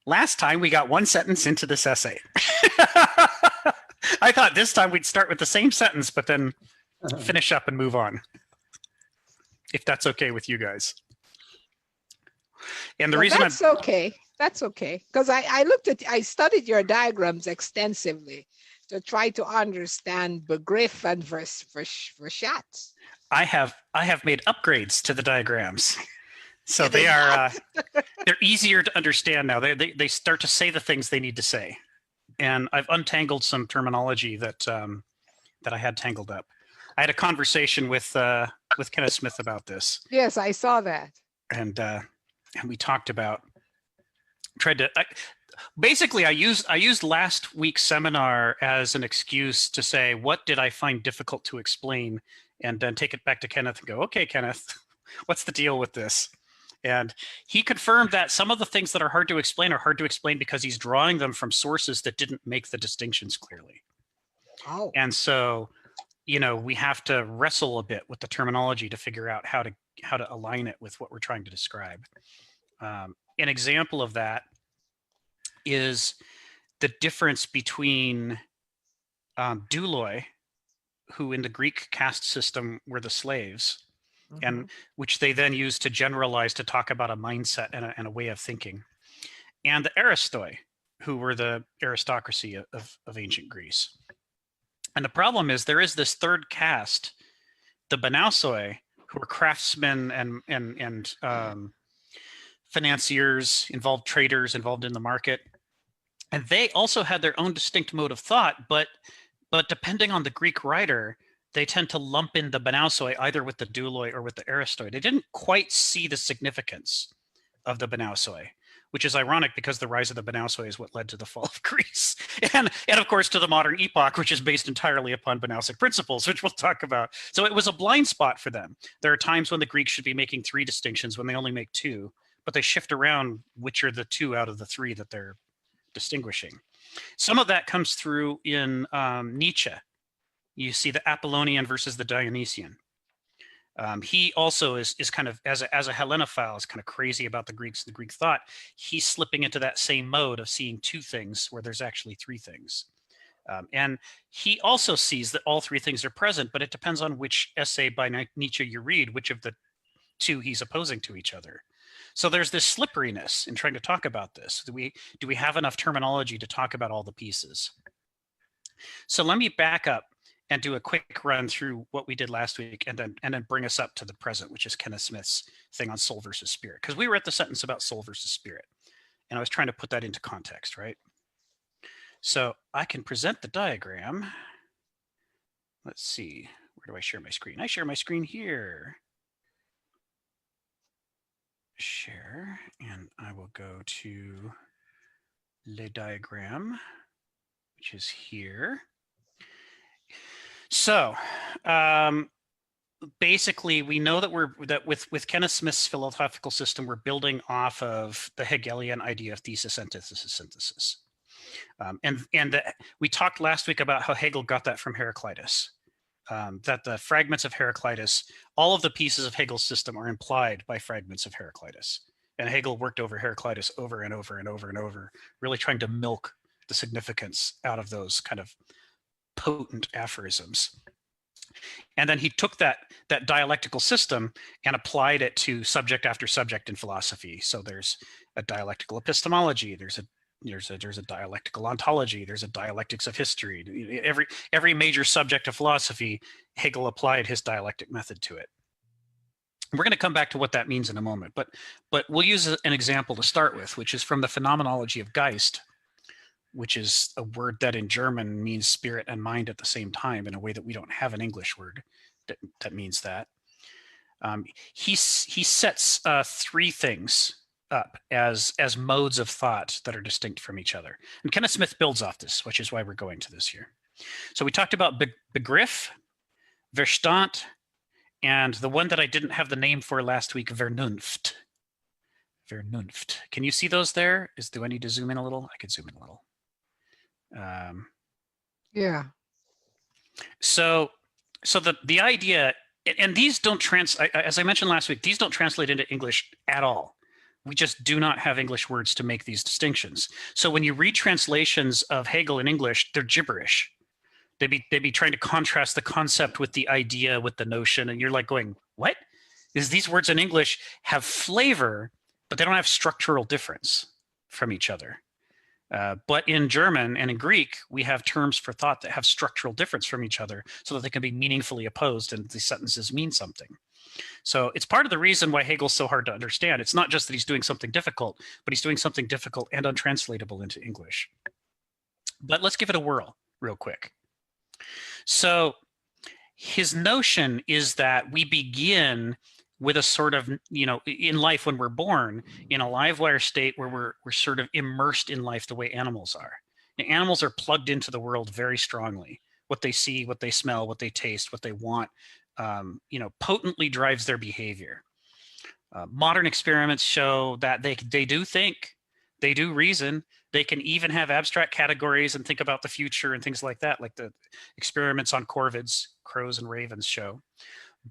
Last time we got one sentence into this essay. I thought this time we'd start with the same sentence, but then finish up and move on. If that's okay with you guys. And the reason that's okay. That's okay. Because I studied your diagrams extensively to try to understand Begriff and Verschat. I have made upgrades to the diagrams. So they are they're easier to understand now. They start to say the things they need to say, and I've untangled some terminology that that I had tangled up. I had a conversation with Kenneth Smith about this. Yes, I saw that. And we talked about basically I used last week's seminar as an excuse to say what did I find difficult to explain, and then take it back to Kenneth and go, okay, Kenneth, what's the deal with this? And he confirmed that some of the things that are hard to explain are hard to explain because he's drawing them from sources that didn't make the distinctions clearly. Oh. And so, you know, we have to wrestle a bit with the terminology to figure out how to align it with what we're trying to describe. An example of that is the difference between douloi, who in the Greek caste system were the slaves, and which they then used to generalize to talk about a mindset and a way of thinking, and the aristoi, who were the aristocracy of ancient Greece. And the problem is there is this third caste, the banausoi, who were craftsmen and financiers, involved traders, involved in the market. And they also had their own distinct mode of thought, but depending on the Greek writer, they tend to lump in the banausoi either with the douloi or with the aristoi. They didn't quite see the significance of the banausoi, which is ironic because the rise of the banausoi is what led to the fall of Greece. And of course to the modern epoch, which is based entirely upon banausic principles, which we'll talk about. So it was a blind spot for them. There are times when the Greeks should be making 3 distinctions when they only make 2, but they shift around which are the 2 out of the 3 that they're distinguishing. Some of that comes through in Nietzsche. You see the Apollonian versus the Dionysian. He also is kind of, as a Hellenophile, is kind of crazy about the Greeks and the Greek thought. He's slipping into that same mode of seeing 2 things where there's actually 3 things. And he also sees that all 3 things are present, but it depends on which essay by Nietzsche you read, which of the 2 he's opposing to each other. So there's this slipperiness in trying to talk about this. Do we have enough terminology to talk about all the pieces? So let me back up and do a quick run through what we did last week, and then bring us up to the present, which is Kenneth Smith's thing on soul versus spirit. Because we were at the sentence about soul versus spirit, and I was trying to put that into context, right? So I can present the diagram. Let's see, where do I share my screen? I share my screen here. Share, and I will go to le diagram, which is here. So basically, we know that with Kenneth Smith's philosophical system, we're building off of the Hegelian idea of thesis, antithesis, synthesis. We talked last week about how Hegel got that from Heraclitus. That the fragments of Heraclitus, all of the pieces of Hegel's system are implied by fragments of Heraclitus. And Hegel worked over Heraclitus over and over and over and over, really trying to milk the significance out of those kind of potent aphorisms. And then he took that dialectical system and applied it to subject after subject in philosophy. So there's a dialectical epistemology, there's a dialectical ontology, there's a dialectics of history. Every major subject of philosophy, Hegel applied his dialectic method to it. We're going to come back to what that means in a moment, but we'll use an example to start with, which is from the phenomenology of Geist, which is a word that in German means spirit and mind at the same time in a way that we don't have an English word that means that. He sets 3 things up as modes of thought that are distinct from each other. And Kenneth Smith builds off this, which is why we're going to this here. So we talked about Begriff, Verstand, and the one that I didn't have the name for last week, Vernunft. Vernunft. Can you see those there? Do I need to zoom in a little? I could zoom in a little. Yeah. So the idea, and these don't as I mentioned last week, these don't translate into English at all. We just do not have English words to make these distinctions. So when you read translations of Hegel in English, they're gibberish. They'd be trying to contrast the concept with the idea, with the notion, and you're like going, what? Is these words in English have flavor, but they don't have structural difference from each other. But in German and in Greek, we have terms for thought that have structural difference from each other so that they can be meaningfully opposed and the sentences mean something. So it's part of the reason why Hegel's so hard to understand. It's not just that he's doing something difficult, but he's doing something difficult and untranslatable into English. But let's give it a whirl real quick. So his notion is that we begin with a sort of, in life when we're born, in a live wire state where we're sort of immersed in life the way animals are. Now, animals are plugged into the world very strongly. What they see, what they smell, what they taste, what they want, potently drives their behavior. Modern experiments show that they do think, they do reason, they can even have abstract categories and think about the future and things like that, like the experiments on corvids, crows and ravens show.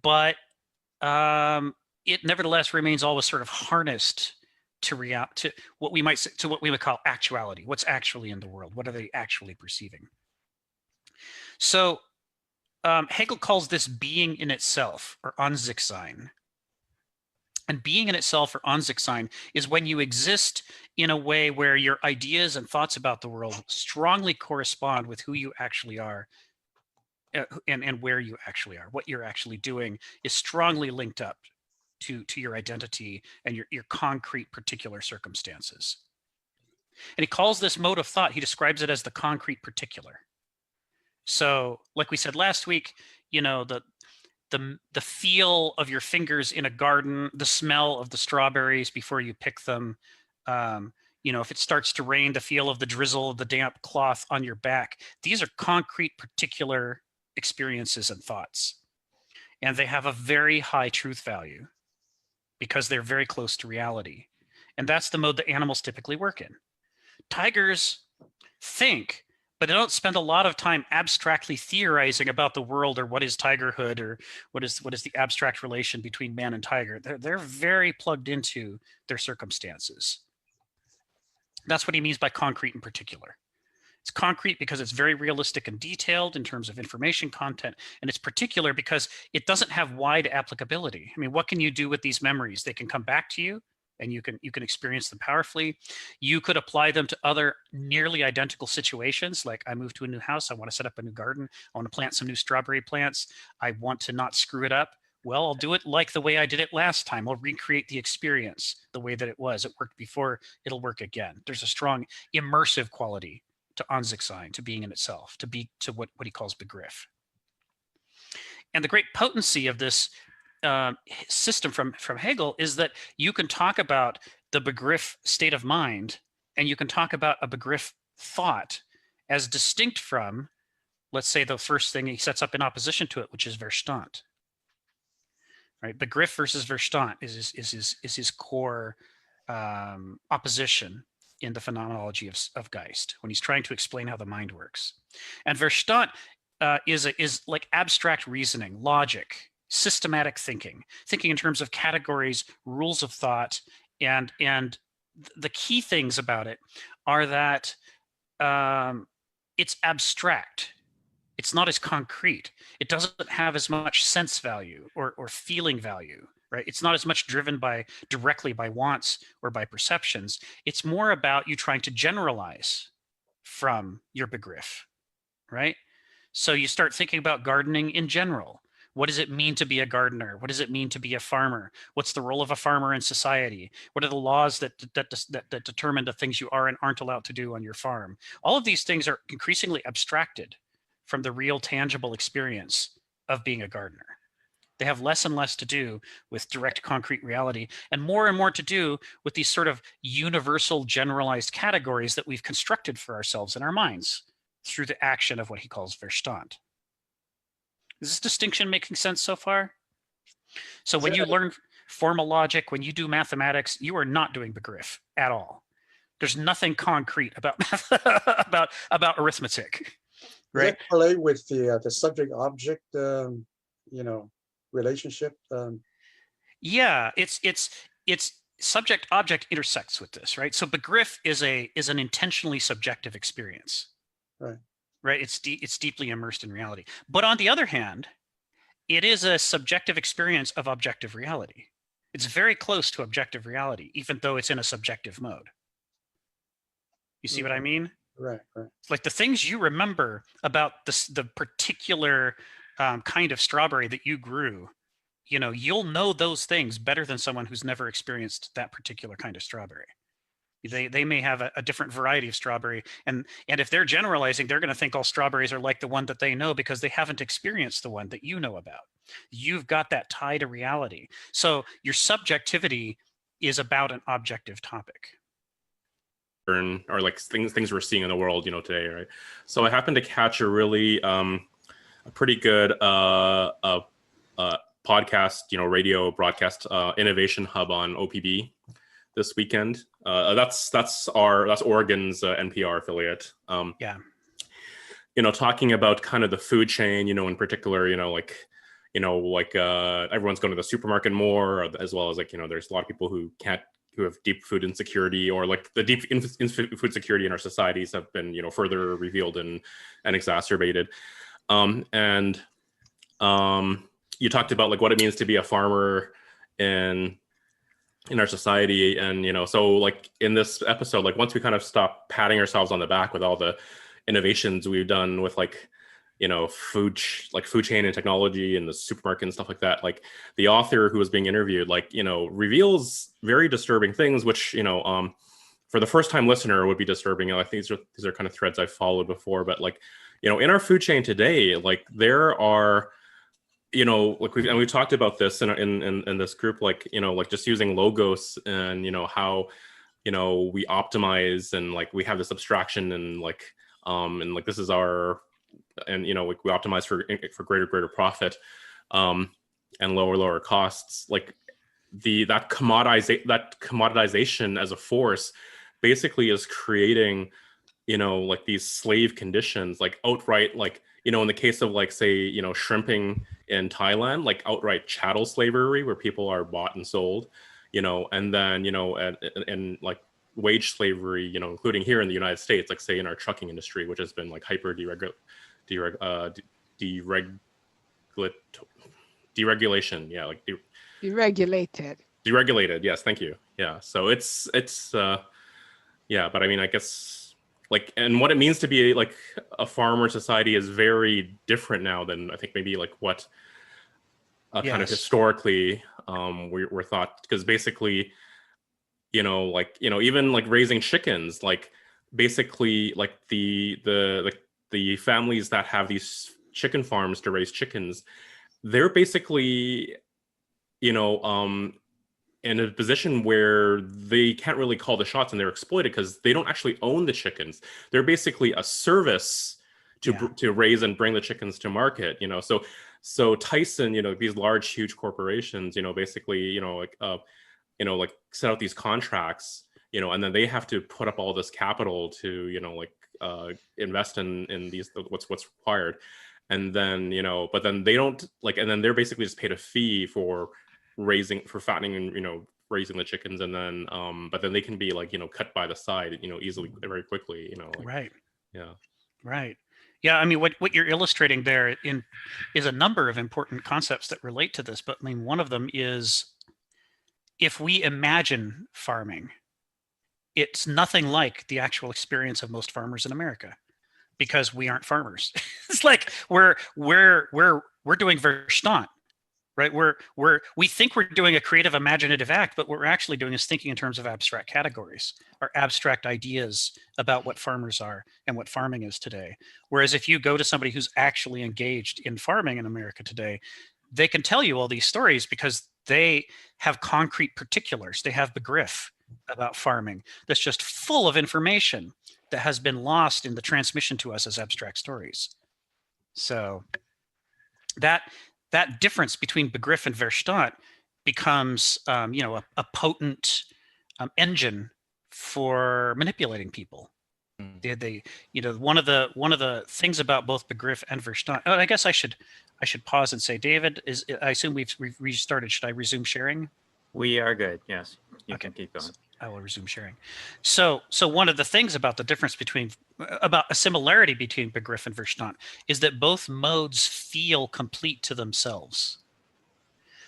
But it nevertheless remains always sort of harnessed to what we would call actuality. What's actually in the world? What are they actually perceiving? So Hegel calls this being in itself, or Ansichtsein. And being in itself, or Ansichtsein, is when you exist in a way where your ideas and thoughts about the world strongly correspond with who you actually are, and where you actually are. What you're actually doing is strongly linked up to your identity and your concrete particular circumstances. And he calls this mode of thought, he describes it as the concrete particular. So like we said last week, the feel of your fingers in a garden, the smell of the strawberries before you pick them, if it starts to rain, the feel of the drizzle of the damp cloth on your back. These are concrete particular experiences and thoughts. And they have a very high truth value because they're very close to reality. And that's the mode that animals typically work in. Tigers think, but they don't spend a lot of time abstractly theorizing about the world, or what is tigerhood, or what is the abstract relation between man and tiger. They're very plugged into their circumstances. That's what he means by concrete in particular. It's concrete because it's very realistic and detailed in terms of information content, and it's particular because it doesn't have wide applicability. I mean, what can you do with these memories? They can come back to you, and you can experience them powerfully. You could apply them to other nearly identical situations, like I moved to a new house, I want to set up a new garden, I want to plant some new strawberry plants, I want to not screw it up. Well, I'll do it like the way I did it last time. I'll recreate the experience the way that it was. It worked before, it'll work again. There's a strong immersive quality to Ansichtsein, to being in itself, to what he calls Begriff. And the great potency of this system from Hegel is that you can talk about the Begriff state of mind, and you can talk about a Begriff thought as distinct from, let's say, the first thing he sets up in opposition to it, which is Verstand. Right? Begriff versus Verstand is his core opposition in the phenomenology of Geist, when he's trying to explain how the mind works. And Verstand is like abstract reasoning, logic, systematic thinking in terms of categories, rules of thought, and the key things about it are that it's abstract. It's not as concrete. It doesn't have as much sense value or feeling value, right? It's not as much driven directly by wants or by perceptions. It's more about you trying to generalize from your Begriff, right? So you start thinking about gardening in general. What does it mean to be a gardener? What does it mean to be a farmer? What's the role of a farmer in society? What are the laws that determine the things you are and aren't allowed to do on your farm? All of these things are increasingly abstracted from the real tangible experience of being a gardener. They have less and less to do with direct concrete reality, and more to do with these sort of universal generalized categories that we've constructed for ourselves in our minds through the action of what he calls Verstand. Is this distinction making sense so far? So when you learn formal logic, when you do mathematics, you are not doing Begriff at all. There's nothing concrete about about arithmetic, right? Does that relate with the subject-object, relationship? Yeah, it's subject object intersects with this, right? So Begriff is an intentionally subjective experience, Right. right? It's deeply immersed in reality. But on the other hand, it is a subjective experience of objective reality. It's very close to objective reality, even though it's in a subjective mode. You see what I mean? Right. It's like the things you remember about the particular kind of strawberry that you grew, you'll know those things better than someone who's never experienced that particular kind of strawberry. They may have a different variety of strawberry, and if they're generalizing, they're going to think all strawberries are like the one that they know because they haven't experienced the one that you know about. You've got that tie to reality. So your subjectivity is about an objective topic. Or like things we're seeing in the world, today, right? So I happened to catch a really a pretty good podcast, radio broadcast, Innovation Hub on OPB this weekend. That's Oregon's NPR affiliate. Yeah. Talking about kind of the food chain, in particular, everyone's going to the supermarket more, as well as there's a lot of people who have deep food insecurity, or like the deep food security in our societies have been, further revealed and exacerbated. And you talked about like what it means to be a farmer in our society. And, so like in this episode, like once we kind of stop patting ourselves on the back with all the innovations we've done with food chain and technology and the supermarket and stuff like that, like the author who was being interviewed, reveals very disturbing things, which, for the first time listener would be disturbing. I think these are kind of threads I've followed before, but in our food chain today, there are, we talked about this in this group, just using logos and, how, we optimize and we have this abstraction and this is our, and we optimize for greater profit, and lower costs. That commoditization as a force basically is creating, these slave conditions, outright, in the case of say, shrimping in Thailand, outright chattel slavery where people are bought and sold, and then, and wage slavery, including here in the United States, say in our trucking industry, which has been hyper deregulation. Yeah. Deregulated. Yes. Thank you. Yeah. So it's yeah, but I mean, I guess and what it means to be a farmer society is very different now than I think maybe what kind of historically we're thought, because basically, even raising chickens, basically the families that have these chicken farms to raise chickens, they're basically, in a position where they can't really call the shots and they're exploited because they don't actually own the chickens. They're basically a service to raise and bring the chickens to market, so Tyson, these large, huge corporations, basically, set out these contracts, and then they have to put up all this capital to, invest in these, what's required. And then, but then they don't and then they're basically just paid a fee for fattening and, raising the chickens. And then, but then they can be cut by the side, easily, very quickly, Right. Yeah. Right. Yeah. I mean, what you're illustrating there is a number of important concepts that relate to this, but I mean, one of them is if we imagine farming, it's nothing like the actual experience of most farmers in America, because we aren't farmers. It's we're doing Verstand, right? We think we're doing a creative, imaginative act, but what we're actually doing is thinking in terms of abstract categories or abstract ideas about what farmers are and what farming is today. Whereas if you go to somebody who's actually engaged in farming in America today, they can tell you all these stories because they have concrete particulars. They have Begriff about farming that's just full of information that has been lost in the transmission to us as abstract stories. So that difference between Begriff and Verstand becomes, a potent engine for manipulating people. One of the things about both Begriff and Verstand. Oh, I guess I should pause and say, David, I assume we've restarted. Should I resume sharing? We are good. Yes. You Okay. can keep going. I will resume sharing. So one of the things about the difference between, about a similarity between Begriff and Verstand is that both modes feel complete to themselves.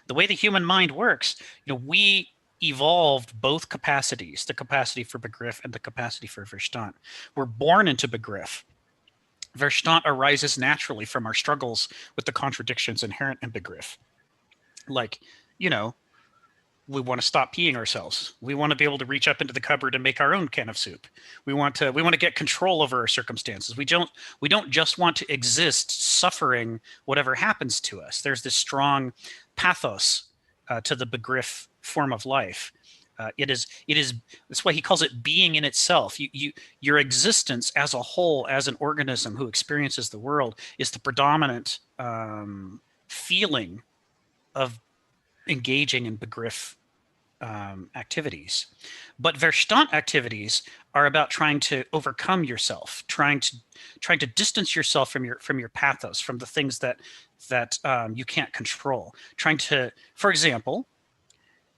The way the human mind works, we evolved both capacities, the capacity for Begriff and the capacity for Verstand. We're born into Begriff. Verstand arises naturally from our struggles with the contradictions inherent in Begriff. Like, we want to stop peeing ourselves. We want to be able to reach up into the cupboard and make our own can of soup. We want to get control over our circumstances. We don't just want to exist suffering whatever happens to us. There's this strong pathos to the Begriff form of life. It is that's why he calls it being in itself. Your existence as a whole, as an organism who experiences the world, is the predominant feeling of engaging in Begriff activities. But Verstand activities are about trying to overcome yourself, trying to distance yourself from your pathos, from the things that you can't control. Trying to, for example,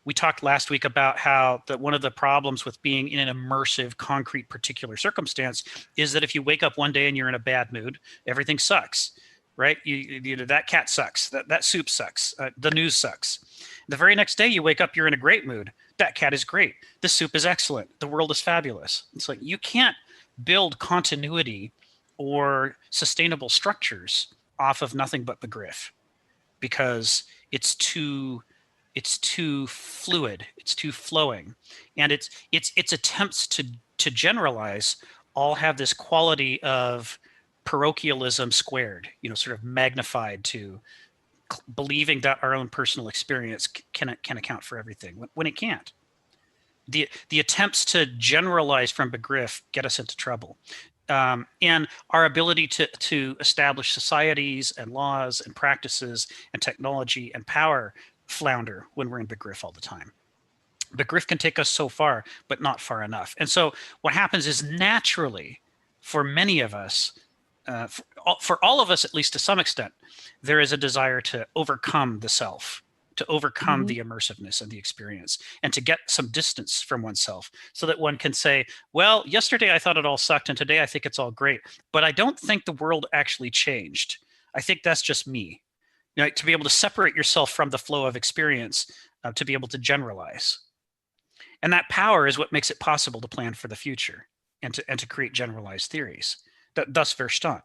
we talked last week about how that one of the problems with being in an immersive, concrete, particular circumstance is that if you wake up one day and you're in a bad mood, everything sucks, right? That cat sucks, that soup sucks, the news sucks. The very next day you wake up, you're in a great mood. That cat is great. The soup is excellent. The world is fabulous. It's like you can't build continuity or sustainable structures off of nothing but Begriff, because it's too fluid, it's too flowing, and its attempts to generalize all have this quality of parochialism squared, sort of magnified to believing that our own personal experience can account for everything when it can't. The attempts to generalize from Begriff get us into trouble. And our ability to establish societies and laws and practices and technology and power flounder when we're in Begriff all the time. Begriff can take us so far, but not far enough. And so what happens is, naturally, for many of us, for all of us, at least to some extent, there is a desire to overcome the self, to overcome the immersiveness of the experience, and to get some distance from oneself, so that one can say, well, yesterday I thought it all sucked, and today I think it's all great, but I don't think the world actually changed. I think that's just me. To be able to separate yourself from the flow of experience, to be able to generalize. And that power is what makes it possible to plan for the future and to create generalized theories. Thus Verstand.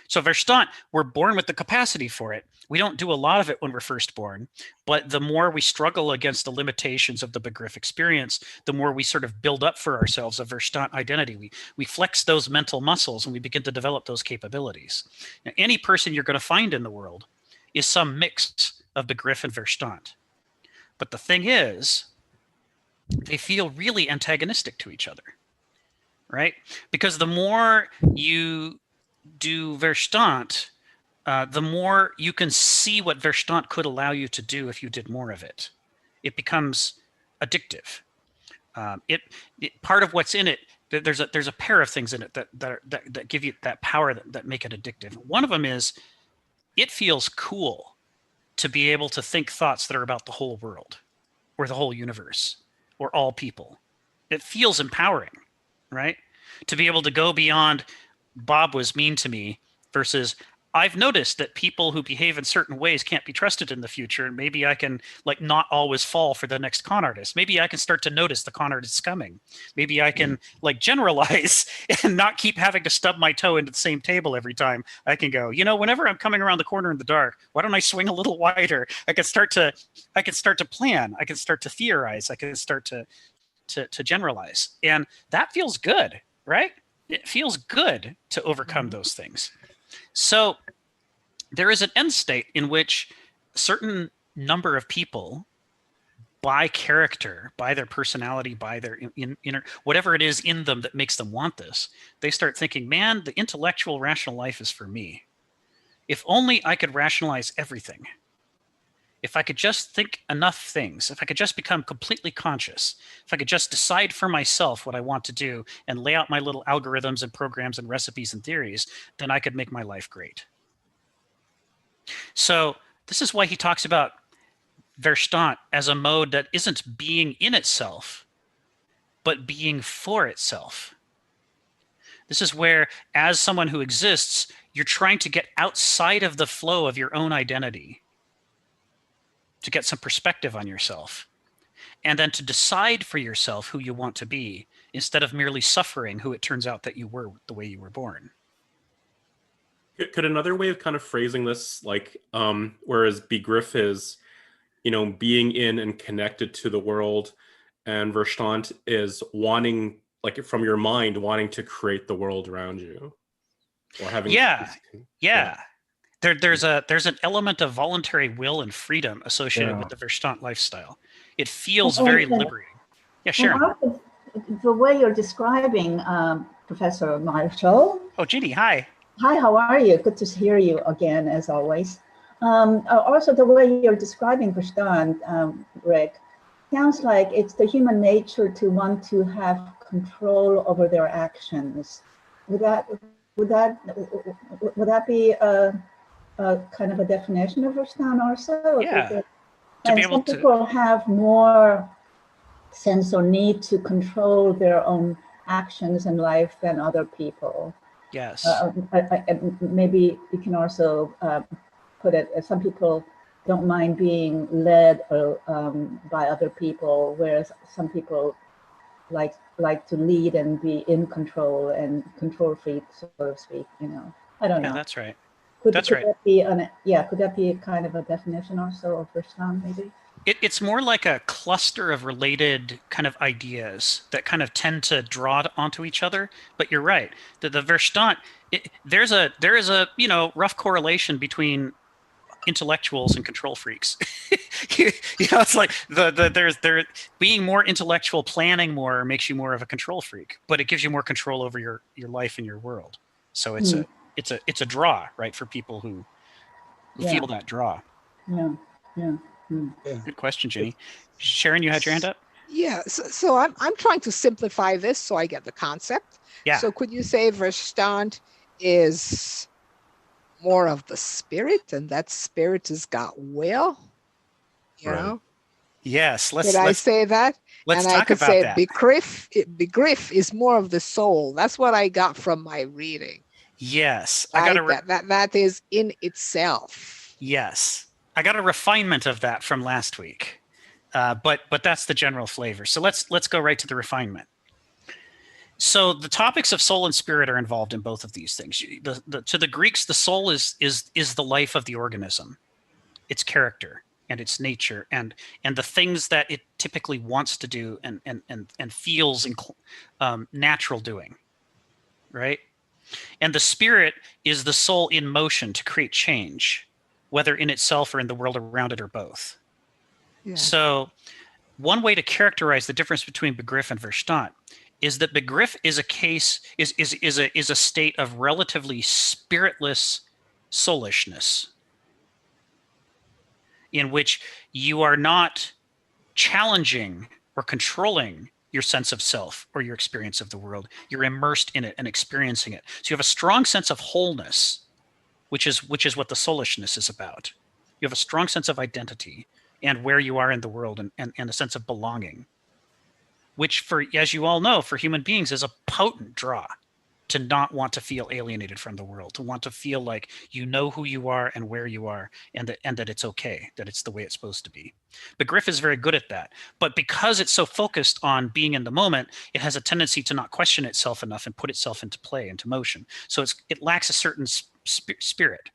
So Verstand, we're born with the capacity for it. We don't do a lot of it when we're first born, but the more we struggle against the limitations of the Begriff experience, the more we sort of build up for ourselves a Verstand identity. We flex those mental muscles and we begin to develop those capabilities. Now, any person you're going to find in the world is some mix of Begriff and Verstand. But the thing is, they feel really antagonistic to each other, right? Because the more you do Verstand, the more you can see what Verstand could allow you to do if you did more of it. It becomes addictive. Part of what's in it, there's a pair of things in it that give you that power that make it addictive. One of them is, it feels cool to be able to think thoughts that are about the whole world or the whole universe or all people. It feels empowering, right? To be able to go beyond Bob was mean to me versus I've noticed that people who behave in certain ways can't be trusted in the future, and maybe I can not always fall for the next con artist. Maybe I can start to notice the con artists coming. Maybe I can generalize and not keep having to stub my toe into the same table every time. I can go, whenever I'm coming around the corner in the dark, why don't I swing a little wider? I can start to plan. I can start to theorize. I can start to generalize, and that feels good, right? It feels good to overcome those things. So there is an end state in which a certain number of people, by character, by their personality, by their inner, whatever it is in them that makes them want this, they start thinking, man, the intellectual rational life is for me. If only I could rationalize everything. If I could just think enough things, if I could just become completely conscious, if I could just decide for myself what I want to do and lay out my little algorithms and programs and recipes and theories, then I could make my life great. So this is why he talks about Verstand as a mode that isn't being in itself, but being for itself. This is where, as someone who exists, you're trying to get outside of the flow of your own identity to get some perspective on yourself, and then to decide for yourself who you want to be instead of merely suffering who it turns out that you were the way you were born. Could another way of kind of phrasing this, like, whereas Begriff is, being in and connected to the world, and Verstand is wanting, like, from your mind, wanting to create the world around you, or having yeah. There's an element of voluntary will and freedom associated with the Verstand lifestyle. It feels very liberating. Yeah, Sharon. The way you're describing Professor Marshall. Oh, Ginny, hi. Hi, how are you? Good to hear you again, as always. Also, the way you're describing Verstand, Rick, sounds like it's the human nature to want to have control over their actions. Would that be a kind of a definition of Verstand also? Yeah. And some people have more sense or need to control their own actions in life than other people. Yes. Maybe you can also put it as some people don't mind being led by other people, whereas some people like to lead and be in control and control freak, so to speak. I don't know. Yeah, that's right. Could that be a kind of a definition also of Verstand, maybe? It's more like a cluster of related kind of ideas that kind of tend to draw onto each other. But you're right. The Verstand, there is a rough correlation between intellectuals and control freaks. It's like there's being more intellectual, planning more makes you more of a control freak, but it gives you more control over your life and your world. So it's a draw, right, for people who feel that draw. Yeah. Good question, Ginny. Sharon, you had your hand up? Yeah, so I'm trying to simplify this so I get the concept. Yeah. So could you say Verstand is more of the spirit, and that spirit has got will? You know? Yes. Could I say that? Let's and talk I could about say that. Begriff is more of the soul. That's what I got from my reading. Yes. Right? That is in itself. Yes. I got a refinement of that from last week, but that's the general flavor. So let's go right to the refinement. So the topics of soul and spirit are involved in both of these things. To the Greeks, the soul is the life of the organism, its character and its nature, and the things that it typically wants to do and feels natural doing, right? And the spirit is the soul in motion to create change, whether in itself or in the world around it or both. Yeah. So one way to characterize the difference between Begriff and Verstand is that Begriff is a state of relatively spiritless soulishness, in which you are not challenging or controlling your sense of self or your experience of the world. You're immersed in it and experiencing it. So you have a strong sense of wholeness, which is what the soulishness is about. You have a strong sense of identity and where you are in the world, and a sense of belonging, which, as you all know, for human beings is a potent draw, to not want to feel alienated from the world, to want to feel like you know who you are and where you are, and that it's okay, that it's the way it's supposed to be. Begriff is very good at that, but because it's so focused on being in the moment, it has a tendency to not question itself enough and put itself into play, into motion. So it lacks a certain spirit.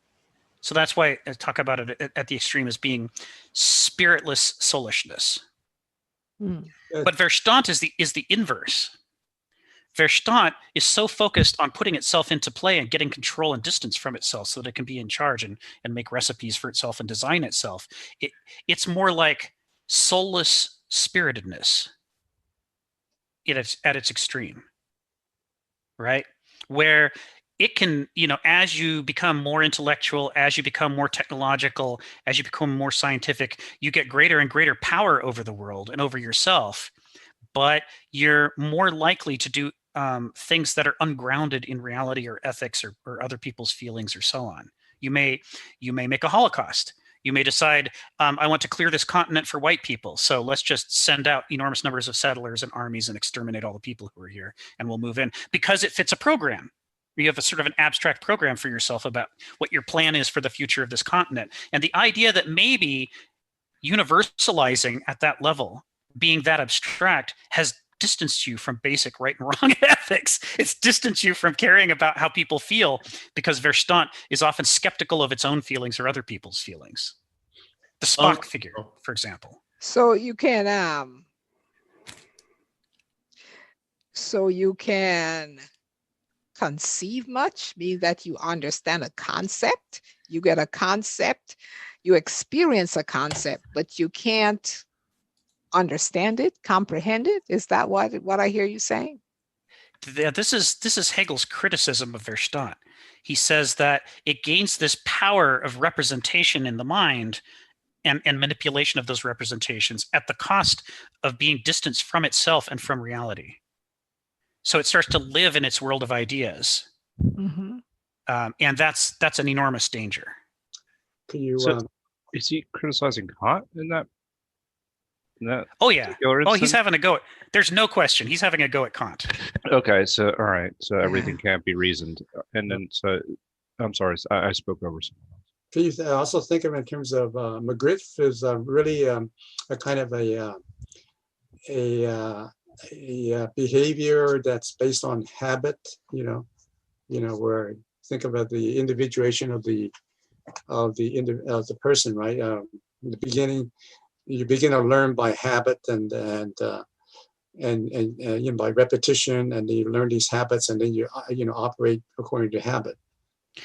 So that's why I talk about it at the extreme as being spiritless soulishness. But Verstand is the inverse. Verstand is so focused on putting itself into play and getting control and distance from itself so that it can be in charge and make recipes for itself and design itself. It's more like soulless spiritedness at its extreme, right? Where it can, as you become more intellectual, as you become more technological, as you become more scientific, you get greater and greater power over the world and over yourself, but you're more likely to do things that are ungrounded in reality or ethics or other people's feelings or so on. You may make a Holocaust. You may decide, I want to clear this continent for white people, so let's just send out enormous numbers of settlers and armies and exterminate all the people who are here, and we'll move in, because it fits a program. You have a sort of an abstract program for yourself about what your plan is for the future of this continent. And the idea that maybe universalizing at that level, being that abstract, has distanced you from basic right and wrong ethics. It's distanced you from caring about how people feel, because Verstand is often skeptical of its own feelings or other people's feelings. The Spock figure, for example. So you can conceive much, meaning that you understand a concept, you get a concept, you experience a concept, but you can't understand it, comprehend it. Is that what I hear you saying? This is Hegel's criticism of Verstand. He says that it gains this power of representation in the mind and manipulation of those representations at the cost of being distanced from itself and from reality. So it starts to live in its world of ideas. Mm-hmm. And that's an enormous danger. Can you? Is he criticizing Kant in that? Oh yeah. Oh, he's having a go at. There's no question. He's having a go at Kant. Okay, so all right, so everything can't be reasoned, and then so I'm sorry, I spoke over someone else. Can you also think of it in terms of McGriff is really a kind of a behavior that's based on habit. Where think about the individuation of the person, right? In the beginning, you begin to learn by habit and by repetition, and you learn these habits, and then you operate according to habit.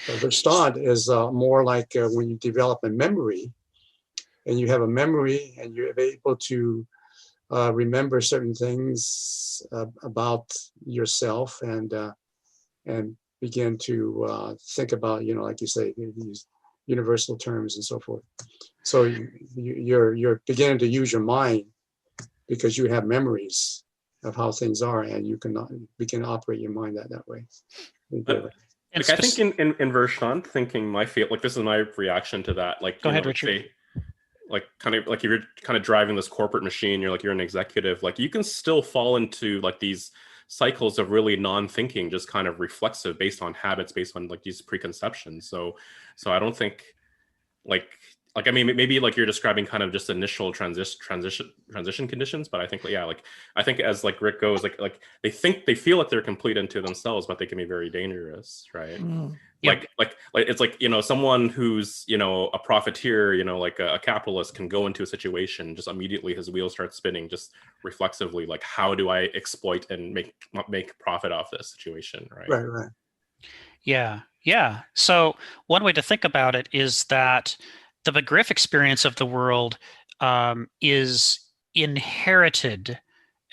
So Verstand is more like when you develop a memory, and you have a memory, and you're able to remember certain things about yourself, and begin to think about, like you say, these universal terms and so forth. So you're beginning to use your mind because you have memories of how things are, and you can begin to operate your mind that way. I think in Verstand thinking, my feel like this is my reaction to that. Like, go ahead, Richard. Like kind of like if you're kind of driving this corporate machine, you're an executive. Like you can still fall into like these cycles of really non-thinking, just kind of reflexive, based on habits, based on like these preconceptions. So I don't think like I mean, maybe like you're describing kind of just initial transition conditions, but I think I think as like Rick goes, like they feel like they're complete unto themselves, but they can be very dangerous, right? Like it's like someone who's a profiteer, like a capitalist can go into a situation, just immediately his wheels start spinning, just reflexively, like how do I exploit and make profit off this situation, right? Right. Yeah. So one way to think about it is that the McGriff experience of the world is inherited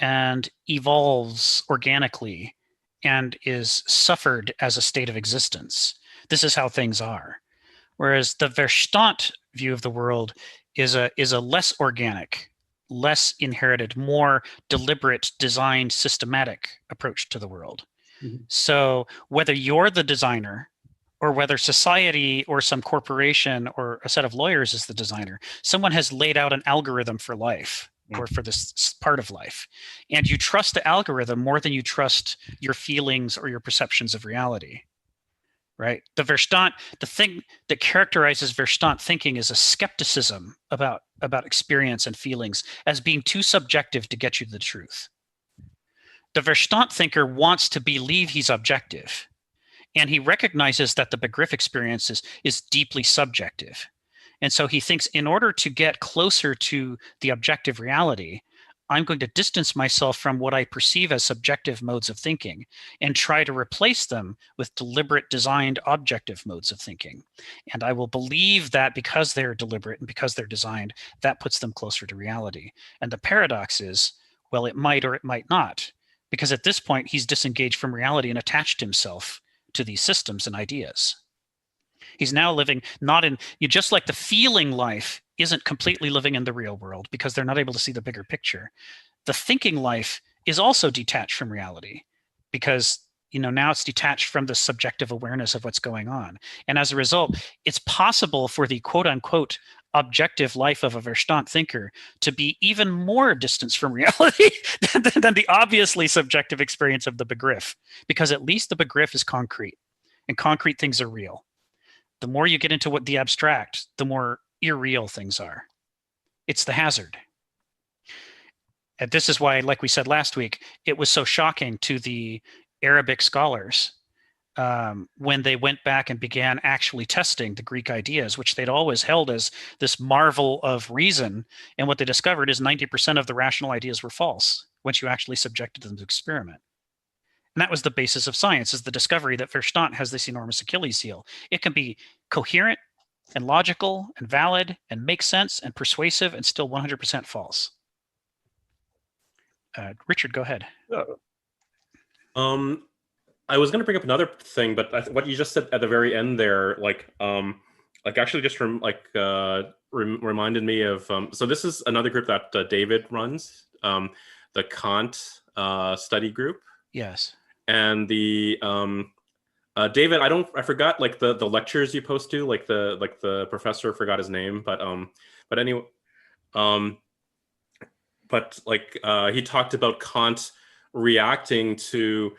and evolves organically and is suffered as a state of existence. This is how things are. Whereas the Verstand view of the world is a less organic, less inherited, more deliberate, designed, systematic approach to the world. Mm-hmm. So whether you're the designer, or whether society or some corporation or a set of lawyers is the designer, someone has laid out an algorithm for life or for this part of life. And you trust the algorithm more than you trust your feelings or your perceptions of reality, right? The thing that characterizes Verstand thinking is a skepticism about experience and feelings as being too subjective to get you the truth. The Verstand thinker wants to believe he's objective. And he recognizes that the McGriff experience is deeply subjective. And so he thinks, in order to get closer to the objective reality, I'm going to distance myself from what I perceive as subjective modes of thinking and try to replace them with deliberate, designed, objective modes of thinking. And I will believe that because they're deliberate and because they're designed, that puts them closer to reality. And the paradox is, well, it might or it might not, because at this point, he's disengaged from reality and attached himself to these systems and ideas. He's now living just like the feeling life isn't completely living in the real world because they're not able to see the bigger picture. The thinking life is also detached from reality because now it's detached from the subjective awareness of what's going on. And as a result, it's possible for the quote unquote objective life of a Verstand thinker to be even more distant from reality than the obviously subjective experience of the Begriff, because at least the Begriff is concrete, and concrete things are real. The more you get into what the abstract, the more irreal things are. It's the hazard. And this is why, like we said last week, it was so shocking to the Arabic scholars when they went back and began actually testing the Greek ideas, which they'd always held as this marvel of reason. And what they discovered is 90% of the rational ideas were false once you actually subjected them to experiment. And that was the basis of science, is the discovery that Verstand has this enormous Achilles heel. It can be coherent and logical and valid and make sense and persuasive and still 100% false. Richard, go ahead. I was going to bring up another thing, but what you just said at the very end there, actually just reminded me of. So this is another group that David runs, the Kant study group. Yes. And the David, I forgot like the lectures you post to, like the professor, forgot his name, but anyway, he talked about Kant reacting to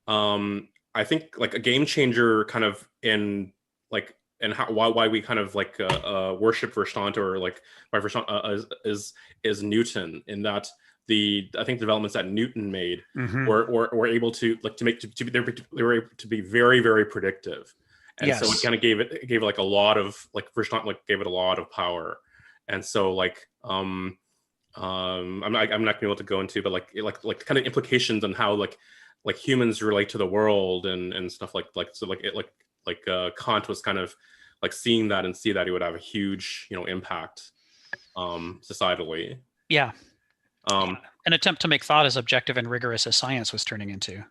I think like a game changer kind of in like, and how why we kind of like worship Verstand, or like why Verstand is Newton, in that I think developments that Newton made were able to like they were able to be very, very predictive, and so it kind of gave it like a lot of like Verstand like gave it a lot of power, and so like I'm not gonna be able to go into, but like kind of implications on how like humans relate to the world and stuff like Kant was kind of like seeing that and see that it would have a huge impact societally. Yeah. An attempt to make thought as objective and rigorous as science was turning into.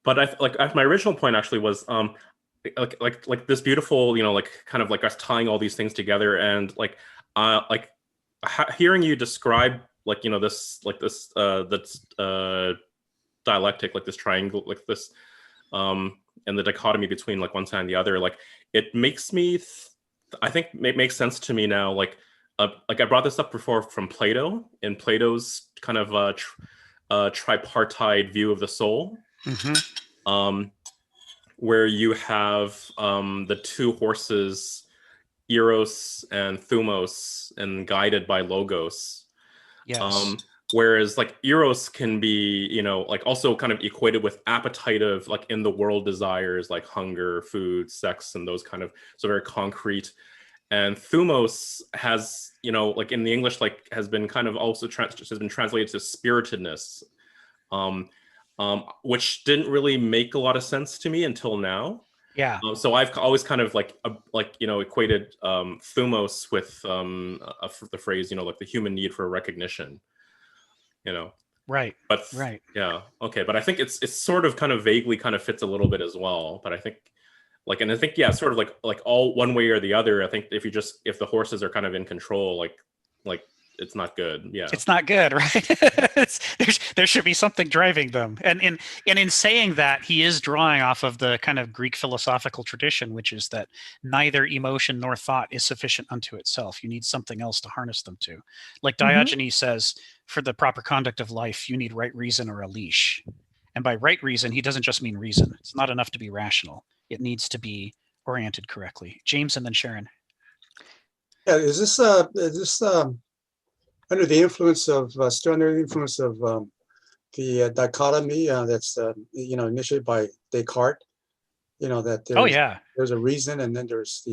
But my original point actually was like this beautiful like kind of like us tying all these things together, and hearing you describe like this dialectic, like this triangle, like this and the dichotomy between like one side and the other, like it makes me I think it makes sense to me now, like I brought this up before from Plato, in Plato's kind of tripartite view of the soul, where you have the two horses, Eros and Thumos, and guided by Logos. Yes. Whereas like Eros can be, like also kind of equated with appetitive, like in the world desires, like hunger, food, sex, and those kind of, so very concrete. And Thumos has, like in the English, like has been kind of also has been translated to spiritedness, which didn't really make a lot of sense to me until now. Yeah. So I've always kind of equated Thumos with the phrase, like the human need for recognition. Right. But right. Yeah. Okay. But I think it's sort of kind of vaguely kind of fits a little bit as well. But I think sort of like all one way or the other. I think if the horses are kind of in control, like it's not good. Yeah. It's not good, right? There should be something driving them. And in saying that, he is drawing off of the kind of Greek philosophical tradition, which is that neither emotion nor thought is sufficient unto itself. You need something else to harness them to. Like Diogenes says, for the proper conduct of life, you need right reason or a leash. And by right reason, he doesn't just mean reason. It's not enough to be rational. It needs to be oriented correctly. James and then Sharon. Yeah, is this under the influence of still under the influence of the dichotomy that's initiated by Descartes? That there's a reason, and then there's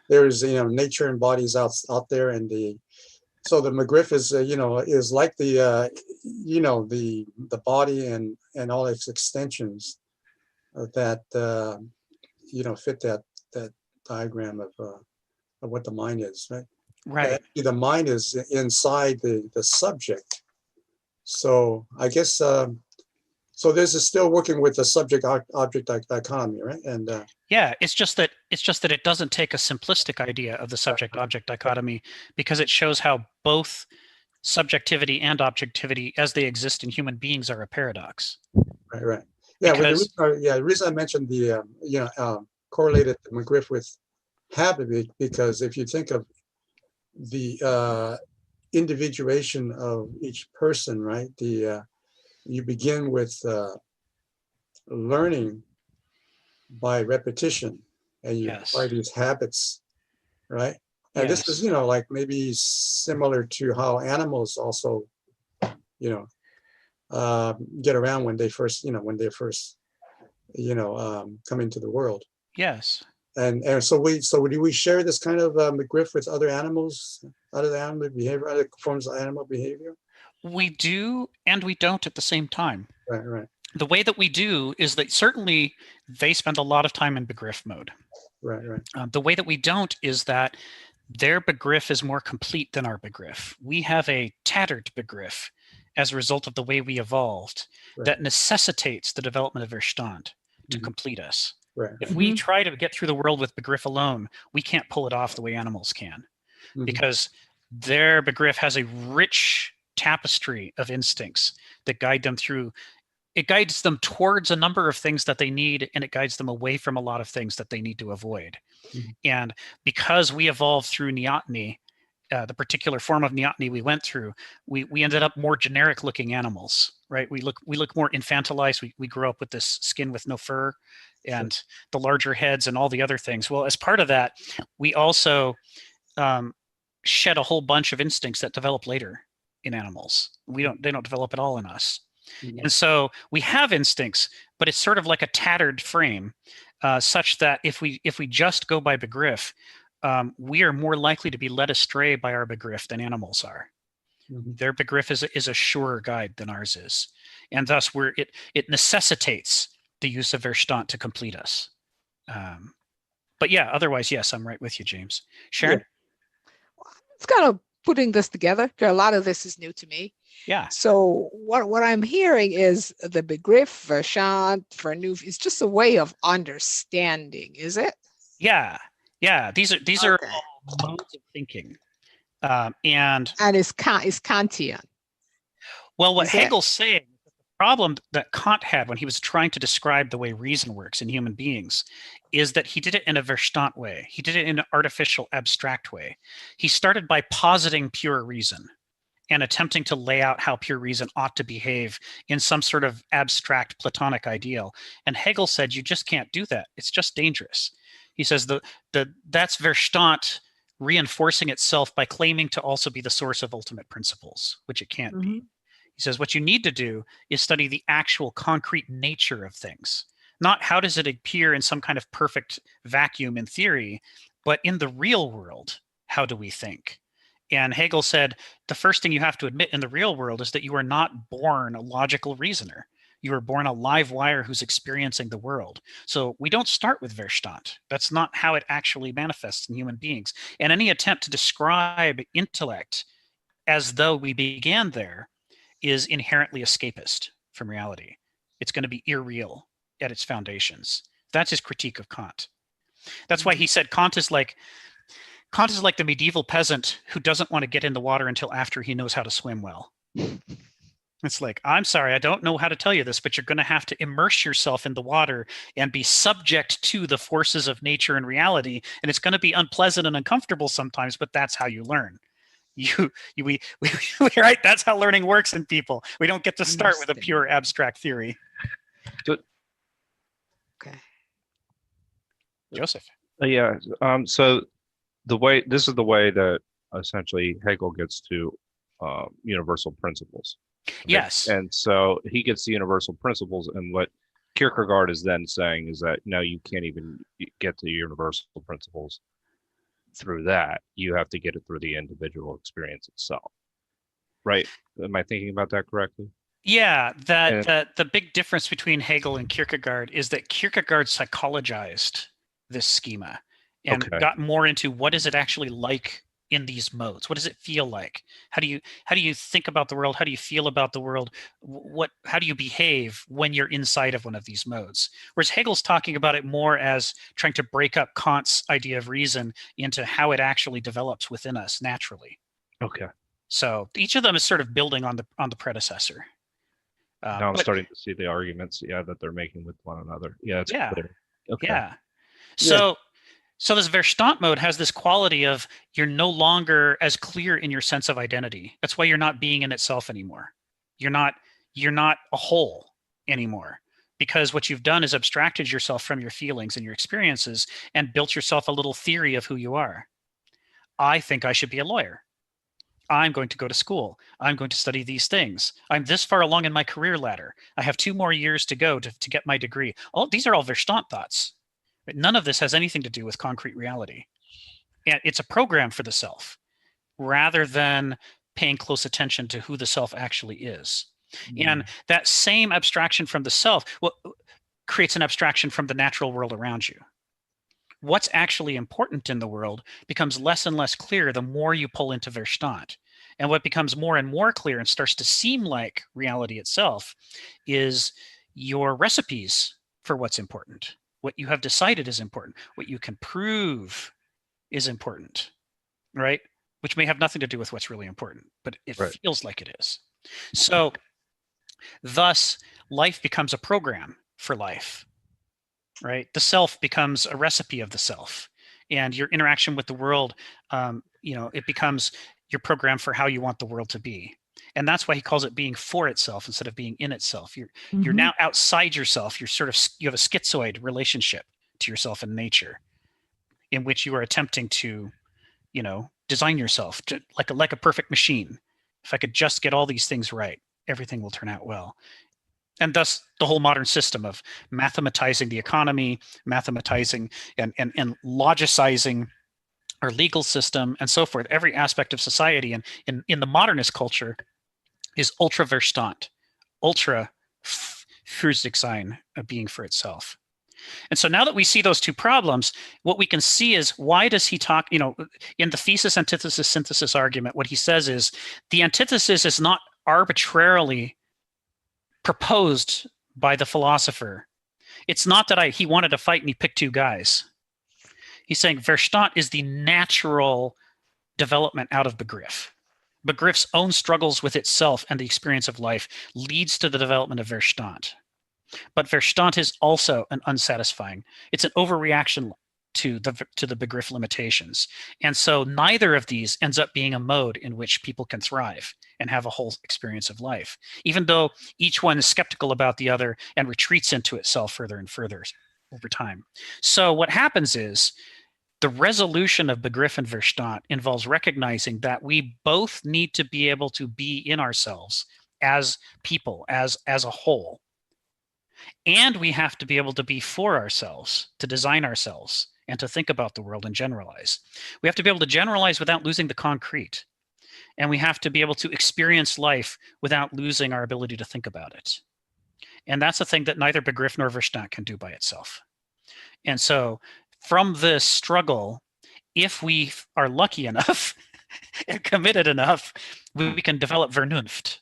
nature and bodies out there, and so the McGriff is is like the body and all its extensions that fit that diagram of what the mind is, right? Right. The mind is inside the subject. So I guess so this is still working with the subject object dichotomy, right? And it's just that it doesn't take a simplistic idea of the subject object dichotomy, because it shows how both subjectivity and objectivity as they exist in human beings are a paradox. Right. Yeah, the reason I mentioned the correlated McGriff with habit, because if you think of the individuation of each person, right? You begin with learning by repetition, and you Yes. apply these habits, right? And this is, Yes. like maybe similar to how animals also, get around when they first, come into the world. Yes. And so do we share this kind of McGriff with other animals, other animal behavior, other forms of animal behavior? We do and we don't at the same time. Right, right, The way that we do is that certainly they spend a lot of time in begriff mode. right, right. The way that we don't is that their begriff is more complete than our begriff. We have a tattered begriff as a result of the way we evolved Right. that necessitates the development of Verstand to Mhm. complete us. Right. If we try to get through the world with begriff alone, we can't pull it off the way animals can, Mhm. because their begriff has a rich tapestry of instincts that guide them through. It guides them towards a number of things that they need, and it guides them away from a lot of things that they need to avoid. Mhm. And because we evolved through neoteny, the particular form of neoteny we went through, we ended up more generic looking animals, right? We look more infantilized. We grew up with this skin with no fur and the larger heads and all the other things. Well, as part of that, we also shed a whole bunch of instincts that develop later in animals. They don't develop at all in us. Mhm. And so we have instincts, but it's sort of like a tattered frame, such that if we just go by begriff, we are more likely to be led astray by our begriff than animals are. Mhm. Their begriff is a surer guide than ours is, and thus it necessitates the use of Verstand to complete us. But yeah, otherwise, yes, I'm right with you, James. Sharon? It's kind of putting this together. A lot of this is new to me. Yeah. So what I'm hearing is the begriff Verstand, Vernunft is just a way of understanding, is it? Yeah. Yeah. These are Okay. all modes of thinking. And it's Kantian. well, what Is that- Hegel's saying, the problem that Kant had when he was trying to describe the way reason works in human beings is that he did it in a Verstand way. He did it in an artificial, abstract way. He started by positing pure reason and attempting to lay out how pure reason ought to behave in some sort of abstract Platonic ideal. And Hegel said, you just can't do that. It's just dangerous. He says that's Verstand reinforcing itself by claiming to also be the source of ultimate principles, which it can't be. He says what you need to do is study the actual concrete nature of things, not how does it appear in some kind of perfect vacuum in theory, but in the real world, how do we think? And Hegel said, the first thing you have to admit in the real world is that you are not born a logical reasoner. You are born a live wire who's experiencing the world. So we don't start with Verstand. That's not how it actually manifests in human beings. And any attempt to describe intellect as though we began there is inherently escapist from reality. It's going to be irreal at its foundations. That's his critique of Kant. That's why he said Kant is like the medieval peasant who doesn't want to get in the water until after he knows how to swim well. It's like, I'm sorry, I don't know how to tell you this, but you're going to have to immerse yourself in the water and be subject to the forces of nature and reality. And it's going to be unpleasant and uncomfortable sometimes, but that's how you learn. We right? That's how learning works in people. We don't get to start with a pure abstract theory. Okay. Joseph. Yeah. So this is the way that essentially Hegel gets to universal principles. Okay? Yes. And so he gets the universal principles, and what Kierkegaard is then saying is that no, you can't even get to universal principles through that. You have to get it through the individual experience itself. Right? Am I thinking about that correctly? Yeah, the big difference between Hegel and Kierkegaard is that Kierkegaard psychologized this schema and got more into what is it actually like in these modes. What does it feel like? How do you think about the world? How do you feel about the world? How do you behave when you're inside of one of these modes? Whereas Hegel's talking about it more as trying to break up Kant's idea of reason into how it actually develops within us naturally. Okay. So each of them is sort of building on the predecessor. Now I'm starting to see the arguments, that they're making with one another. Yeah, it's clear. Okay. Yeah. So So this Verstand mode has this quality of you're no longer as clear in your sense of identity. That's why you're not being in itself anymore. You're not a whole anymore, because what you've done is abstracted yourself from your feelings and your experiences and built yourself a little theory of who you are. I think I should be a lawyer. I'm going to go to school. I'm going to study these things. I'm this far along in my career ladder. I have 2 more years to go to get my degree. These are all Verstand thoughts. But none of this has anything to do with concrete reality. And it's a program for the self rather than paying close attention to who the self actually is. And that same abstraction from the self creates an abstraction from the natural world around you. What's actually important in the world becomes less and less clear the more you pull into Verstand. And what becomes more and more clear and starts to seem like reality itself is your recipes for what's important. What you have decided is important. What you can prove is important, right? Which may have nothing to do with what's really important, but it feels like it is. So thus, life becomes a program for life. Right? The self becomes a recipe of the self, and your interaction with the world, it becomes your program for how you want the world to be. And that's why he calls it being for itself instead of being in itself. You're now outside yourself. You have a schizoid relationship to yourself and nature, in which you are attempting to, design yourself like a perfect machine. If I could just get all these things right, everything will turn out well. And thus the whole modern system of mathematizing the economy, mathematizing and logicizing our legal system and so forth, every aspect of society and in the modernist culture is ultra Verstand, ultra für sich sein, of being for itself. And so now that we see those two problems, what we can see is, why does he talk, in the thesis, antithesis, synthesis argument, what he says is the antithesis is not arbitrarily proposed by the philosopher. It's not that he wanted to fight and he picked 2 guys. He's saying Verstand is the natural development out of Begriff. Begriff's own struggles with itself and the experience of life leads to the development of Verstand. But Verstand is also an unsatisfying. It's an overreaction to the Begriff limitations. And so neither of these ends up being a mode in which people can thrive and have a whole experience of life, even though each one is skeptical about the other and retreats into itself further and further over time. So what happens is the resolution of Begriff and Verstand involves recognizing that we both need to be able to be in ourselves as people, as a whole. And we have to be able to be for ourselves, to design ourselves, and to think about the world and generalize. We have to be able to generalize without losing the concrete. And we have to be able to experience life without losing our ability to think about it. And that's a thing that neither Begriff nor Verstand can do by itself. And so from this struggle, if we are lucky enough and committed enough, we can develop Vernunft.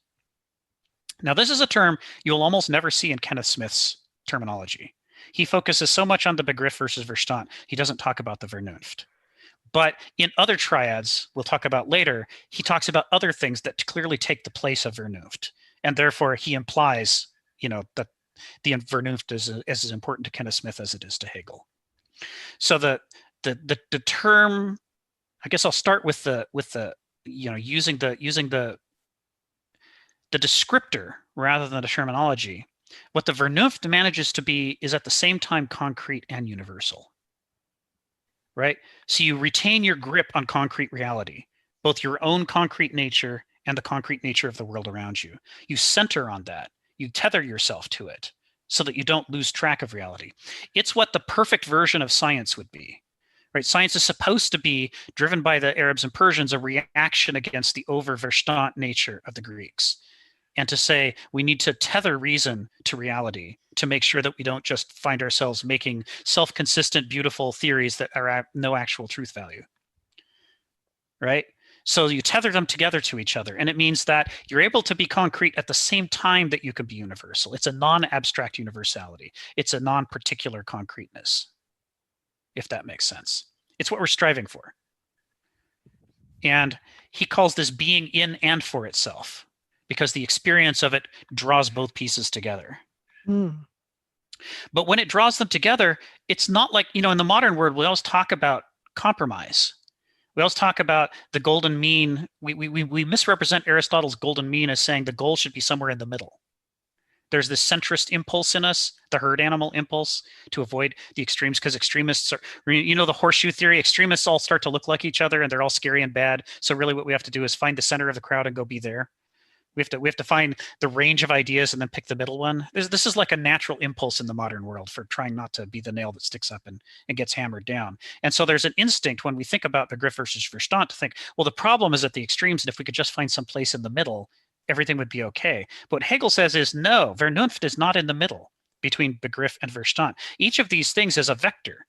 Now, this is a term you'll almost never see in Kenneth Smith's terminology. He focuses so much on the Begriff versus Verstand, he doesn't talk about the Vernunft. But in other triads, we'll talk about later, he talks about other things that clearly take the place of Vernunft. And therefore, he implies, that the Vernunft is as important to Kenneth Smith as it is to Hegel. So the term, I guess I'll start with the using the descriptor rather than the terminology. What the Vernunft manages to be is at the same time concrete and universal. Right? So you retain your grip on concrete reality, both your own concrete nature and the concrete nature of the world around you. You center on that. You tether yourself to it so that you don't lose track of reality. It's what the perfect version of science would be. Right? Science is supposed to be, driven by the Arabs and Persians, a reaction against the over-Verstand nature of the Greeks. And to say we need to tether reason to reality to make sure that we don't just find ourselves making self-consistent, beautiful theories that are no actual truth value, right? So you tether them together to each other, and it means that you're able to be concrete at the same time that you can be universal. It's a non-abstract universality. It's a non-particular concreteness, if that makes sense. It's what we're striving for. And he calls this being in and for itself, because the experience of it draws both pieces together. But when it draws them together, it's not like, in the modern world, we always talk about compromise. We always talk about the golden mean. We misrepresent Aristotle's golden mean as saying the goal should be somewhere in the middle. There's this centrist impulse in us, the herd animal impulse, to avoid the extremes, because extremists are, the horseshoe theory, extremists all start to look like each other and they're all scary and bad. So really what we have to do is find the center of the crowd and go be there. We have to find the range of ideas and then pick the middle one. This is like a natural impulse in the modern world for trying not to be the nail that sticks up and gets hammered down. And so there's an instinct when we think about Begriff versus Verstand to think, well, the problem is at the extremes, and if we could just find some place in the middle, everything would be okay. But what Hegel says is, no, Vernunft is not in the middle between Begriff and Verstand. Each of these things is a vector.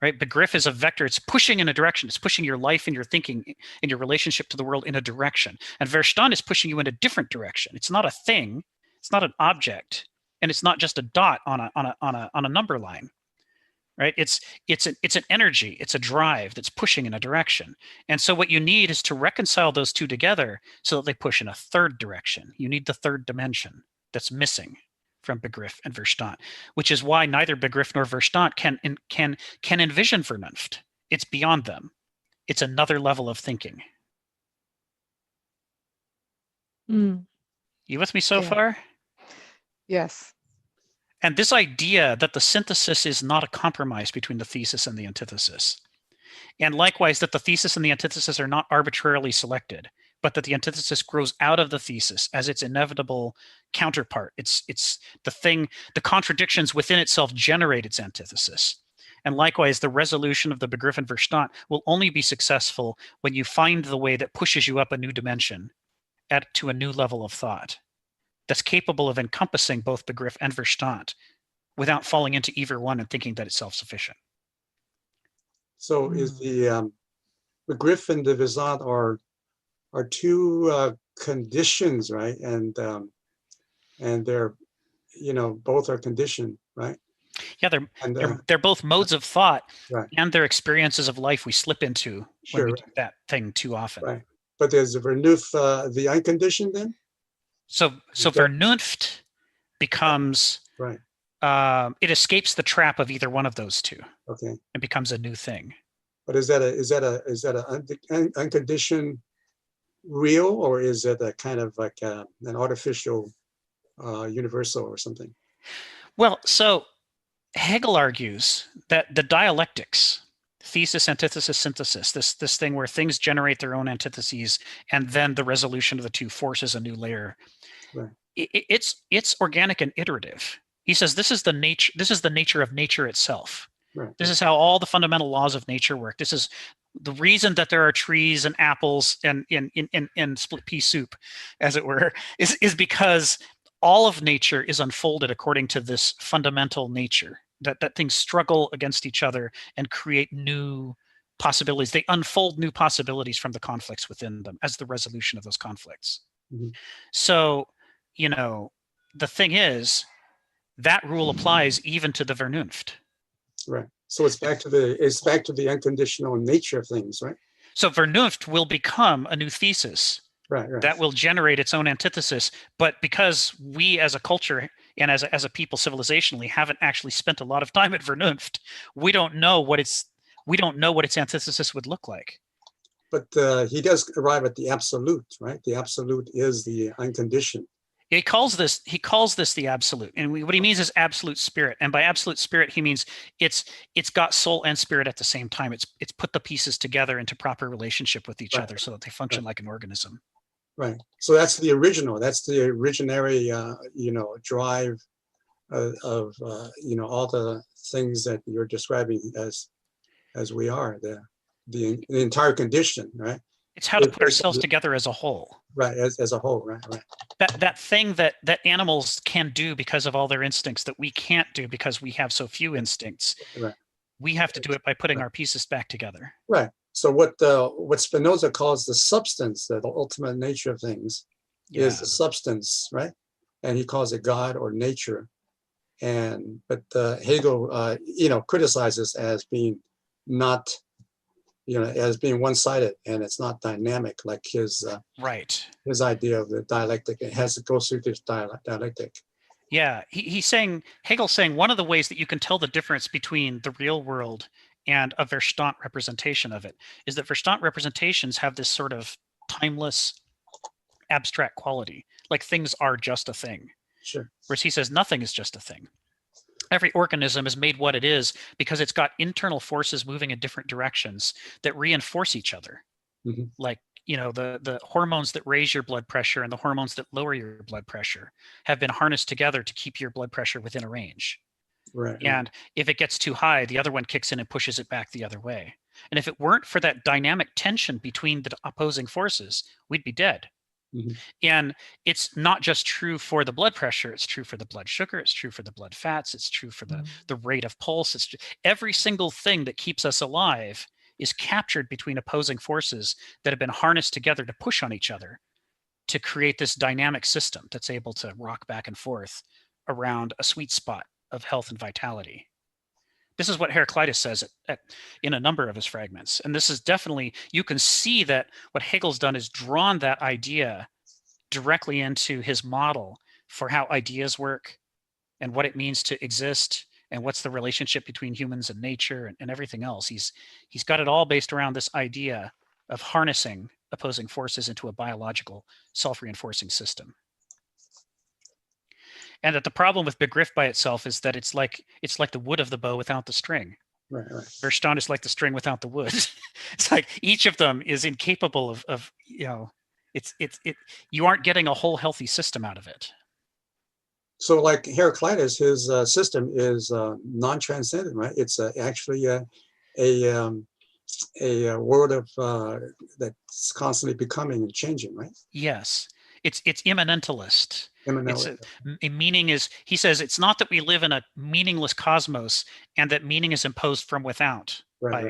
Right? Begriff is a vector. It's pushing in a direction. It's pushing your life and your thinking and your relationship to the world in a direction. And Verstand is pushing you in a different direction. It's not a thing. It's not an object, and it's not just a dot on a number line. Right? It's an energy. It's a drive that's pushing in a direction. And so what you need is to reconcile those two together so that they push in a third direction. You need the third dimension that's missing from Begriff and Verstand, which is why neither Begriff nor Verstand can envision Vernunft. It's beyond them. It's another level of thinking. Mm. You with me so Yeah. far? Yes. And this idea that the synthesis is not a compromise between the thesis and the antithesis. And likewise, that the thesis and the antithesis are not arbitrarily selected, but that the antithesis grows out of the thesis as its inevitable counterpart. It's the thing, the contradictions within itself generate its antithesis. And likewise, the resolution of the Begriff and Verstand will only be successful when you find the way that pushes you up a new dimension to a new level of thought that's capable of encompassing both Begriff and Verstand without falling into either one and thinking that it's self-sufficient. So is the Begriff and the Verstand are two conditions, right? And they're, both are conditioned, right? Yeah, they're both modes of thought, right. And they're experiences of life we slip into when we do right. that thing too often. Right. But there's the Vernunft, the unconditioned then? So Vernunft becomes, right. It escapes the trap of either one of those two. Okay. It becomes a new thing. But is that a unconditioned real, or is it a kind of like an artificial universal or something? Well, so Hegel argues that the dialectics, thesis, antithesis, synthesis, this thing where things generate their own antitheses, and then the resolution of the two forces a new layer. Right. It's organic and iterative. He says this is the nature of nature itself. Right. This is how all the fundamental laws of nature work. This is the reason that there are trees and apples and split pea soup, as it were, is because all of nature is unfolded according to this fundamental nature, that things struggle against each other and create new possibilities. They unfold new possibilities from the conflicts within them as the resolution of those conflicts. Mm-hmm. So, the thing is, that rule applies even to the Vernunft. Right. So it's back to the unconditional nature of things, right? So Vernunft will become a new thesis. Right. That will generate its own antithesis. But because we as a culture and as a people civilizationally haven't actually spent a lot of time at Vernunft, we don't know what its antithesis would look like. But he does arrive at the absolute, right? The absolute is the unconditioned. He calls this the absolute, and what he means is absolute spirit. And by absolute spirit, he means it's got soul and spirit at the same time. It's put the pieces together into proper relationship with each other so that they function like an organism. Right. So that's the original. That's the originary, drive of all the things that you're describing as we are, the entire condition, right? It's how to put ourselves together as a whole. Right, as a whole, right. That thing that animals can do because of all their instincts that we can't do because we have so few instincts. Right. We have to do it by putting our pieces back together. Right. So what Spinoza calls the substance, the ultimate nature of things, is the substance, right? And he calls it God or nature. But Hegel, criticizes as being not, as being one-sided, and it's not dynamic like his idea of the dialectic. It has to go through this dialectic. Yeah, he's saying, Hegel's saying one of the ways that you can tell the difference between the real world and a Verstand representation of it is that Verstand representations have this sort of timeless, abstract quality, like things are just a thing. Sure. Whereas he says nothing is just a thing. Every organism is made what it is because it's got internal forces moving in different directions that reinforce each other. Mhm. Like, you know, the hormones that raise your blood pressure and the hormones that lower your blood pressure have been harnessed together to keep your blood pressure within a range. Right. And if it gets too high, the other one kicks in and pushes it back the other way. And if it weren't for that dynamic tension between the opposing forces, we'd be dead. Mhm. And it's not just true for the blood pressure, it's true for the blood sugar, it's true for the blood fats, it's true for the rate of pulse. It's every single thing that keeps us alive is captured between opposing forces that have been harnessed together to push on each other to create this dynamic system that's able to rock back and forth around a sweet spot of health and vitality. This is what Heraclitus says in a number of his fragments. And this is definitely, you can see that what Hegel's done is drawn that idea directly into his model for how ideas work and what it means to exist and what's the relationship between humans and nature and everything else. He's got it all based around this idea of harnessing opposing forces into a biological self-reinforcing system. And that the problem with Begriff by itself is that it's like the wood of the bow without the string. Right. Verstand is like the string without the wood. It's like each of them is incapable of you know, you aren't getting a whole healthy system out of it. So like Heraclitus, his system is non-transcendent, right? It's actually a world of that's constantly becoming and changing, right? Yes, it's immanentalist. Immanent. A meaning is, he says, it's not that we live in a meaningless cosmos and that meaning is imposed from without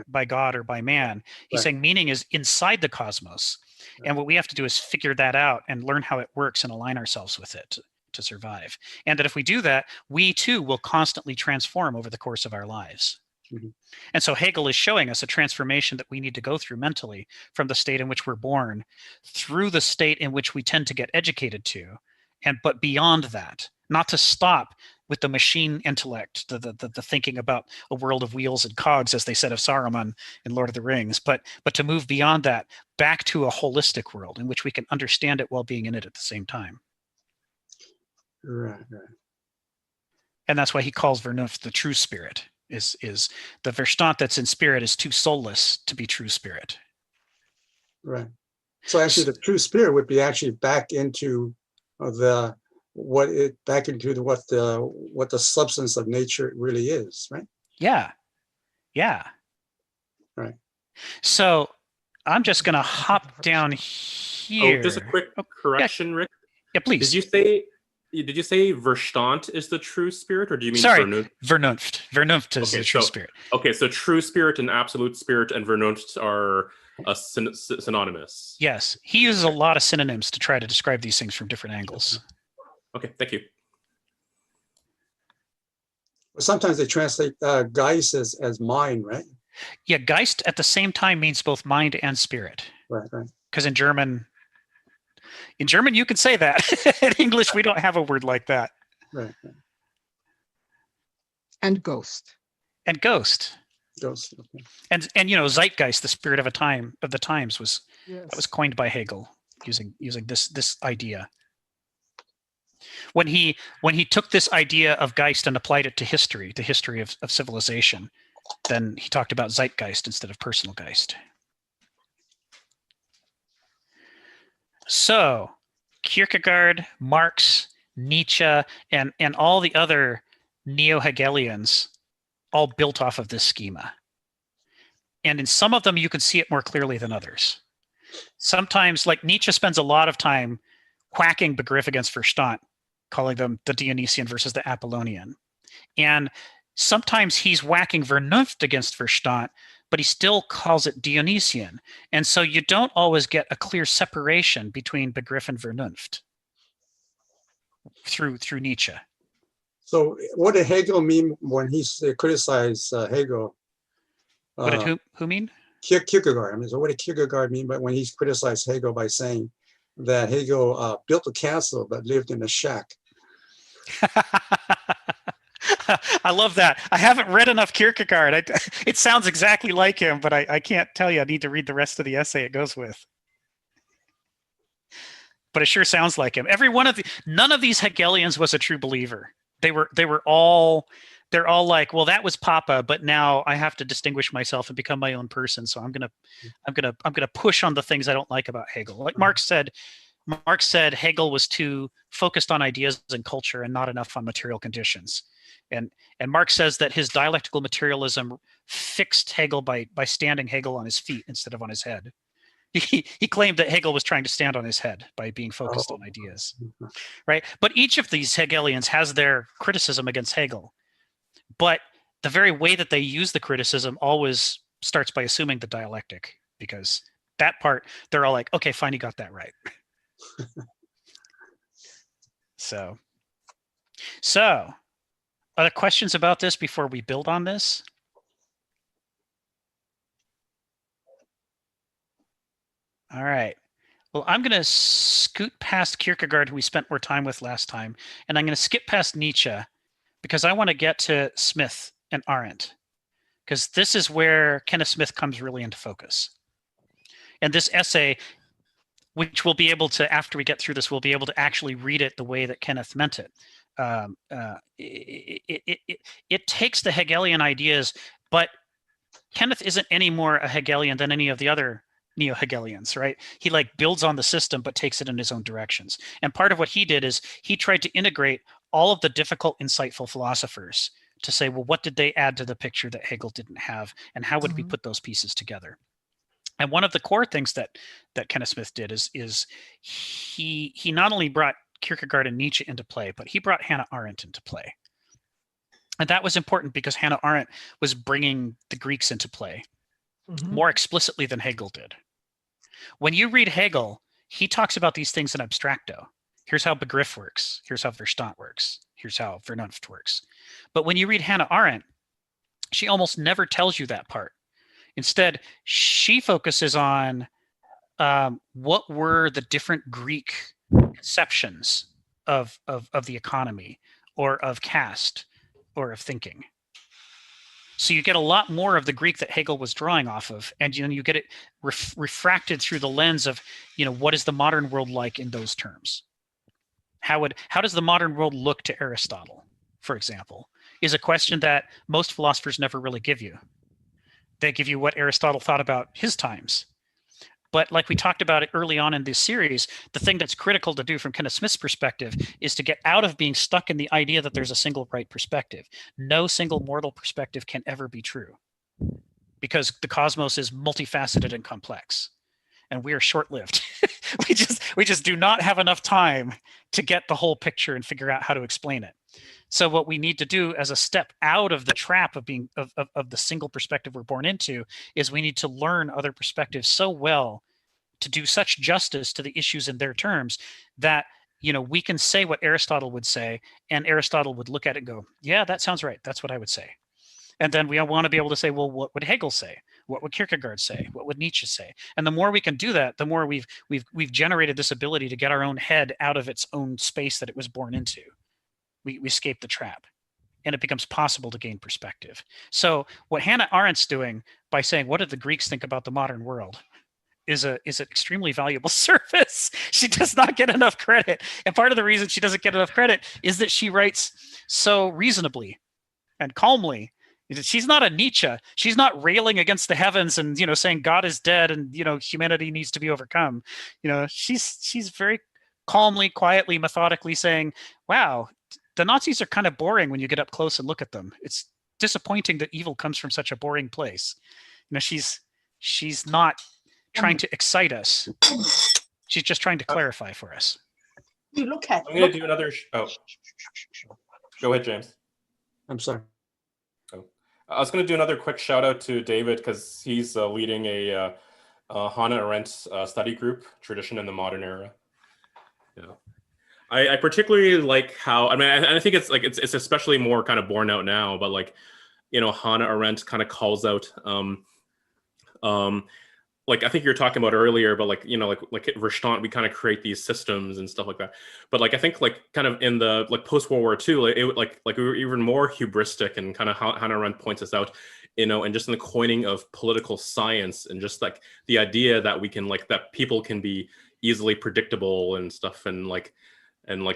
by God or by man. He's saying meaning is inside the cosmos. And what we have to do is figure that out and learn how it works and align ourselves with it to survive. And that if we do that, we too will constantly transform over the course of our lives. Mhm. And so Hegel is showing us a transformation that we need to go through mentally from the state in which we're born through the state in which we tend to get educated to, but beyond that, not to stop with the machine intellect, the thinking about a world of wheels and cogs, as they said of Saruman in Lord of the Rings, but to move beyond that back to a holistic world in which we can understand it while being in it at the same time. Right. And that's why he calls Vernunft the true spirit. Is the Verstand that's in spirit is too soulless to be true spirit. Right. So actually, the true spirit would be actually back into what the substance of nature really is, right? Yeah. Right. So I'm just gonna hop down here. Oh, just a quick correction, Rick. Yeah, please. Did you say Verstand is the true spirit, or do you mean Vernunft? Vernunft is the true spirit. Okay, so true spirit and absolute spirit and Vernunft are synonymous. Yes, he uses a lot of synonyms to try to describe these things from different angles. Okay, thank you. Sometimes they translate Geist as mind, right? Yeah, Geist at the same time means both mind and spirit. Right. Because in German you can say that. In English, we don't have a word like that. Right. And ghost. Ghost. Okay. And you know, Zeitgeist, the spirit of the times, that was coined by Hegel using this idea. When he took this idea of Geist and applied it to history of civilization, then he talked about Zeitgeist instead of personal Geist. So Kierkegaard, Marx, Nietzsche, and all the other neo-Hegelians all built off of this schema. And in some of them, you can see it more clearly than others. Sometimes, like Nietzsche spends a lot of time whacking Begriff against Verstand, calling them the Dionysian versus the Apollonian. And sometimes he's whacking Vernunft against Verstand, but he still calls it Dionysian. And so you don't always get a clear separation between Begriff and Vernunft through Nietzsche. So what did Hegel mean when he criticized Hegel? What did who mean? Kierkegaard. I mean, so what did Kierkegaard mean by when he criticized Hegel by saying that Hegel built a castle but lived in a shack? I love that. I haven't read enough Kierkegaard. It sounds exactly like him, but I can't tell you. I need to read the rest of the essay it goes with. But it sure sounds like him. None of these Hegelians was a true believer. They're all like, well, that was Papa, but now I have to distinguish myself and become my own person. So I'm gonna push on the things I don't like about Hegel. Like Marx said Hegel was too focused on ideas and culture and not enough on material conditions. And Marx says that his dialectical materialism fixed Hegel by standing Hegel on his feet instead of on his head. He claimed that Hegel was trying to stand on his head by being focused on ideas, right? But each of these Hegelians has their criticism against Hegel. But the very way that they use the criticism always starts by assuming the dialectic, because that part, they're all like, okay, fine, you got that right. So, other questions about this before we build on this? All right. Well, I'm going to scoot past Kierkegaard, who we spent more time with last time, and I'm going to skip past Nietzsche because I want to get to Smith and Arendt, because this is where Kenneth Smith comes really into focus. And this essay, which we'll be able to, after we get through this, we'll be able to actually read it the way that Kenneth meant it. It takes the Hegelian ideas, but Kenneth isn't any more a Hegelian than any of the other neo-Hegelians, right? He like builds on the system, but takes it in his own directions. And part of what he did is he tried to integrate all of the difficult, insightful philosophers to say, well, what did they add to the picture that Hegel didn't have? And how would we put those pieces together? And one of the core things that Kenneth Smith did is he not only brought Kierkegaard and Nietzsche into play, but he brought Hannah Arendt into play. And that was important because Hannah Arendt was bringing the Greeks into play more explicitly than Hegel did. When you read Hegel, he talks about these things in abstracto. Here's how Begriff works. Here's how Verstand works. Here's how Vernunft works. But when you read Hannah Arendt, she almost never tells you that part. Instead, she focuses on what were the different Greek conceptions of the economy, or of caste, or of thinking. So you get a lot more of the Greek that Hegel was drawing off of, and you get it refracted through the lens of, what is the modern world like in those terms? How does the modern world look to Aristotle, for example, is a question that most philosophers never really give you. They give you what Aristotle thought about his times. But like we talked about it early on in this series, the thing that's critical to do from Kenneth Smith's perspective is to get out of being stuck in the idea that there's a single right perspective. No single mortal perspective can ever be true, because the cosmos is multifaceted and complex, and we are short-lived. we just do not have enough time to get the whole picture and figure out how to explain it. So what we need to do as a step out of the trap of being of the single perspective we're born into is we need to learn other perspectives so well to do such justice to the issues in their terms that we can say what Aristotle would say, and Aristotle would look at it and go, yeah, that sounds right. That's what I would say. And then we want to be able to say, well, what would Hegel say? What would Kierkegaard say? What would Nietzsche say? And the more we can do that, the more we've generated this ability to get our own head out of its own space that it was born into. We escape the trap, and it becomes possible to gain perspective. So what Hannah Arendt's doing by saying, what did the Greeks think about the modern world, is an extremely valuable service. She does not get enough credit. And part of the reason she doesn't get enough credit is that she writes so reasonably and calmly. She's not a Nietzsche. She's not railing against the heavens and, saying God is dead and, humanity needs to be overcome. She's very calmly, quietly, methodically saying, wow, the Nazis are kind of boring when you get up close and look at them. It's disappointing that evil comes from such a boring place. She's not trying to excite us. She's just trying to clarify for us. You look at. I'm going to do another. Go ahead, James. I'm sorry. I was going to do another quick shout out to David because he's leading a Hannah Arendt study group, Tradition in the Modern Era. Yeah. I particularly like how, I think it's especially more kind of borne out now, but Hannah Arendt kind of calls out like I think you were talking about earlier, but like like at Verstand, we kind of create these systems and stuff like that. But like I think like kind of in the like post World War II, like we were even more hubristic, and kind of how Hannah Arendt points us out, and just in the coining of political science, and just like the idea that we can like that people can be easily predictable and stuff, and like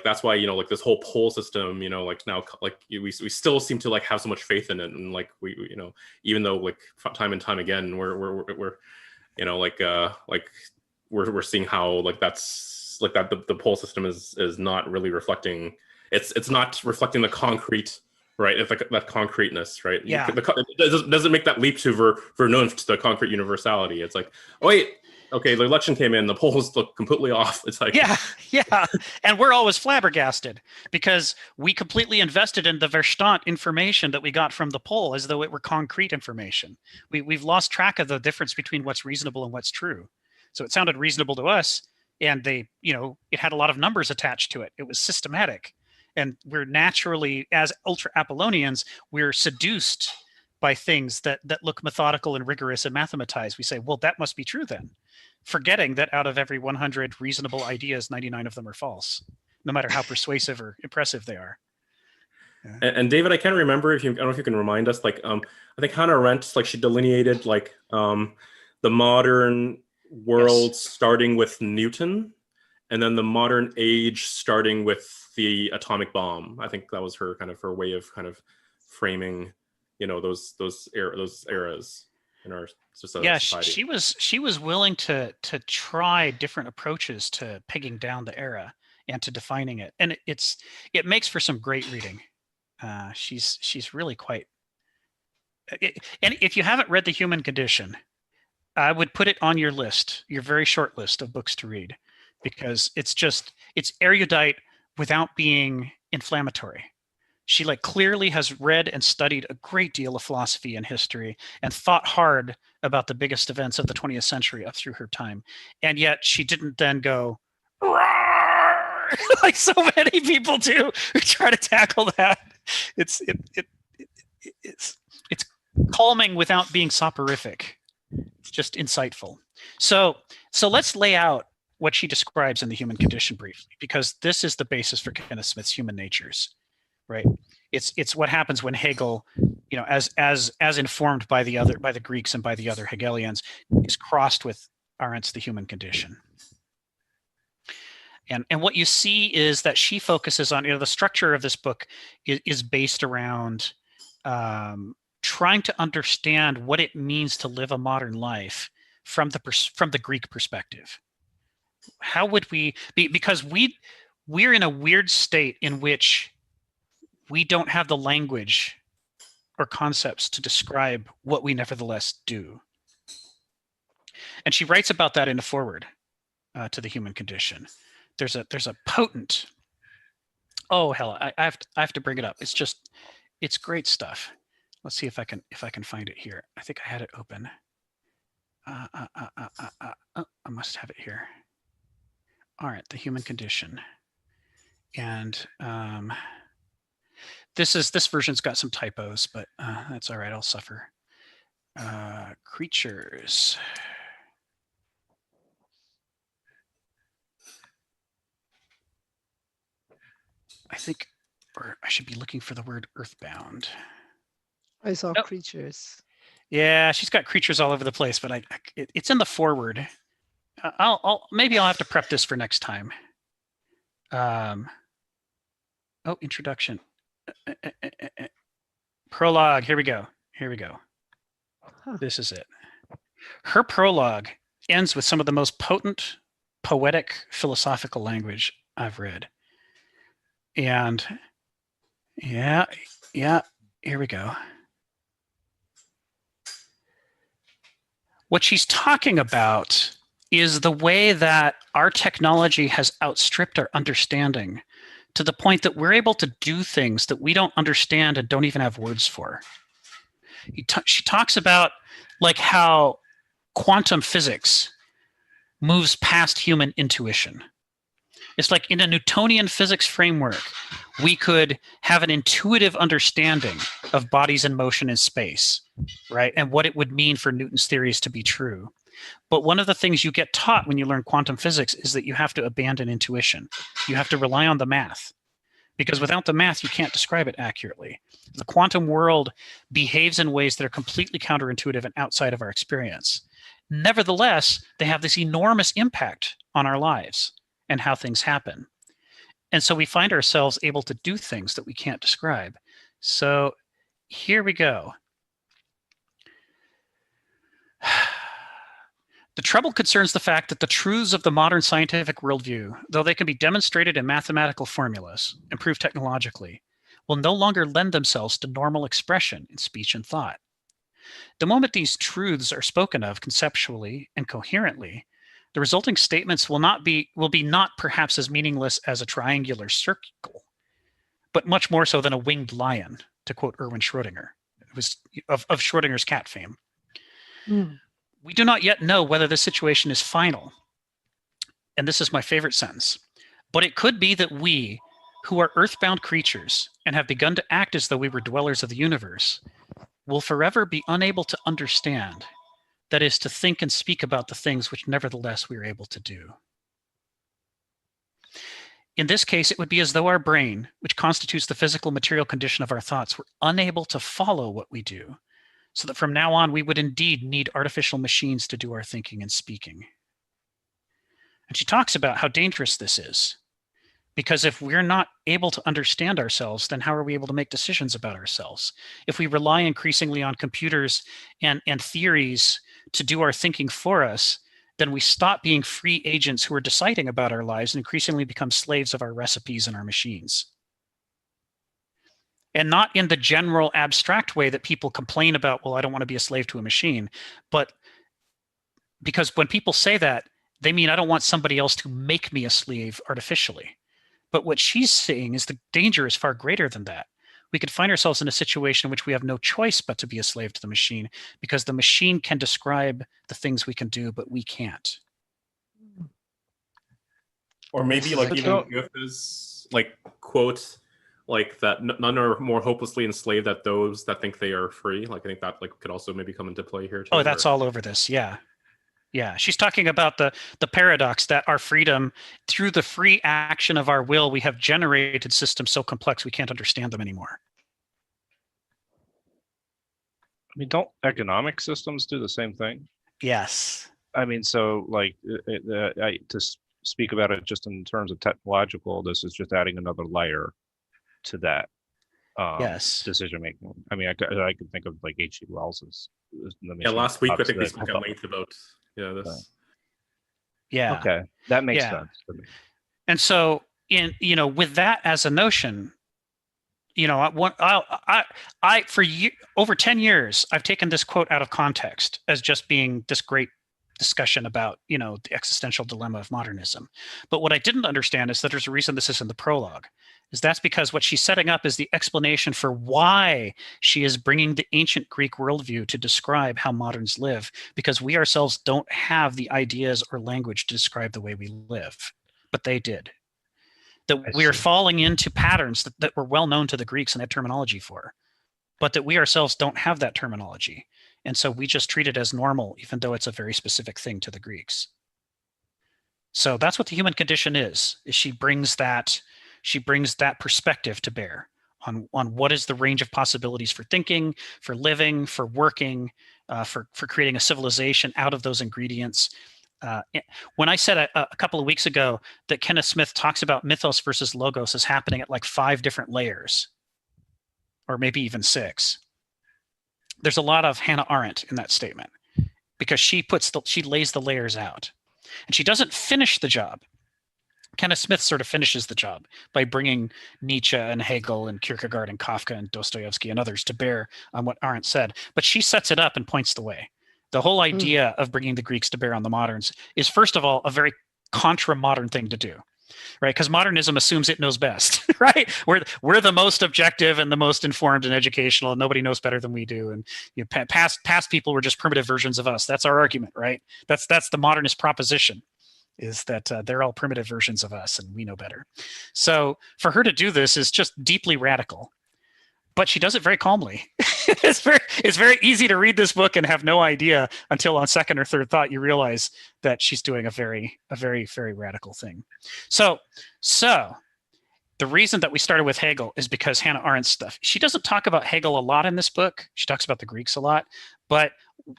that's why like this whole poll system, like now like we still seem to like have so much faith in it, and like we even though like time and time again we're like we're seeing how like that's like that the poll system is not really reflecting, it's not reflecting the concrete, right? It's like that concreteness, right? Yeah. It doesn't make that leap to Vernunft, the concrete universality. It's like, oh wait, okay, the election came in, the polls look completely off. It's like, yeah. And we're always flabbergasted because we completely invested in the Verstand information that we got from the poll as though it were concrete information. We've lost track of the difference between what's reasonable and what's true. So it sounded reasonable to us, and it had a lot of numbers attached to it. It was systematic. And we're naturally, as ultra Apollonians, we're seduced by things that look methodical and rigorous and mathematized. We say, well, that must be true then, forgetting that out of every 100 reasonable ideas, 99 of them are false, no matter how persuasive or impressive they are. Yeah. And David, I can't remember I don't know if you can remind us, like, I think Hannah Arendt, like she delineated like the modern world starting with Newton, and then the modern age starting with the atomic bomb. I think that was her way of kind of framing, those eras in our society. Yeah, she was willing to try different approaches to pegging down the era and to defining it, and it makes for some great reading. She's really quite. And if you haven't read The Human Condition, I would put it on your list, your very short list of books to read, because it's erudite without being inflammatory. She like clearly has read and studied a great deal of philosophy and history and thought hard about the biggest events of the 20th century up through her time. And yet she didn't then go, like so many people do who try to tackle that. It's calming without being soporific. It's just insightful. So let's lay out what she describes in The Human Condition briefly, because this is the basis for Kenneth Smith's Human Natures. Right, it's what happens when Hegel, as informed by the Greeks and by the other Hegelians, is crossed with Arendt's The Human Condition. And what you see is that she focuses on, the structure of this book is based around trying to understand what it means to live a modern life from the Greek perspective. How would we be? Because we're in a weird state in which we don't have the language or concepts to describe what we nevertheless do. And she writes about that in a foreword to The Human Condition. There's a potent. Oh hell, I have to bring it up. It's great stuff. Let's see if I can find it here. I think I had it open. I must have it here. All right, The Human Condition, and this version's got some typos, but that's all right. I'll suffer. Creatures. I think, or I should be looking for the word earthbound. I saw creatures. Yeah, she's got creatures all over the place, but it's in the foreword. Maybe I'll have to prep this for next time. Introduction. Prologue. Here we go. Huh. This is it. Her prologue ends with some of the most potent, poetic, philosophical language I've read. And yeah, here we go. What she's talking about is the way that our technology has outstripped our understanding, to the point that we're able to do things that we don't understand and don't even have words for. She talks about like how quantum physics moves past human intuition. It's like in a Newtonian physics framework, we could have an intuitive understanding of bodies in motion in space, right? And what it would mean for Newton's theories to be true. But one of the things you get taught when you learn quantum physics is that you have to abandon intuition. You have to rely on the math, because without the math, you can't describe it accurately. The quantum world behaves in ways that are completely counterintuitive and outside of our experience. Nevertheless, they have this enormous impact on our lives and how things happen. And so we find ourselves able to do things that we can't describe. So here we go. The trouble concerns the fact that the truths of the modern scientific worldview, though they can be demonstrated in mathematical formulas and proved technologically, will no longer lend themselves to normal expression in speech and thought. The moment these truths are spoken of conceptually and coherently, the resulting statements will be not perhaps as meaningless as a triangular circle, but much more so than a winged lion, to quote Erwin Schrödinger, who was of Schrödinger's cat fame. We do not yet know whether this situation is final. And this is my favorite sentence. But it could be that we, who are earthbound creatures and have begun to act as though we were dwellers of the universe, will forever be unable to understand, that is, to think and speak about the things which nevertheless we are able to do. In this case, it would be as though our brain, which constitutes the physical material condition of our thoughts, were unable to follow what we do, so that from now on we would indeed need artificial machines to do our thinking and speaking. And she talks about how dangerous this is, because if we're not able to understand ourselves, then how are we able to make decisions about ourselves? If we rely increasingly on computers and theories to do our thinking for us, then we stop being free agents who are deciding about our lives and increasingly become slaves of our recipes and our machines. And not in the general abstract way that people complain about, well, I don't want to be a slave to a machine. But because when people say that, they mean I don't want somebody else to make me a slave artificially. But what she's saying is the danger is far greater than that. We could find ourselves in a situation in which we have no choice but to be a slave to the machine, because the machine can describe the things we can do, but we can't. Or maybe like even Goethe's like quote like that none are more hopelessly enslaved than those that think they are free. Like I think that like could also maybe come into play here too. Oh, that's all over this. Yeah. Yeah. She's talking about the paradox that our freedom, through the free action of our will, we have generated systems so complex we can't understand them anymore. I mean, don't economic systems do the same thing? Yes. I mean, so like to speak about it just in terms of technological, this is just adding another layer to that yes. decision making. I mean, I could think of like H.G. Wells's. Last week I think we spoke at length about this. Yeah. Okay, that makes sense to me. And so, with that as a notion, over 10 years, I've taken this quote out of context as just being this great discussion about, the existential dilemma of modernism. But what I didn't understand is that there's a reason this is in the prologue. That's because what she's setting up is the explanation for why she is bringing the ancient Greek worldview to describe how moderns live, because we ourselves don't have the ideas or language to describe the way we live, but they did. That we are falling into patterns that were well known to the Greeks and had terminology for, but that we ourselves don't have that terminology. And so we just treat it as normal, even though it's a very specific thing to the Greeks. So that's what the human condition is she brings that perspective to bear on what is the range of possibilities for thinking, for living, for working, for creating a civilization out of those ingredients. When I said a couple of weeks ago that Kenneth Smith talks about mythos versus logos as happening at like 5 different layers, or maybe even 6, there's a lot of Hannah Arendt in that statement, because she lays the layers out, and she doesn't finish the job. Kenneth Smith sort of finishes the job by bringing Nietzsche and Hegel and Kierkegaard and Kafka and Dostoyevsky and others to bear on what Arendt said, but she sets it up and points the way. The whole idea of bringing the Greeks to bear on the moderns is, first of all, a very contra-modern thing to do, right? Because modernism assumes it knows best, right? We're the most objective and the most informed and educational, and nobody knows better than we do. And past people were just primitive versions of us. That's our argument, right? That's the modernist proposition, is that they're all primitive versions of us and we know better. So for her to do this is just deeply radical, but she does it very calmly. it's very easy to read this book and have no idea until on second or third thought you realize that she's doing a very radical thing. So the reason that we started with Hegel is because Hannah Arendt's stuff. She doesn't talk about Hegel a lot in this book. She talks about the Greeks a lot, but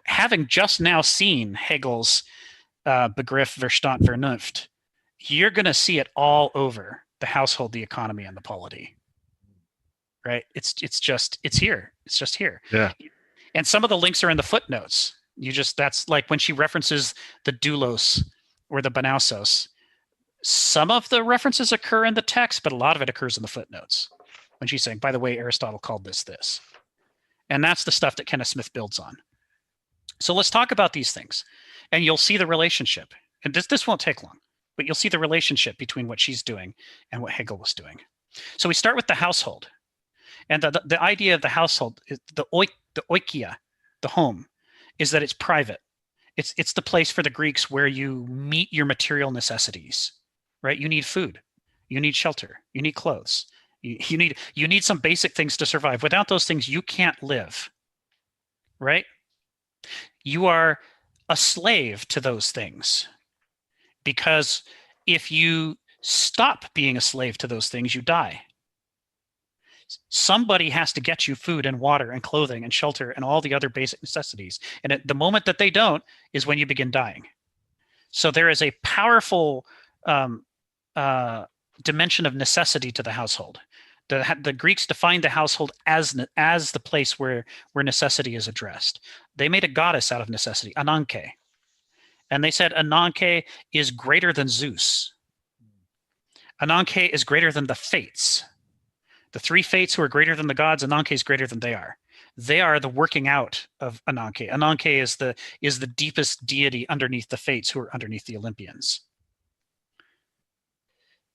having just now seen Hegel's Begriff, Verstand, Vernunft, you're going to see it all over the household, the economy, and the polity. Right? It's here. It's just here. Yeah. And some of the links are in the footnotes. That's like when she references the doulos or the banausos. Some of the references occur in the text, but a lot of it occurs in the footnotes. When she's saying, by the way, Aristotle called this. And that's the stuff that Kenneth Smith builds on. So let's talk about these things. And you'll see the relationship. And this won't take long, but you'll see the relationship between what she's doing and what Hegel was doing. So we start with the household. And the idea of the household, is the oikia, the home, is that it's private. It's the place for the Greeks where you meet your material necessities, right? You need food, you need shelter, you need clothes, you need some basic things to survive. Without those things, you can't live, right? You are a slave to those things, because if you stop being a slave to those things, you die. Somebody has to get you food and water and clothing and shelter and all the other basic necessities. And at the moment that they don't is when you begin dying. So there is a powerful dimension of necessity to the household. The Greeks defined the household as the place where necessity is addressed. They made a goddess out of necessity, Ananke. And they said Ananke is greater than Zeus. Ananke is greater than the fates. The three fates who are greater than the gods, Ananke is greater than they are. They are the working out of Ananke. Ananke is the deepest deity underneath the fates who are underneath the Olympians.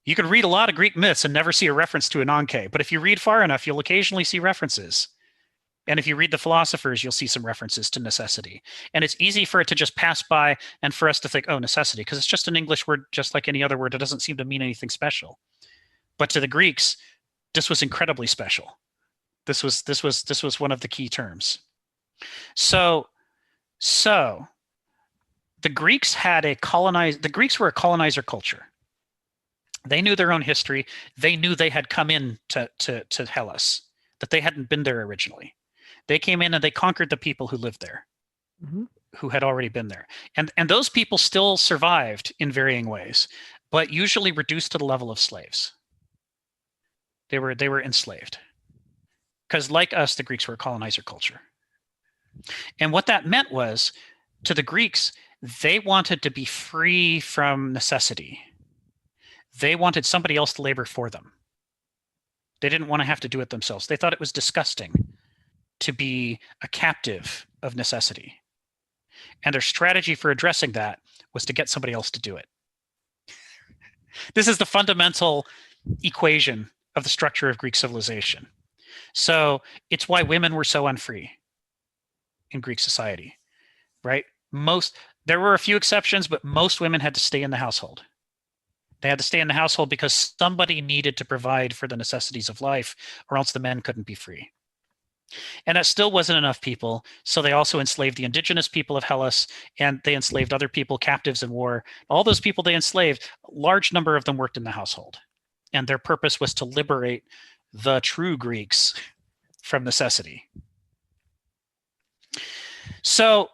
You can read a lot of Greek myths and never see a reference to Ananke, but if you read far enough, you'll occasionally see references. And if you read the philosophers, you'll see some references to necessity. And it's easy for it to just pass by and for us to think, oh, necessity, because it's just an English word, just like any other word. It doesn't seem to mean anything special. But to the Greeks, this was incredibly special. This was one of the key terms. So the Greeks were a colonizer culture. They knew their own history. They knew they had come in to Hellas, that they hadn't been there originally. They came in and they conquered the people who lived there, who had already been there. And those people still survived in varying ways, but usually reduced to the level of slaves. They were enslaved. Because like us, the Greeks were a colonizer culture. And what that meant was, to the Greeks, they wanted to be free from necessity. They wanted somebody else to labor for them. They didn't want to have to do it themselves. They thought it was disgusting to be a captive of necessity. And their strategy for addressing that was to get somebody else to do it. This is the fundamental equation of the structure of Greek civilization. So it's why women were so unfree in Greek society, right? There were a few exceptions, but most women had to stay in the household. They had to stay in the household because somebody needed to provide for the necessities of life, or else the men couldn't be free. And that still wasn't enough people, so they also enslaved the indigenous people of Hellas, and they enslaved other people, captives in war. All those people they enslaved, a large number of them worked in the household. And their purpose was to liberate the true Greeks from necessity. So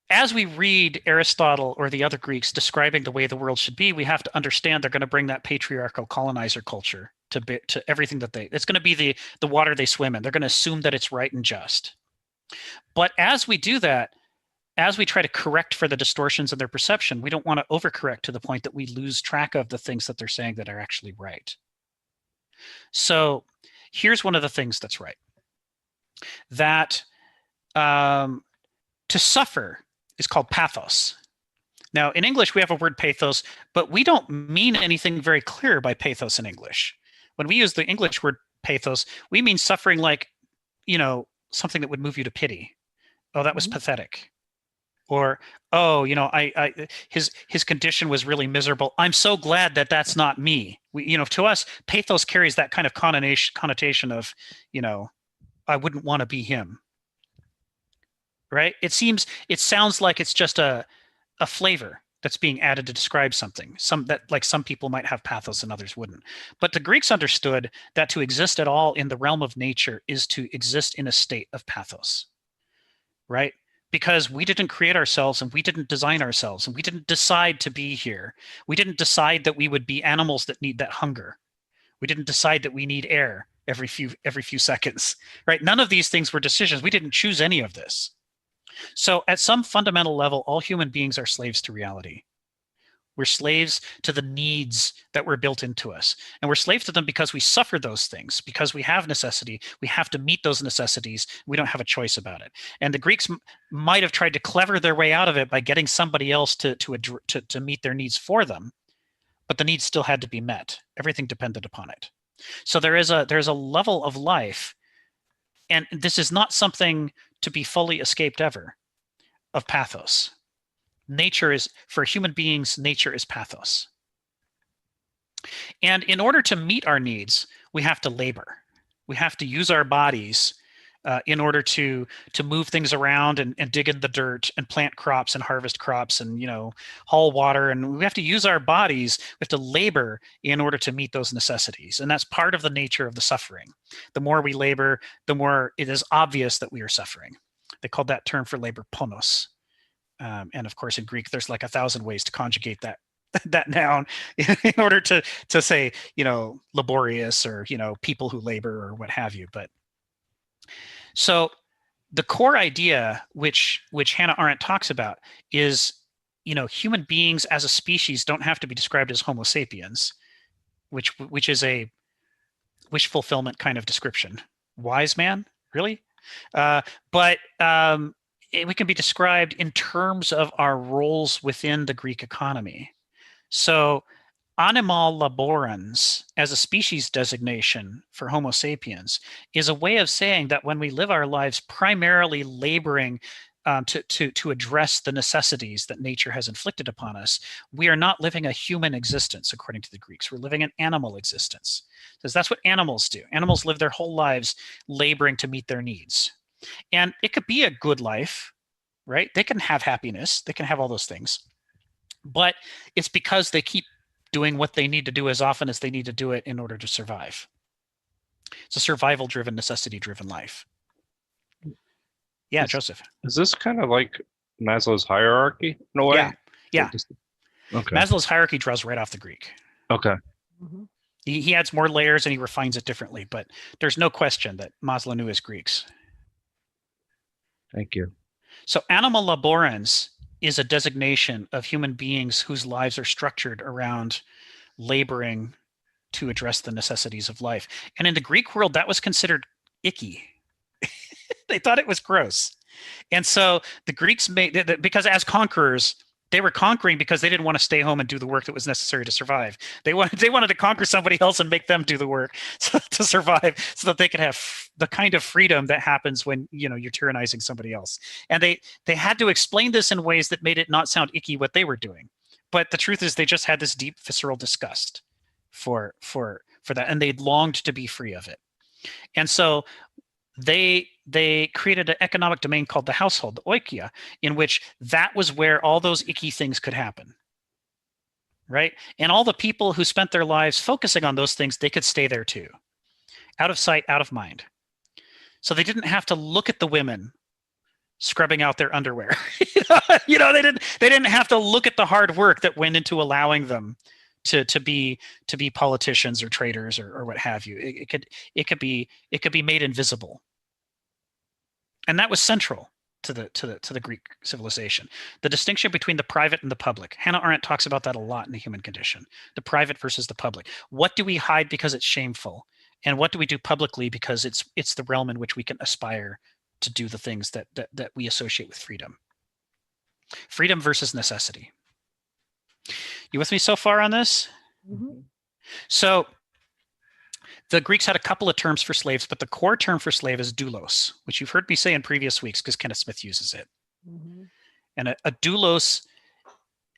as we read Aristotle or the other Greeks describing the way the world should be, we have to understand they're going to bring that patriarchal colonizer culture to everything that it's going to be the water they swim in. They're going to assume that it's right and just. But as we do that, as we try to correct for the distortions in their perception, we don't want to overcorrect to the point that we lose track of the things that they're saying that are actually right. So here's one of the things that's right. That to suffer is called pathos. Now, in English, we have a word pathos, but we don't mean anything very clear by pathos in English. When we use the English word pathos, we mean suffering like, something that would move you to pity. Oh, that was pathetic. Or, oh, his condition was really miserable. I'm so glad that that's not me. To us, pathos carries that kind of connotation of, I wouldn't want to be him. right? It sounds like it's just a flavor that's being added to describe something. Some people might have pathos and others wouldn't. But the Greeks understood that to exist at all in the realm of nature is to exist in a state of pathos, right? Because we didn't create ourselves and we didn't design ourselves and we didn't decide to be here. We didn't decide that we would be animals that need that hunger. We didn't decide that we need air every few seconds, right? None of these things were decisions. We didn't choose any of this. So at some fundamental level, all human beings are slaves to reality. We're slaves to the needs that were built into us. And we're slaves to them because we suffer those things, because we have necessity. We have to meet those necessities. We don't have a choice about it. And the Greeks might have tried to clever their way out of it by getting somebody else to meet their needs for them. But the needs still had to be met. Everything depended upon it. So there's a level of life, and this is not something to be fully escaped ever, of pathos. Nature is, for human beings, nature is pathos. And in order to meet our needs, we have to labor. We have to use our bodies in order to move things around and dig in the dirt and plant crops and harvest crops and, haul water. And we have to use our bodies. We have to labor in order to meet those necessities. And that's part of the nature of the suffering. The more we labor, the more it is obvious that we are suffering. They called that term for labor ponos. And of course, in Greek, there's like 1,000 ways to conjugate that noun in order to say, laborious or, people who labor or what have you. But so the core idea, which Hannah Arendt talks about, is, human beings as a species don't have to be described as Homo sapiens, which is a wish fulfillment kind of description. Wise man, really? But we can be described in terms of our roles within the Greek economy. So animal laborans as a species designation for Homo sapiens is a way of saying that when we live our lives primarily laboring to address the necessities that nature has inflicted upon us, we are not living a human existence, according to the Greeks. We're living an animal existence. Because that's what animals do. Animals live their whole lives laboring to meet their needs. And it could be a good life, right? They can have happiness. They can have all those things. But it's because they keep doing what they need to do as often as they need to do it in order to survive. It's a survival-driven, necessity-driven life. Yeah, Joseph. Is this kind of like Maslow's hierarchy in a way? Yeah. Okay. Maslow's hierarchy draws right off the Greek. Okay. Mhm. He adds more layers and he refines it differently, but there's no question that Maslow knew his Greeks. Thank you. So animal laborans is a designation of human beings whose lives are structured around laboring to address the necessities of life. And in the Greek world, that was considered icky. They thought it was gross. And so the Greeks made, because as conquerors, they were conquering because they didn't want to stay home and do the work that was necessary to survive. They wanted to conquer somebody else and make them do the work to survive, so that they could have the kind of freedom that happens when you're tyrannizing somebody else. And they had to explain this in ways that made it not sound icky what they were doing. But the truth is, they just had this deep visceral disgust for that, and they longed to be free of it. And so they created an economic domain called the household, the oikia, in which that was where all those icky things could happen, right? And all the people who spent their lives focusing on those things, they could stay there too, out of sight, out of mind. So they didn't have to look at the women scrubbing out their underwear. They didn't have to look at the hard work that went into allowing them to be politicians or traders or what have you. It could be made invisible. And that was central to the Greek civilization. The distinction between the private and the public. Hannah Arendt talks about that a lot in The Human Condition. The private versus the public. What do we hide because it's shameful? And what do we do publicly because it's the realm in which we can aspire to do the things that we associate with freedom? Freedom versus necessity. You with me so far on this? Mhm. So the Greeks had a couple of terms for slaves, but the core term for slave is doulos, which you've heard me say in previous weeks because Kenneth Smith uses it. Mhm. And a doulos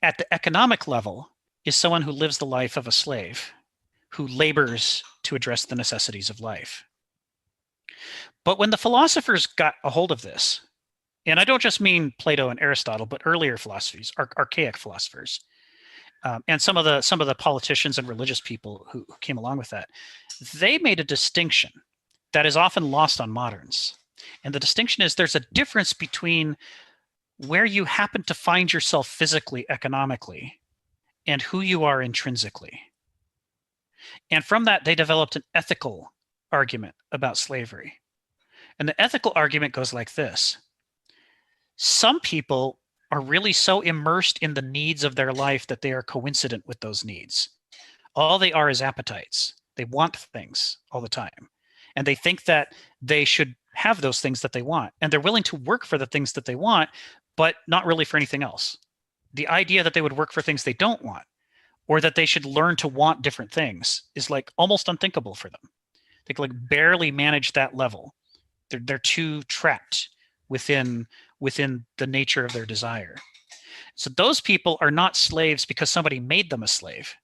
at the economic level is someone who lives the life of a slave, who labors to address the necessities of life. But when the philosophers got a hold of this, And I don't just mean Plato and Aristotle, but earlier philosophies, archaic philosophers, and some of the politicians and religious people who came along with that. They made a distinction that is often lost on moderns. And the distinction is there's a difference between where you happen to find yourself physically, economically, and who you are intrinsically. And from that, they developed an ethical argument about slavery. And the ethical argument goes like this. Some people are really so immersed in the needs of their life that they are coincident with those needs. All they are is appetites. They want things all the time. And they think that they should have those things that they want. And they're willing to work for the things that they want, but not really for anything else. The idea that they would work for things they don't want, or that they should learn to want different things, is like almost unthinkable for them. They can like barely manage that level. They're too trapped within the nature of their desire. So those people are not slaves because somebody made them a slave.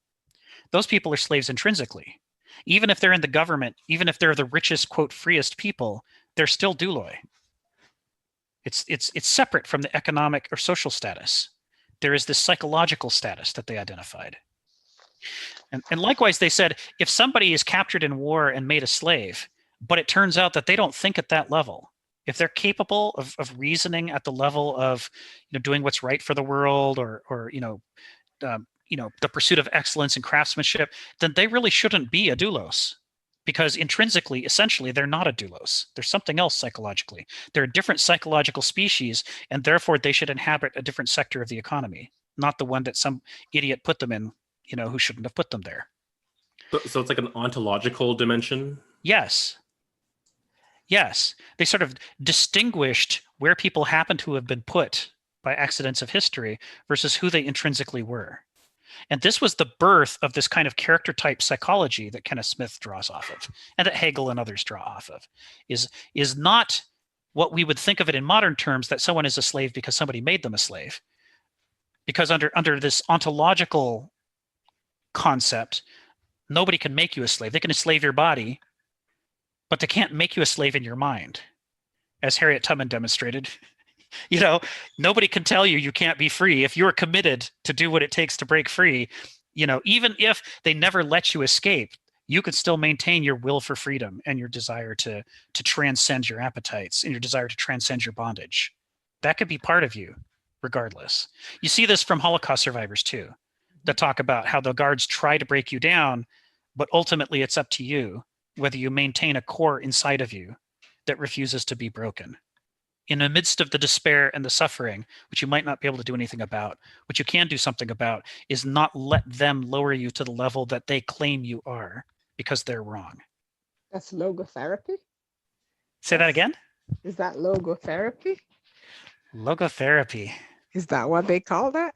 Those people are slaves intrinsically. Even if they're in the government, even if they're the richest, quote, freest people, they're still douloi. It's separate from the economic or social status. There is this psychological status that they identified. And likewise, they said, if somebody is captured in war and made a slave, but it turns out that they don't think at that level, if they're capable of reasoning at the level of doing what's right for the world, or the pursuit of excellence and craftsmanship, then they really shouldn't be a doulos, because intrinsically, essentially, they're not a doulos. They're something else psychologically. They're a different psychological species, and therefore they should inhabit a different sector of the economy, not the one that some idiot put them in, who shouldn't have put them there. So it's like an ontological dimension? Yes. They sort of distinguished where people happen to have been put by accidents of history versus who they intrinsically were. And this was the birth of this kind of character type psychology that Kenneth Smith draws off of, and that Hegel and others draw off of, is not what we would think of it in modern terms, that someone is a slave because somebody made them a slave. Because under this ontological concept, nobody can make you a slave. They can enslave your body, but they can't make you a slave in your mind, as Harriet Tubman demonstrated. Nobody can tell you can't be free. If you're committed to do what it takes to break free, even if they never let you escape, you could still maintain your will for freedom and your desire to transcend your appetites and your desire to transcend your bondage. That could be part of you regardless. You see this from Holocaust survivors too, that talk about how the guards try to break you down, but ultimately it's up to you whether you maintain a core inside of you that refuses to be broken. In the midst of the despair and the suffering, which you might not be able to do anything about, what you can do something about is not let them lower you to the level that they claim you are, because they're wrong. That's logotherapy? Say that again? Is that logotherapy? Logotherapy. Is that what they call that?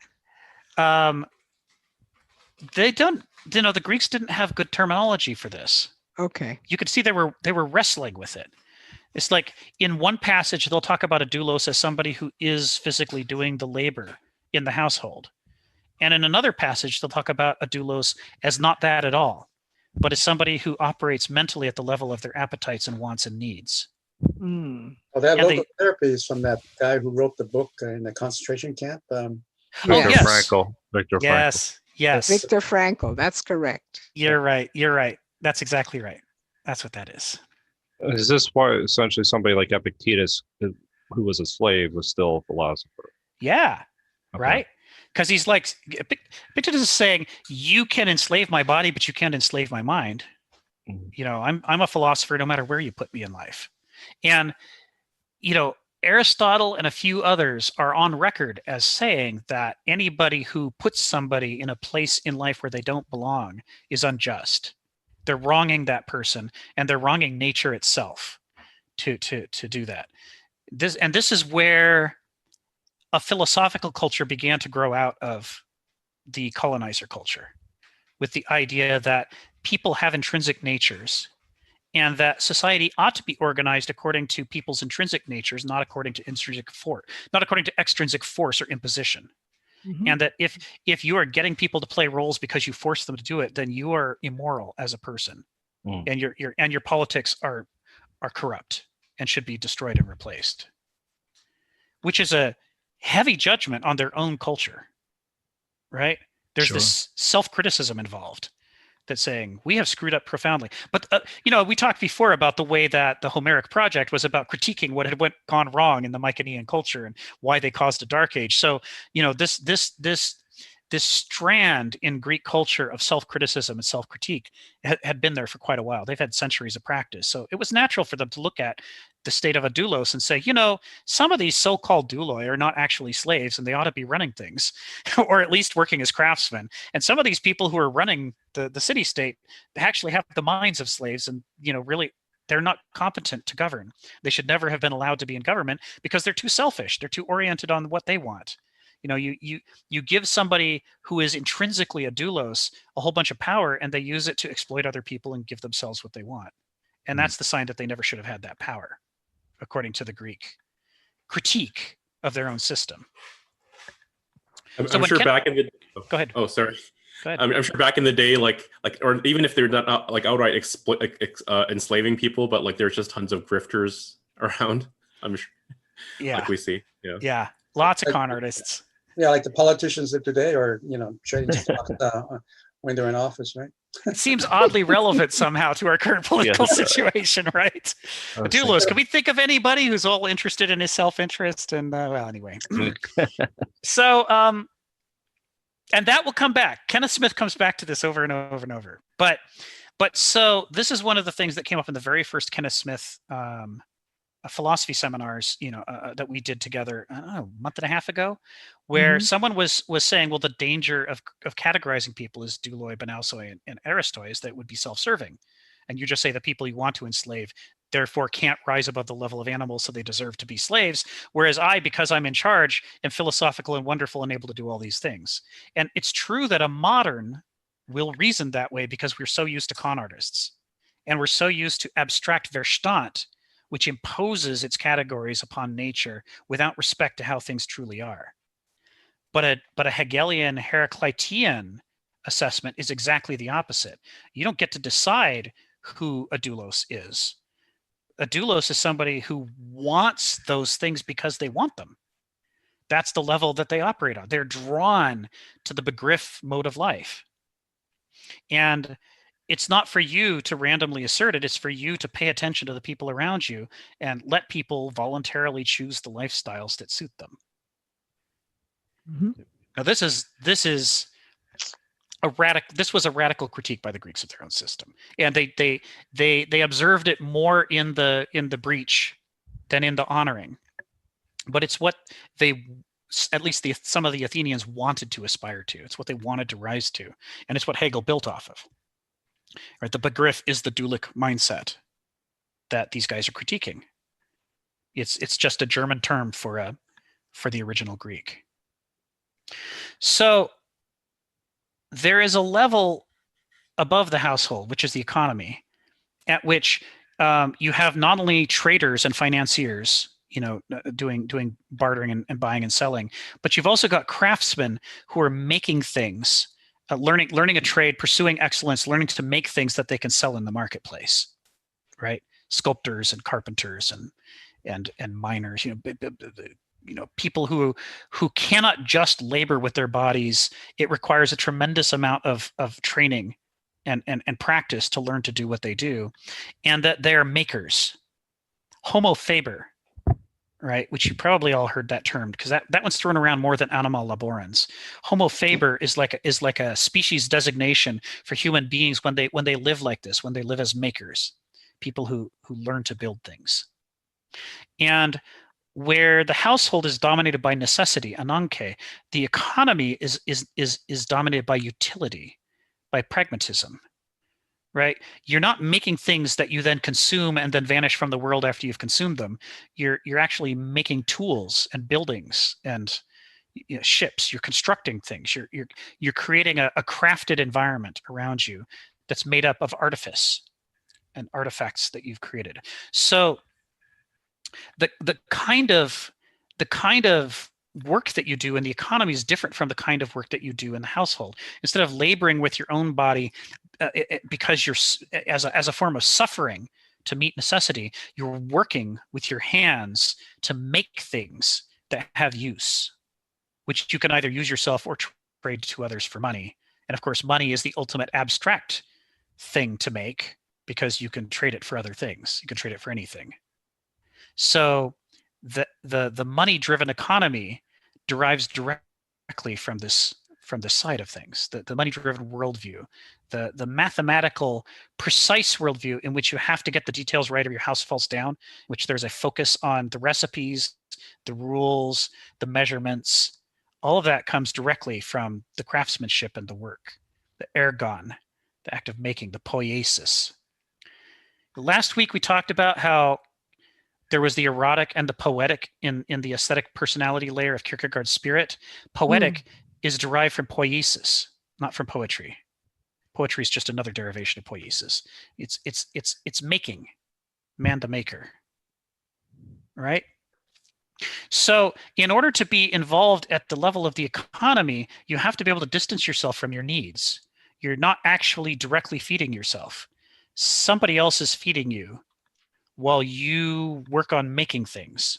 They don't, the Greeks didn't have good terminology for this. Okay. You could see they were wrestling with it. It's like in one passage, they'll talk about a doulos as somebody who is physically doing the labor in the household. And in another passage, they'll talk about a doulos as not that at all, but as somebody who operates mentally at the level of their appetites and wants and needs. Mm. Well, that And logotherapy is from that guy who wrote the book in the concentration camp. Viktor yes. Frankl. Viktor Frankl. Yes. Viktor Frankl, that's correct. You're right. That's exactly right. That's what that is. Is this why essentially somebody like Epictetus, who was a slave, was still a philosopher? Yeah, Okay. right? Because he's like, Epictetus is saying, you can enslave my body, but you can't enslave my mind. Mhm. I'm a philosopher no matter where you put me in life. And, Aristotle and a few others are on record as saying that anybody who puts somebody in a place in life where they don't belong is unjust. They're wronging that person, and they're wronging nature itself to do that. This is where a philosophical culture began to grow out of the colonizer culture, with the idea that people have intrinsic natures, and that society ought to be organized according to people's intrinsic natures, not according to extrinsic force or imposition. Mhm. And that if you are getting people to play roles because you force them to do it, then you are immoral as a person, and your politics are corrupt and should be destroyed and replaced. which is a heavy judgment on their own culture, right? There's Sure. this self-criticism involved that's saying we have screwed up profoundly. But we talked before about the way that the Homeric project was about critiquing what had gone wrong in the Mycenaean culture and why they caused a dark age. So this strand in Greek culture of self-criticism and self-critique had been there for quite a while. They've had centuries of practice. So it was natural for them to look at the state of a doulos and say, some of these so-called douloi are not actually slaves and they ought to be running things, or at least working as craftsmen. And some of these people who are running the city-state actually have the minds of slaves and, really they're not competent to govern. They should never have been allowed to be in government because they're too selfish. They're too oriented on what they want. You give somebody who is intrinsically a doulos a whole bunch of power and they use it to exploit other people and give themselves what they want. And that's the sign that they never should have had that power, according to the Greek critique of their own system. I'm sure back in the go ahead. Oh, sorry. Go ahead. I'm sure back in the day, or even if they're not like outright enslaving people, but like there's just tons of grifters around. I'm sure. Yeah. Like we see. Yeah. Yeah. Lots of con artists. Yeah, like the politicians of today are, trading stock when they're in office, right? It seems oddly relevant somehow to our current political situation, right? Doulos, can we think of anybody who's all interested in his self-interest? And well, anyway. So, and that will come back. Kenneth Smith comes back to this over and over and over. But so this is one of the things that came up in the very first Kenneth Smith philosophy seminars, that we did together, I don't know, a month and a half ago, where someone was saying, well, the danger of categorizing people as douloi, banausoi, and aristoi is that it would be self-serving. And you just say the people you want to enslave, therefore can't rise above the level of animals, so they deserve to be slaves. Whereas I, because I'm in charge, am philosophical and wonderful and able to do all these things. And it's true that a modern will reason that way because we're so used to con artists. And we're so used to abstract Verstand, which imposes its categories upon nature without respect to how things truly are. But a Hegelian, Heraclitean assessment is exactly the opposite. You don't get to decide who a doulos is. A doulos is somebody who wants those things because they want them. That's the level that they operate on. They're drawn to the begriff mode of life. And it's not for you to randomly assert it. It's for you to pay attention to the people around you and let people voluntarily choose the lifestyles that suit them. Now, this was a radical critique by the Greeks of their own system, and they observed it more in the breach than in the honoring. But it's what they, at least some of the Athenians, wanted to aspire to. It's what they wanted to rise to, and it's what Hegel built off of. Right, the begriff is the Dualic mindset that these guys are critiquing. It's just a German term for the original Greek. So there is a level above the household, which is the economy, at which you have not only traders and financiers, doing bartering and buying and selling, but you've also got craftsmen who are making things. Learning a trade, pursuing excellence, learning to make things that they can sell in the marketplace, right? Sculptors and carpenters and miners, people who cannot just labor with their bodies. It requires a tremendous amount of training and practice to learn to do what they do, and that they're makers. Homo faber, right? Which you probably all heard that term, because that one's thrown around more than animal laborans. Homo faber is like a species designation for human beings when they live like this, when they live as makers, people who learn to build things. And where the household is dominated by necessity, ananke, the economy is dominated by utility, by pragmatism. Right? You're not making things that you then consume and then vanish from the world after you've consumed them. You're actually making tools and buildings and ships. You're constructing things. You're creating a crafted environment around you that's made up of artifice and artifacts that you've created. So the kind of work that you do in the economy is different from the kind of work that you do in the household. Instead of laboring with your own body because you're as a form of suffering to meet necessity, you're working with your hands to make things that have use, which you can either use yourself or trade to others for money. And of course, money is the ultimate abstract thing to make because you can trade it for other things. You can trade it for anything. So the money-driven economy derives directly from this side of things, the money-driven worldview, the mathematical, precise worldview in which you have to get the details right or your house falls down, which there's a focus on the recipes, the rules, the measurements. All of that comes directly from the craftsmanship and the work, the ergon, the act of making, the poiesis. Last week we talked about how there was the erotic and the poetic in the aesthetic personality layer of Kierkegaard's spirit. Poetic is derived from poiesis, not from poetry. Poetry is just another derivation of poiesis. It's making, man the maker, right? So in order to be involved at the level of the economy, you have to be able to distance yourself from your needs. You're not actually directly feeding yourself. Somebody else is feeding you while you work on making things.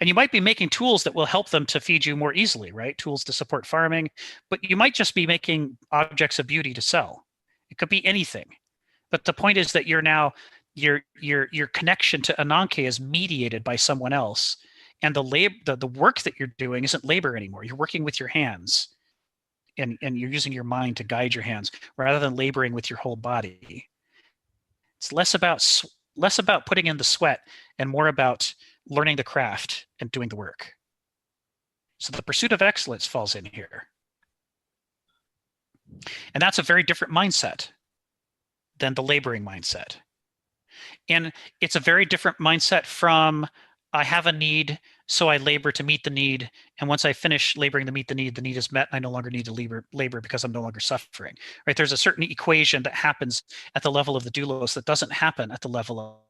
And you might be making tools that will help them to feed you more easily, right? Tools to support farming, but you might just be making objects of beauty to sell. It could be anything. But the point is that you're now, your connection to Ananke is mediated by someone else. And the work that you're doing isn't labor anymore. You're working with your hands and you're using your mind to guide your hands rather than laboring with your whole body. It's less about putting in the sweat and more about learning the craft and doing the work. So the pursuit of excellence falls in here. And that's a very different mindset than the laboring mindset. And it's a very different mindset from I have a need, so I labor to meet the need. And once I finish laboring to meet the need is met. And I no longer need to labor because I'm no longer suffering. Right? There's a certain equation that happens at the level of the doulos that doesn't happen at the level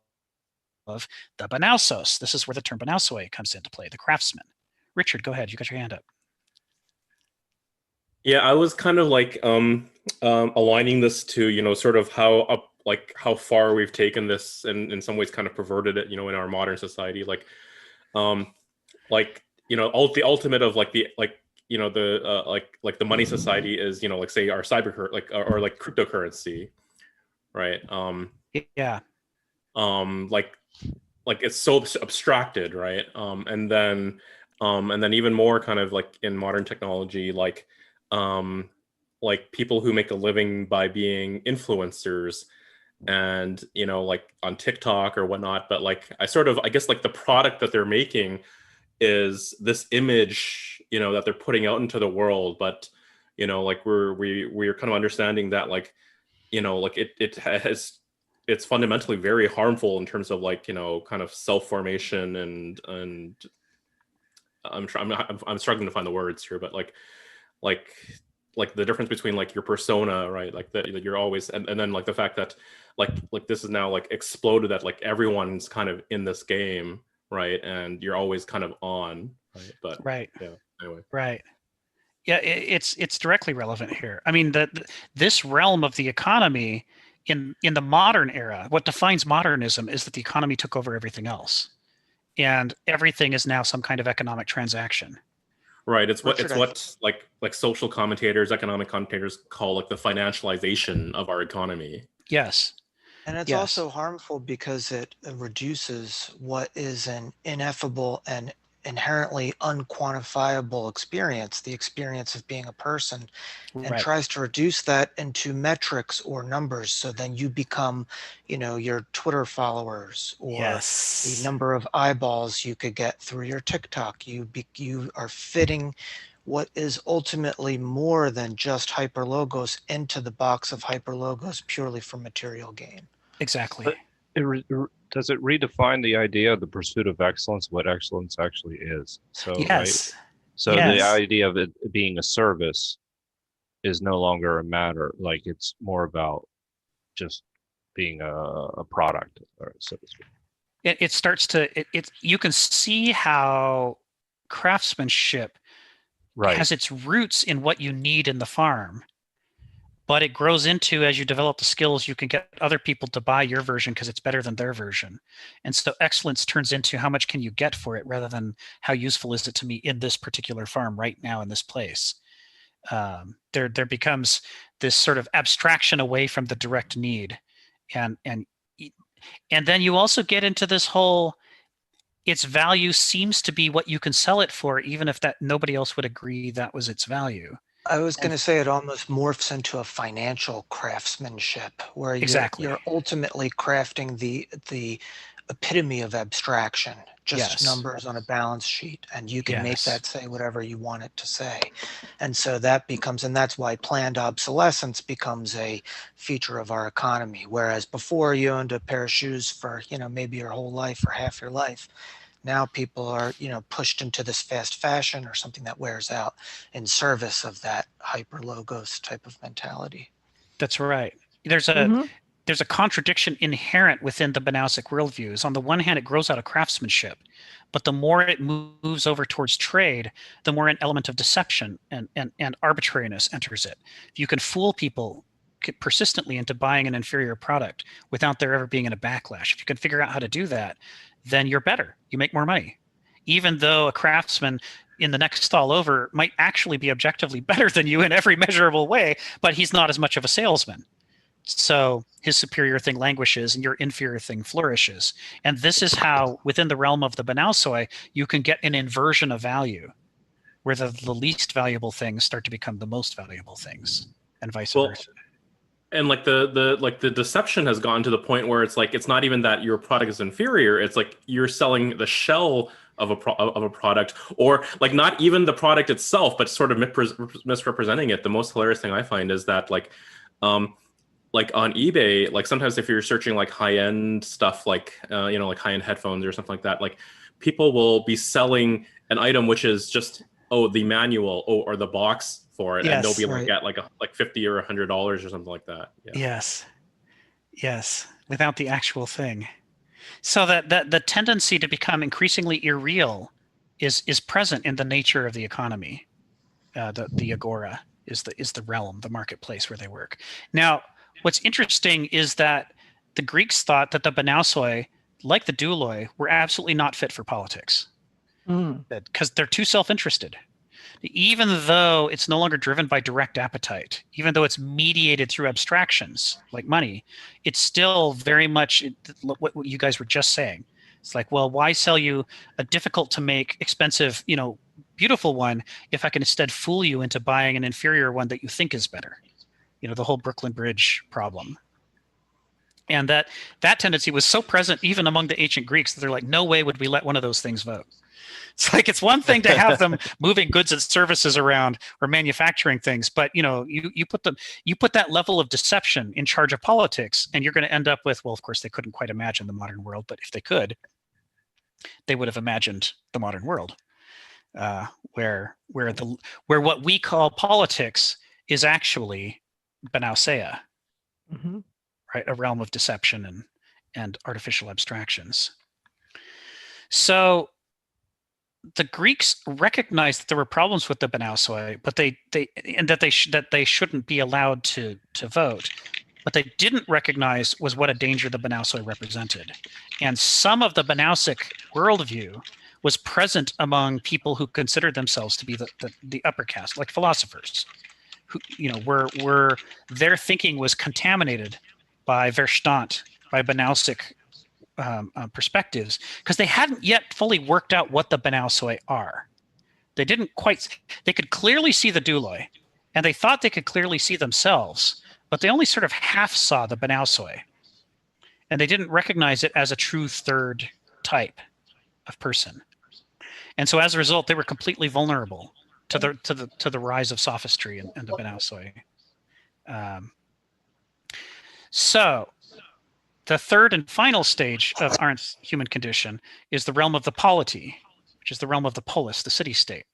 of the banausos. This is where the term banausoi comes into play, the craftsman. Richard, go ahead. You got your hand up. Yeah, I was kind of like aligning this to, sort of how far we've taken this and in some ways kind of perverted it, in our modern society. The ultimate of the money society is, say our cyber, or cryptocurrency, right? Yeah. It's so abstracted, right? And then even more kind of like in modern technology, people who make a living by being influencers and on TikTok or whatnot, but I guess the product that they're making is this image that they're putting out into the world, but we're kind of understanding that it's fundamentally very harmful in terms of kind of self-formation and I'm struggling to find the words here, but the difference between your persona, right? That you're always, and then the fact that this is now exploded, that everyone's kind of in this game, right? And you're always kind of on, right? But right. Yeah. Anyway. Right. Yeah, it's directly relevant here. I mean, this realm of the economy in the modern era, what defines modernism is that the economy took over everything else, and everything is now some kind of economic transaction. Right. It's what social commentators, economic commentators call the financialization of our economy. Yes. And it's also harmful because it reduces what is an ineffable and inherently unquantifiable experience, the experience of being a person, and tries to reduce that into metrics or numbers. So then you become, your Twitter followers or the number of eyeballs you could get through your TikTok. You are fitting what is ultimately more than just hyperlogos into the box of hyperlogos purely for material gain. Exactly. But does it redefine the idea of the pursuit of excellence, what excellence actually is? So, yes. Right? So the idea of it being a service is no longer a matter. It's more about just being a product, or so to speak. It starts to, you can see how craftsmanship has its roots in what you need in the farm, But it grows into, as you develop the skills, you can get other people to buy your version because it's better than their version. And so excellence turns into how much can you get for it rather than how useful is it to me in this particular farm right now in this place. There becomes this sort of abstraction away from the direct need. And then you also get into this whole, its value seems to be what you can sell it for, even if that nobody else would agree that was its value. I was going to say it almost morphs into a financial craftsmanship where Exactly. you're ultimately crafting the epitome of abstraction, just Yes. numbers on a balance sheet, and you can make Yes. that say whatever you want it to say. And so that becomes, and that's why planned obsolescence becomes a feature of our economy. Whereas before you owned a pair of shoes for, maybe your whole life or half your life. Now people are, pushed into this fast fashion or something that wears out in service of that hyper logos type of mentality. That's right. There's a contradiction inherent within the Banausic worldviews. On the one hand, it grows out of craftsmanship, but the more it moves over towards trade, the more an element of deception and arbitrariness enters it. If you can fool people persistently into buying an inferior product without there ever being a backlash, if you can figure out how to do that, then you're better. You make more money. Even though a craftsman in the next stall over might actually be objectively better than you in every measurable way, but he's not as much of a salesman. So his superior thing languishes and your inferior thing flourishes. And this is how, within the realm of the Banausoi, you can get an inversion of value, where the least valuable things start to become the most valuable things, and vice versa. And like the deception has gone to the point where it's like, it's not even that your product is inferior. It's like you're selling the shell of a product, or like not even the product itself, but sort of misrepresenting it. The most hilarious thing I find is that like on eBay, like sometimes if you're searching like high-end stuff, like like high-end headphones or something like that, like people will be selling an item which is just the manual or the box for it, and they'll be like at like $50 or $100 or something like that. Yeah. Yes, without the actual thing. So that the tendency to become increasingly irreal is present in the nature of the economy. The agora is the realm, the marketplace where they work. Now, what's interesting is that the Greeks thought that the Banausoi, like the douloi, were absolutely not fit for politics, because they're too self-interested. Even though it's no longer driven by direct appetite, even though it's mediated through abstractions like money, it's still very much what you guys were just saying. It's like, well, why sell you a difficult to make, expensive, beautiful one if I can instead fool you into buying an inferior one that you think is better? The whole Brooklyn Bridge problem. And that tendency was so present even among the ancient Greeks that they're like, no way would we let one of those things vote. It's like, it's one thing to have them moving goods and services around or manufacturing things, but you put that level of deception in charge of politics, and you're going to end up with, well, of course they couldn't quite imagine the modern world, but if they could, they would have imagined the modern world, where what we call politics is actually Banauseia, right? A realm of deception and artificial abstractions. So the Greeks recognized that there were problems with the Banausoi, but that they shouldn't be allowed to vote. What they didn't recognize was what a danger the Banausoi represented. And some of the Banausic worldview was present among people who considered themselves to be the upper caste, like philosophers, who were their thinking was contaminated by Verstand, by Banausic perspectives, because they hadn't yet fully worked out what the Banausoi are. They could clearly see the douloi, and they thought they could clearly see themselves, but they only sort of half saw the Banausoi, and they didn't recognize it as a true third type of person. And so as a result, they were completely vulnerable to the rise of sophistry and the Banausoi. So the third and final stage of Arendt's human condition is the realm of the polity, which is the realm of the polis, the city-state.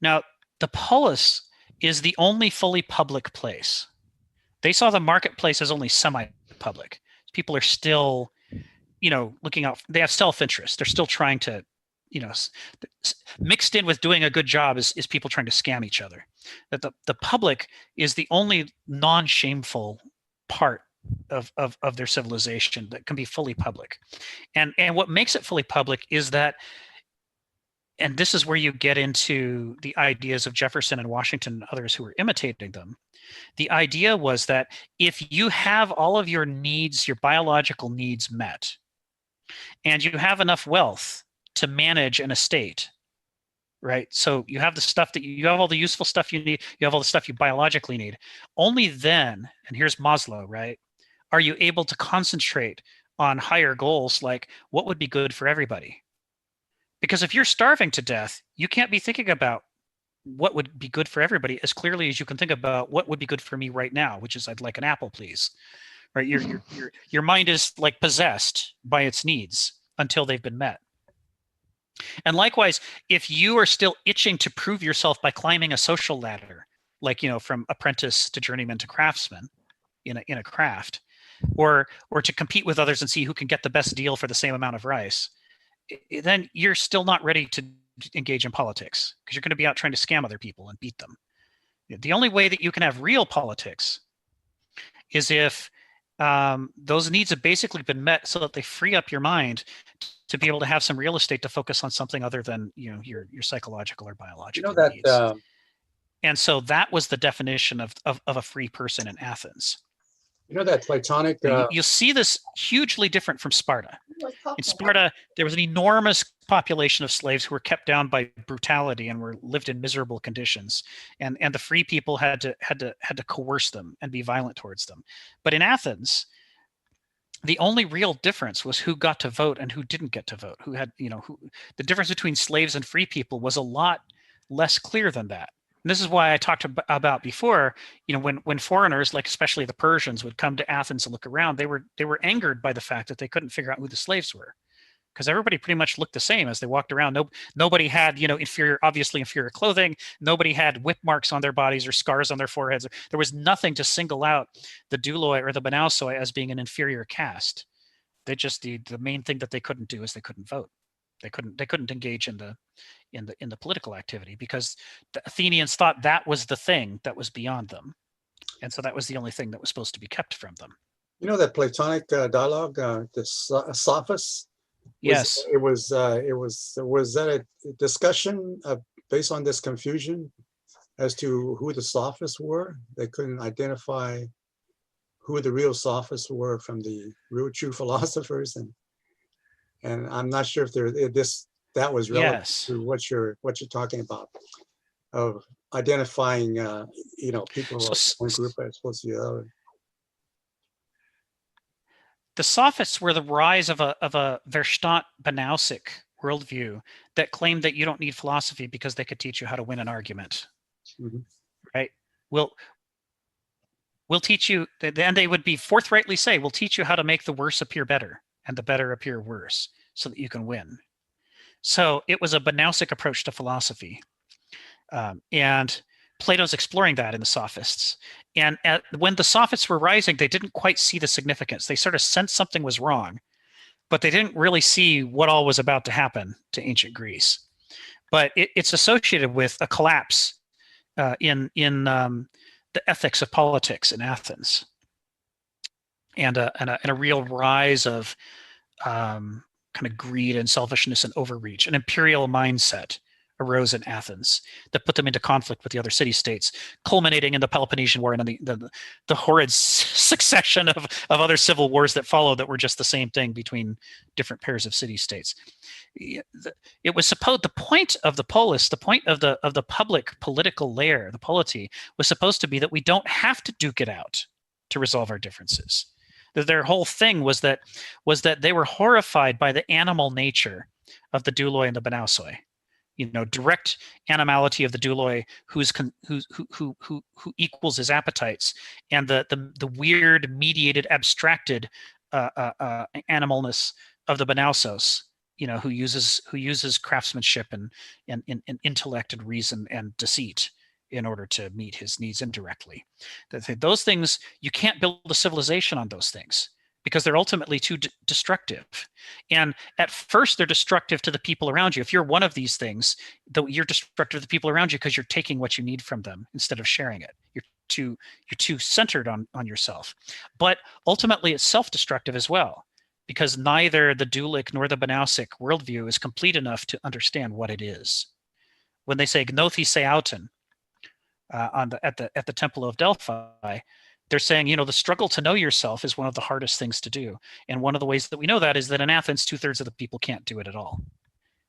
Now, the polis is the only fully public place. They saw the marketplace as only semi-public. People are still, looking out. They have self-interest. They're still trying to, mixed in with doing a good job is people trying to scam each other. That the public is the only non-shameful part of their civilization that can be fully public. And what makes it fully public is that, and this is where you get into the ideas of Jefferson and Washington and others who were imitating them. The idea was that if you have all of your needs, your biological needs met, and you have enough wealth to manage an estate, right? So you have the stuff that you have all the useful stuff you need, you have all the stuff you biologically need. Only then, and here's Maslow, right? Are you able to concentrate on higher goals like what would be good for everybody? Because if you're starving to death, you can't be thinking about what would be good for everybody as clearly as you can think about what would be good for me right now, which is I'd like an apple, please. Right? Your mind is like possessed by its needs until they've been met. And if you are still itching to prove yourself by climbing a social ladder, like, from apprentice to journeyman to craftsman in a craft, or to compete with others and see who can get the best deal for the same amount of rice, then you're still not ready to engage in politics, because you're going to be out trying to scam other people and beat them. The only way that you can have real politics is if those needs have basically been met, so that they free up your mind to be able to have some real estate to focus on something other than your psychological or biological needs. And so that was the definition of a free person in Athens. That Platonic. You'll see this hugely different from Sparta. In Sparta, there was an enormous population of slaves who were kept down by brutality and lived in miserable conditions, and the free people had to coerce them and be violent towards them. But in Athens, the only real difference was who got to vote and who didn't get to vote. The difference between slaves and free people was a lot less clear than that. And this is why I talked about before, when foreigners, like especially the Persians, would come to Athens and look around, they were angered by the fact that they couldn't figure out who the slaves were, because everybody pretty much looked the same as they walked around. Nobody had, obviously inferior clothing. Nobody had whip marks on their bodies or scars on their foreheads. There was nothing to single out the douloi or the banausoi as being an inferior caste. They just, the main thing that they couldn't do is they couldn't vote. They couldn't engage in the political activity, because the Athenians thought that was the thing that was beyond them, and so that was the only thing that was supposed to be kept from them. That Platonic dialogue, the Sophists. Yes, was that a discussion based on this confusion as to who the Sophists were? They couldn't identify who the real Sophists were from the real true philosophers, and I'm not sure if that was relevant yes. to what you're talking about, of identifying people of one group as opposed to the other. The Sophists were the rise of a Verstand Banausic worldview that claimed that you don't need philosophy because they could teach you how to win an argument. Mm-hmm. Right? We'll teach you, and they would be forthrightly say, we'll teach you how to make the worse appear better and the better appear worse, so that you can win. So it was a Banausic approach to philosophy. And Plato's exploring that in the Sophists. And when the Sophists were rising, they didn't quite see the significance. They sort of sensed something was wrong, but they didn't really see what all was about to happen to ancient Greece. But it's associated with a collapse in the ethics of politics in Athens, and a real rise of kind of greed and selfishness and overreach. An imperial mindset arose in Athens that put them into conflict with the other city-states, culminating in the Peloponnesian War and the horrid succession of other civil wars that followed, that were just the same thing between different pairs of city-states. It was supposed, the point of the polis, the point of the public political layer, the polity, was supposed to be that we don't have to duke it out to resolve our differences. Their whole thing was that they were horrified by the animal nature of the douloi and the banausoi. Direct animality of the douloi, who equals his appetites, and the weird, mediated, abstracted animalness of the banausos, who uses craftsmanship and intellect and reason and deceit in order to meet his needs indirectly. Those things, you can't build a civilization on those things. because they're ultimately too destructive. And at first, they're destructive to the people around you. If you're one of these things, though, you're destructive to the people around you because you're taking what you need from them instead of sharing it. You're too centered on yourself. But ultimately, it's self-destructive as well, because neither the dualic nor the Banausic worldview is complete enough to understand what it is. When they say Gnosis seauton at the Temple of Delphi, they're saying, the struggle to know yourself is one of the hardest things to do. And one of the ways that we know that is that in Athens, 2/3 of the people can't do it at all.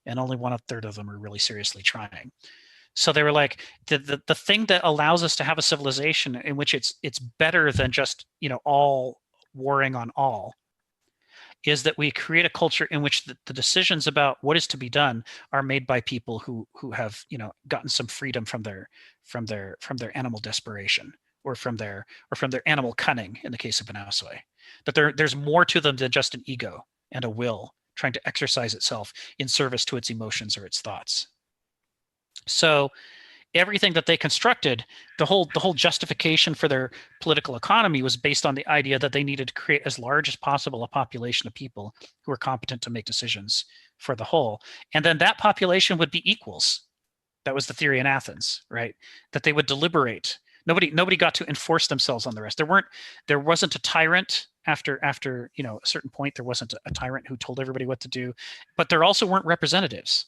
And only 1/3 of them are really seriously trying. So they were like, the thing that allows us to have a civilization in which it's better than just, all warring on all, is that we create a culture in which the decisions about what is to be done are made by people who have, gotten some freedom from their animal desperation, or from their animal cunning in the case of Banausoi. That there's more to them than just an ego and a will trying to exercise itself in service to its emotions or its thoughts. So everything that they constructed, the whole justification for their political economy was based on the idea that they needed to create as large as possible a population of people who were competent to make decisions for the whole. And then that population would be equals. That was the theory in Athens, right? That they would deliberate. Nobody got to enforce themselves on the rest. There wasn't a tyrant after a certain point. There wasn't a tyrant who told everybody what to do, but there also weren't representatives.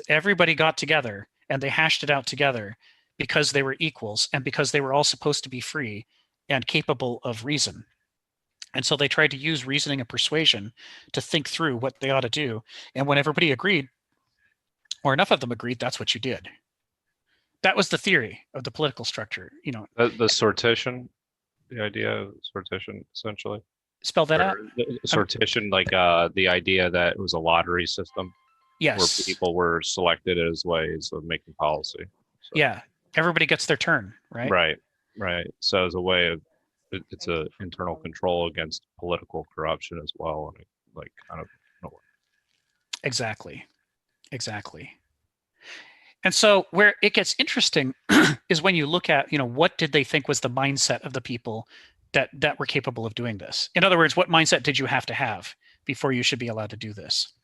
Everybody got together and they hashed it out together because they were equals and because they were all supposed to be free and capable of reason. And so they tried to use reasoning and persuasion to think through what they ought to do. And when everybody agreed, or enough of them agreed, that's what you did. That was the theory of the political structure. The sortition, the idea of sortition, essentially. Spell that out. Sortition, like the idea that it was a lottery system. Yes. Where people were selected as ways of making policy. So. Yeah. Everybody gets their turn, right? Right. So as a way of, it's a internal control against political corruption as well, and like kind of. Exactly. And so where it gets interesting is when you look at, what did they think was the mindset of the people that were capable of doing this? In other words, what mindset did you have to have before you should be allowed to do this?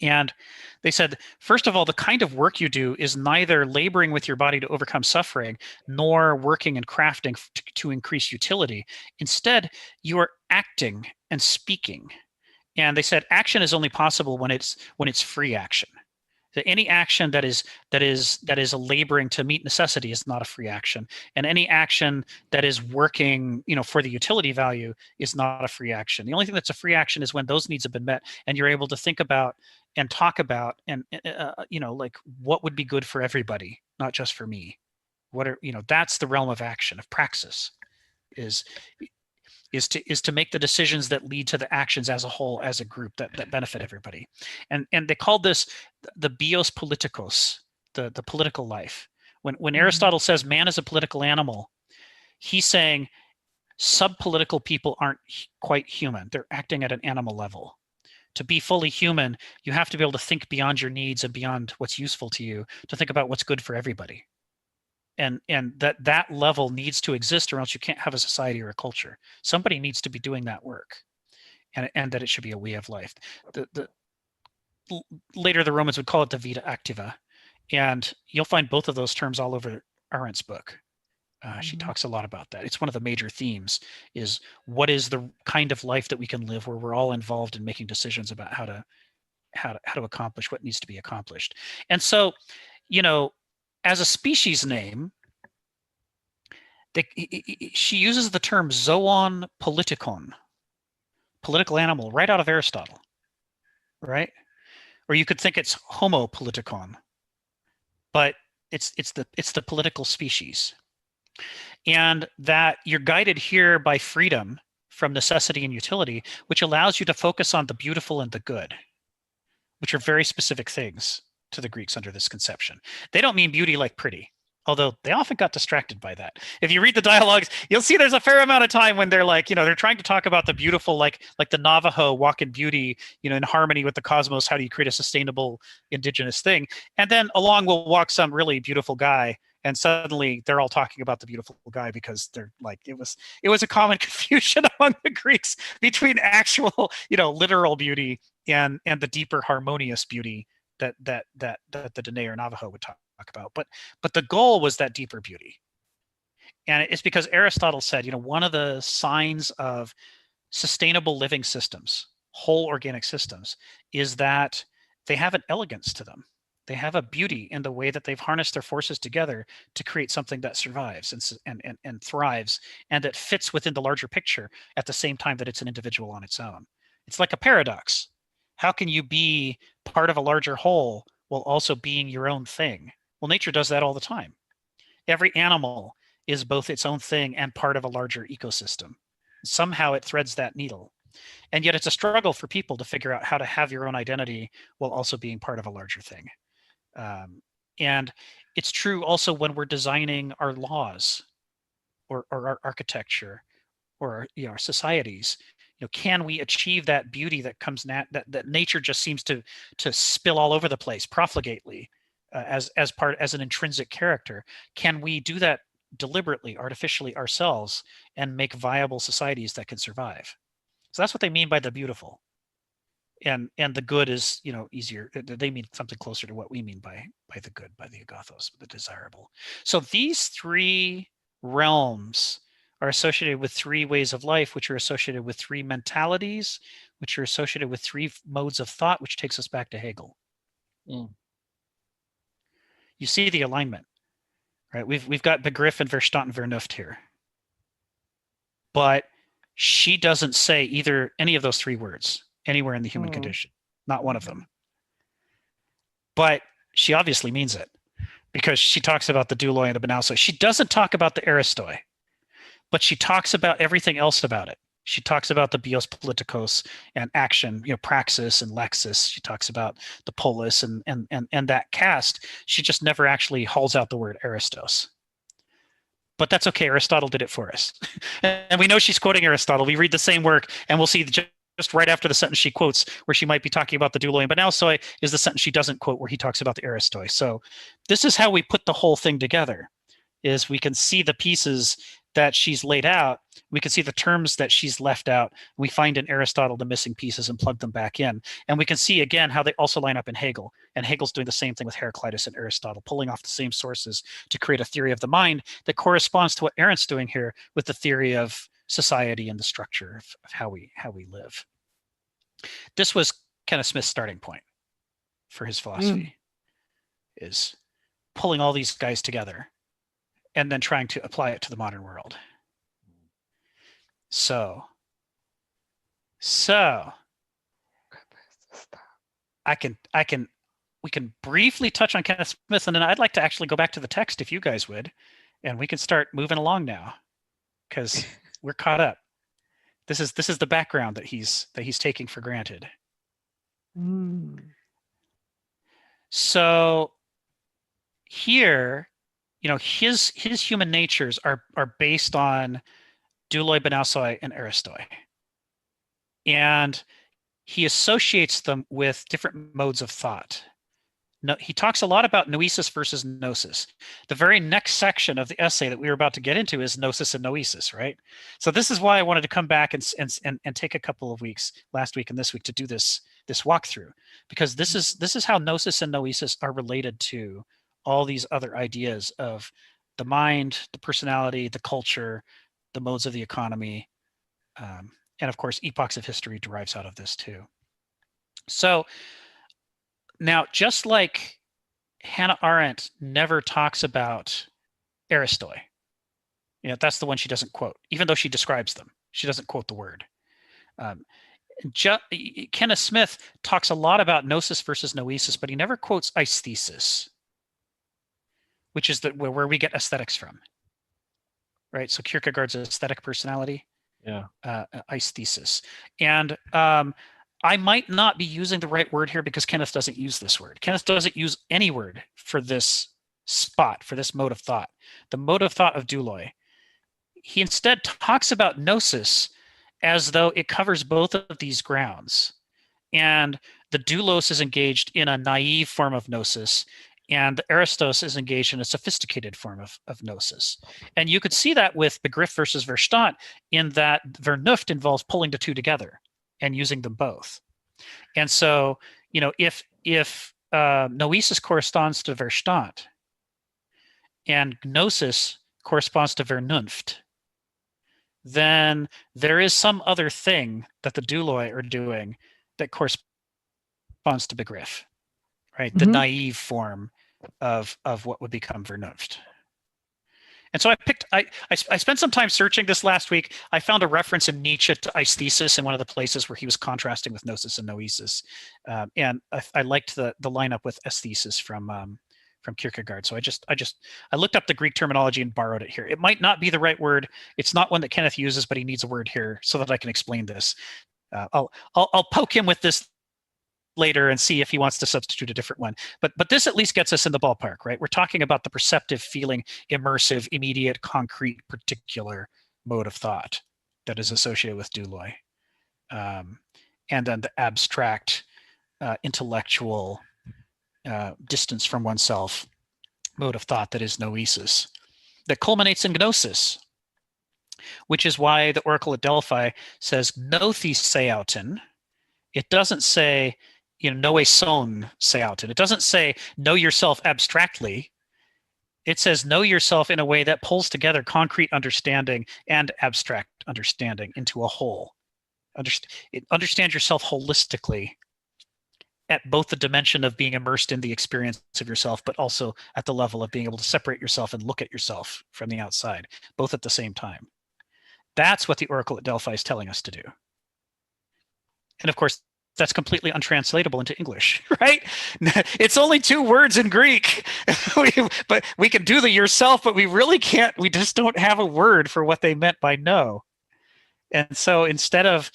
And they said, first of all, the kind of work you do is neither laboring with your body to overcome suffering, nor working and crafting to increase utility. Instead, you are acting and speaking. And they said action is only possible when it's free action. That any action that is a laboring to meet necessity is not a free action, and any action that is working, for the utility value is not a free action. The only thing that's a free action is when those needs have been met, and you're able to think about and talk about and like what would be good for everybody, not just for me. That's the realm of action, of praxis, is to make the decisions that lead to the actions as a whole, as a group that benefit everybody. And they called this the bios politikos, the political life. When Aristotle says man is a political animal, he's saying sub-political people aren't quite human. They're acting at an animal level. To be fully human, you have to be able to think beyond your needs and beyond what's useful to you, to think about what's good for everybody. And that level needs to exist, or else you can't have a society or a culture. Somebody needs to be doing that work, and that it should be a way of life. Later, the Romans would call it the vita activa, and you'll find both of those terms all over Arendt's book. She talks a lot about that. It's one of the major themes: is what is the kind of life that we can live where we're all involved in making decisions about how to accomplish what needs to be accomplished. And so, as a species name, she uses the term zoon politikon, political animal, right out of Aristotle, right? Or you could think it's homo politikon, but it's the political species. And that you're guided here by freedom from necessity and utility, which allows you to focus on the beautiful and the good, which are very specific things to the Greeks under this conception. They don't mean beauty like pretty, although they often got distracted by that. If you read the dialogues, you'll see there's a fair amount of time when they're like, they're trying to talk about the beautiful, like the Navajo walk in beauty, in harmony with the cosmos. How do you create a sustainable indigenous thing? And then along will walk some really beautiful guy And suddenly they're all talking about the beautiful guy because they're like, it was a common confusion among the Greeks between actual, literal beauty and the deeper harmonious beauty that the Dene or Navajo would talk about. But the goal was that deeper beauty. And it's because Aristotle said, one of the signs of sustainable living systems, whole organic systems, is that they have an elegance to them. They have a beauty in the way that they've harnessed their forces together to create something that survives and thrives and that fits within the larger picture at the same time that it's an individual on its own. It's like a paradox. How can you be part of a larger whole while also being your own thing? Well, nature does that all the time. Every animal is both its own thing and part of a larger ecosystem. Somehow it threads that needle. And yet it's a struggle for people to figure out how to have your own identity while also being part of a larger thing. And it's true also when we're designing our laws or our architecture or our societies. Can we achieve that beauty that comes that nature just seems to spill all over the place profligately as an intrinsic character? Can we do that deliberately, artificially ourselves and make viable societies that can survive? So that's what they mean by the beautiful. And the good is, easier. They mean something closer to what we mean by the good, by the agathos, the desirable. So these three realms are associated with three ways of life, which are associated with three mentalities, which are associated with three modes of thought, which takes us back to Hegel. You see the alignment, right? We've got Begriff and Verstand and Vernunft here. But she doesn't say either any of those three words anywhere in the human condition, not one of them. But she obviously means it because she talks about the douloi and the banauso. She doesn't talk about the aristoi, but she talks about everything else about it. She talks about the bios politikos and action, praxis and lexis. She talks about the polis and that cast. She just never actually hauls out the word aristos. But that's okay. Aristotle did it for us. And we know she's quoting Aristotle. We read the same work and we'll see just right after the sentence she quotes where she might be talking about the douloi and banausoi is the sentence she doesn't quote where he talks about the aristoi. So this is how we put the whole thing together, is we can see the pieces that she's laid out. We can see the terms that she's left out. We find in Aristotle the missing pieces and plug them back in. And we can see again how they also line up in Hegel. And Hegel's doing the same thing with Heraclitus and Aristotle, pulling off the same sources to create a theory of the mind that corresponds to what Arendt's doing here with the theory of society and the structure of how we live. This was Kenneth Smith's starting point for his philosophy, is pulling all these guys together and then trying to apply it to the modern world. So we can briefly touch on Kenneth Smith, and then I'd like to actually go back to the text if you guys would, and we can start moving along now because we're caught up. This is the background that he's taking for granted. So here, his human natures are based on douloi, banausoi, and aristoi. And he associates them with different modes of thought. No, he talks a lot about noesis versus gnosis. The very next section of the essay that we were about to get into is gnosis and noesis, right? So this is why I wanted to come back and take a couple of weeks, last week and this week, to do this walkthrough, because this is how gnosis and noesis are related to all these other ideas of the mind, the personality, the culture, the modes of the economy, and of course, epochs of history derives out of this too. So now, just like Hannah Arendt never talks about aristoi, that's the one she doesn't quote, even though she describes them. She doesn't quote the word. Kenneth Smith talks a lot about gnosis versus noesis, but he never quotes aesthesis, which is where we get aesthetics from, right? So Kierkegaard's aesthetic personality, aesthesis. And I might not be using the right word here because Kenneth doesn't use this word. Kenneth doesn't use any word for this spot, for this mode of thought, the mode of thought of douloi. He instead talks about gnosis as though it covers both of these grounds. And the doulos is engaged in a naive form of gnosis, and Aristos is engaged in a sophisticated form of Gnosis. And you could see that with Begriff versus Verstand, in that Vernunft involves pulling the two together and using them both. And so, if Noesis corresponds to Verstand and Gnosis corresponds to Vernunft, then there is some other thing that the douloi are doing that corresponds to Begriff, right? The naive form of what would become Vernunft. And so I spent some time searching this last week. I found a reference in Nietzsche to aesthesis in one of the places where he was contrasting with Gnosis and Noesis. And I liked the lineup with aesthesis from Kierkegaard. So I looked up the Greek terminology and borrowed it here. It might not be the right word. It's not one that Kenneth uses, but he needs a word here so that I can explain this. I'll poke him with this later and see if he wants to substitute a different one. But this at least gets us in the ballpark, right? We're talking about the perceptive, feeling, immersive, immediate, concrete, particular mode of thought that is associated with douloi. And then the abstract, intellectual, distance from oneself mode of thought that is Noesis, that culminates in Gnosis, which is why the Oracle at Delphi says Gnosis seauton. It doesn't say, noeson seauton. It doesn't say know yourself abstractly. It says know yourself in a way that pulls together concrete understanding and abstract understanding into a whole. Understand yourself holistically at both the dimension of being immersed in the experience of yourself, but also at the level of being able to separate yourself and look at yourself from the outside, both at the same time. That's what the Oracle at Delphi is telling us to do. And of course, that's completely untranslatable into English, right? It's only 2 words in Greek. But we can do the yourself, but we really can't. We just don't have a word for what they meant by know. And so instead of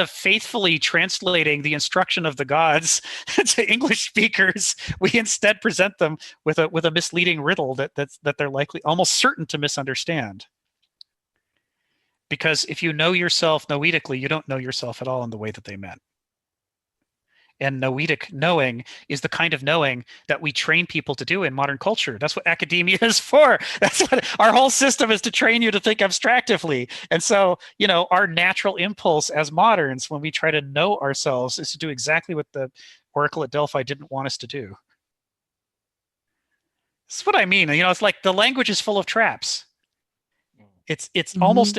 faithfully translating the instruction of the gods to English speakers, we instead present them with a misleading riddle that they're likely almost certain to misunderstand. Because if you know yourself noetically, you don't know yourself at all in the way that they meant. And noetic knowing is the kind of knowing that we train people to do in modern culture. That's what academia is for. That's what our whole system is, to train you to think abstractively. And so, our natural impulse as moderns when we try to know ourselves is to do exactly what the Oracle at Delphi didn't want us to do. That's what I mean. It's like the language is full of traps. It's almost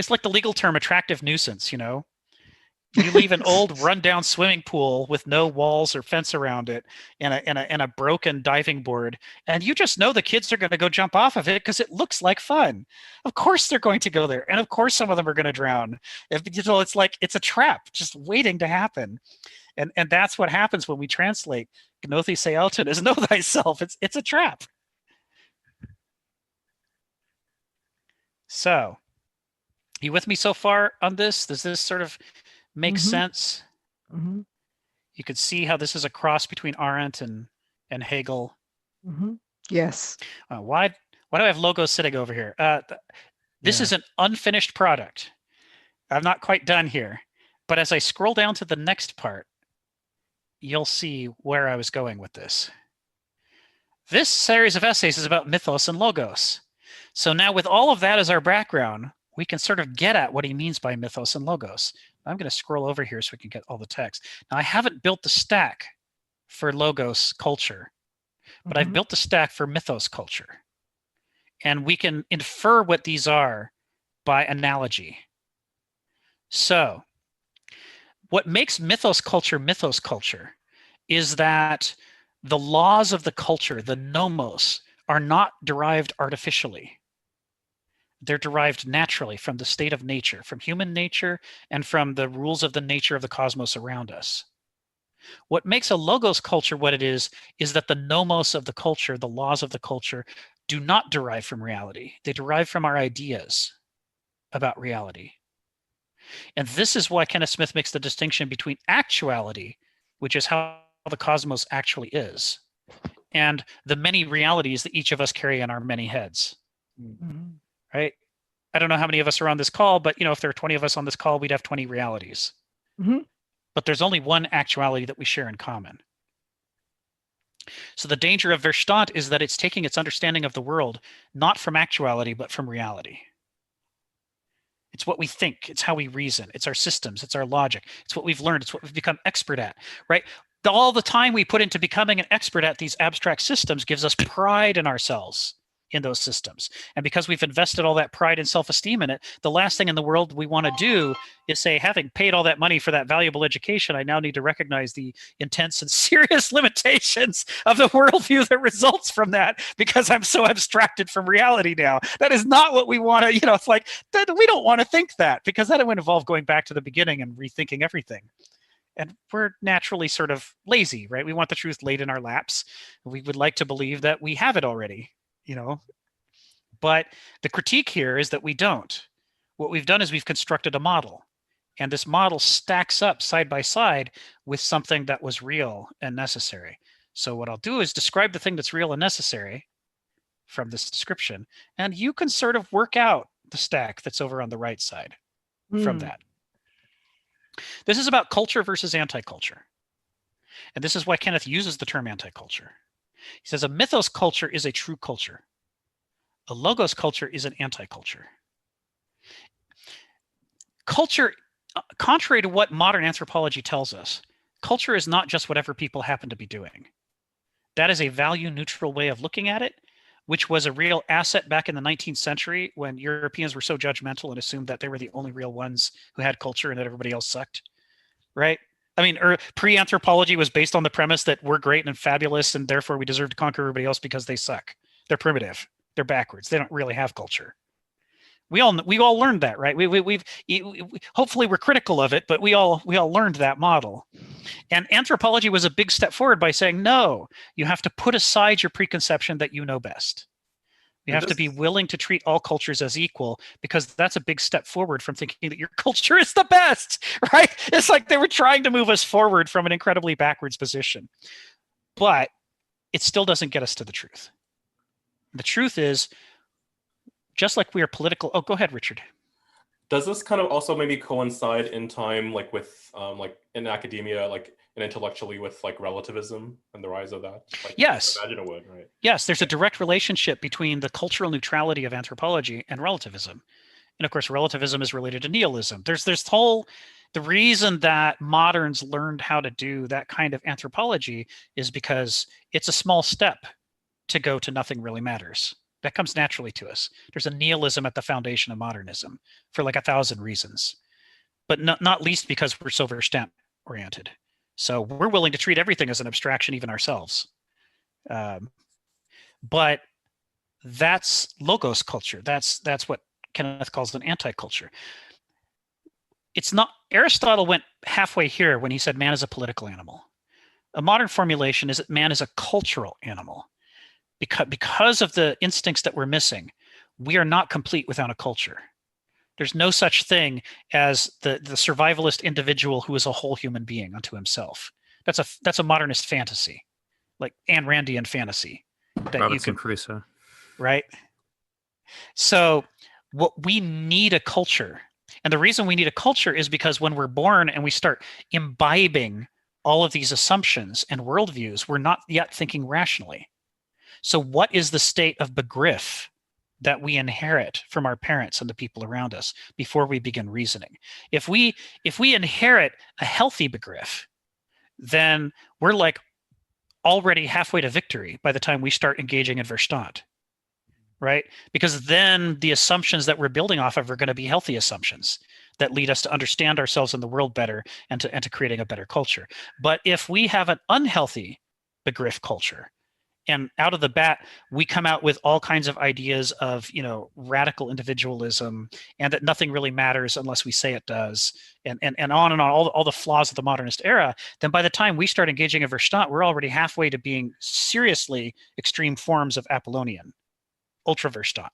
like the legal term attractive nuisance, You leave an old rundown swimming pool with no walls or fence around it and a broken diving board, and you just know the kids are going to go jump off of it because it looks like fun. Of course they're going to go there, and of course some of them are going to drown. It's like it's a trap just waiting to happen. And that's what happens when we translate Gnosis seauton as know thyself. It's a trap. So, you with me so far on this? Does this sort of make sense? You could see how this is a cross between Arendt and Hegel. Yes. Why do I have logos sitting over here? This is an unfinished product. I'm not quite done here. But as I scroll down to the next part, you'll see where I was going with this. This series of essays is about mythos and logos. So now with all of that as our background, we can sort of get at what he means by mythos and logos. I'm going to scroll over here so we can get all the text. Now, I haven't built the stack for logos culture, but I've built the stack for mythos culture. And we can infer what these are by analogy. So what makes mythos culture is that the laws of the culture, the nomos, are not derived artificially. They're derived naturally from the state of nature, from human nature, and from the rules of the nature of the cosmos around us. What makes a logos culture what it is that the nomos of the culture, the laws of the culture, do not derive from reality. They derive from our ideas about reality. And this is why Kenneth Smith makes the distinction between actuality, which is how the cosmos actually is, and the many realities that each of us carry in our many heads. Right? I don't know how many of us are on this call, but if there are 20 of us on this call, we'd have 20 realities. But there's only one actuality that we share in common. So the danger of Verstand is that it's taking its understanding of the world not from actuality, but from reality. It's what we think. It's how we reason. It's our systems. It's our logic. It's what we've learned. It's what we've become expert at, right? All the time we put into becoming an expert at these abstract systems gives us pride in ourselves in those systems. And because we've invested all that pride and self-esteem in it, the last thing in the world we want to do is say, having paid all that money for that valuable education, I now need to recognize the intense and serious limitations of the worldview that results from that because I'm so abstracted from reality now. That is not what we want to, it's like, we don't want to think that, because that would involve going back to the beginning and rethinking everything. And we're naturally sort of lazy, right? We want the truth laid in our laps. We would like to believe that we have it already. But the critique here is that we don't. What we've done is we've constructed a model, and this model stacks up side by side with something that was real and necessary. So what I'll do is describe the thing that's real and necessary from this description, and you can sort of work out the stack that's over on the right side from that. This is about culture versus anti-culture. And this is why Kenneth uses the term anti-culture. He says a mythos culture is a true culture. A logos culture is an anti-culture. Culture, contrary to what modern anthropology tells us, culture is not just whatever people happen to be doing. That is a value-neutral way of looking at it, which was a real asset back in the 19th century when Europeans were so judgmental and assumed that they were the only real ones who had culture and that everybody else sucked, right? I mean, pre-anthropology was based on the premise that we're great and fabulous and therefore we deserve to conquer everybody else because they suck. They're primitive. They're backwards. They don't really have culture. We all learned that, right? We've hopefully we're critical of it, but we all learned that model. And anthropology was a big step forward by saying, no, you have to put aside your preconception that you know best. You have to be willing to treat all cultures as equal, because that's a big step forward from thinking that your culture is the best, right? It's like they were trying to move us forward from an incredibly backwards position. But it still doesn't get us to the truth. The truth is, just like we are political. Oh, go ahead, Richard. Does this kind of also maybe coincide in time, like with like in academia, like and intellectually with like relativism and the rise of that? Like, yes. I imagine it would, right? Yes, there's a direct relationship between the cultural neutrality of anthropology and relativism. And of course, relativism is related to nihilism. There's the reason that moderns learned how to do that kind of anthropology is because it's a small step to go to nothing really matters. That comes naturally to us. There's a nihilism at the foundation of modernism for like 1,000 reasons, but not least because we're so Verstand oriented. So we're willing to treat everything as an abstraction, even ourselves. But that's logos culture. That's what Kenneth calls an anti-culture. It's not, Aristotle went halfway here when he said man is a political animal. A modern formulation is that man is a cultural animal. Because of the instincts that we're missing, we are not complete without a culture. There's no such thing as the survivalist individual who is a whole human being unto himself. That's a modernist fantasy, like Ayn Randian fantasy. That Robinson Crusoe. Right? So what we need a culture. And the reason we need a culture is because when we're born and we start imbibing all of these assumptions and worldviews, we're not yet thinking rationally. So what is the state of begriff that we inherit from our parents and the people around us before we begin reasoning? If we inherit a healthy begriff, then we're like already halfway to victory by the time we start engaging in Verstand, right? Because then the assumptions that we're building off of are going to be healthy assumptions that lead us to understand ourselves and the world better and to creating a better culture. But if we have an unhealthy begriff culture, and out of the bat, we come out with all kinds of ideas of, radical individualism and that nothing really matters unless we say it does, and on and on, all the flaws of the modernist era. Then by the time we start engaging in Verstand, we're already halfway to being seriously extreme forms of Apollonian, ultra Verstand,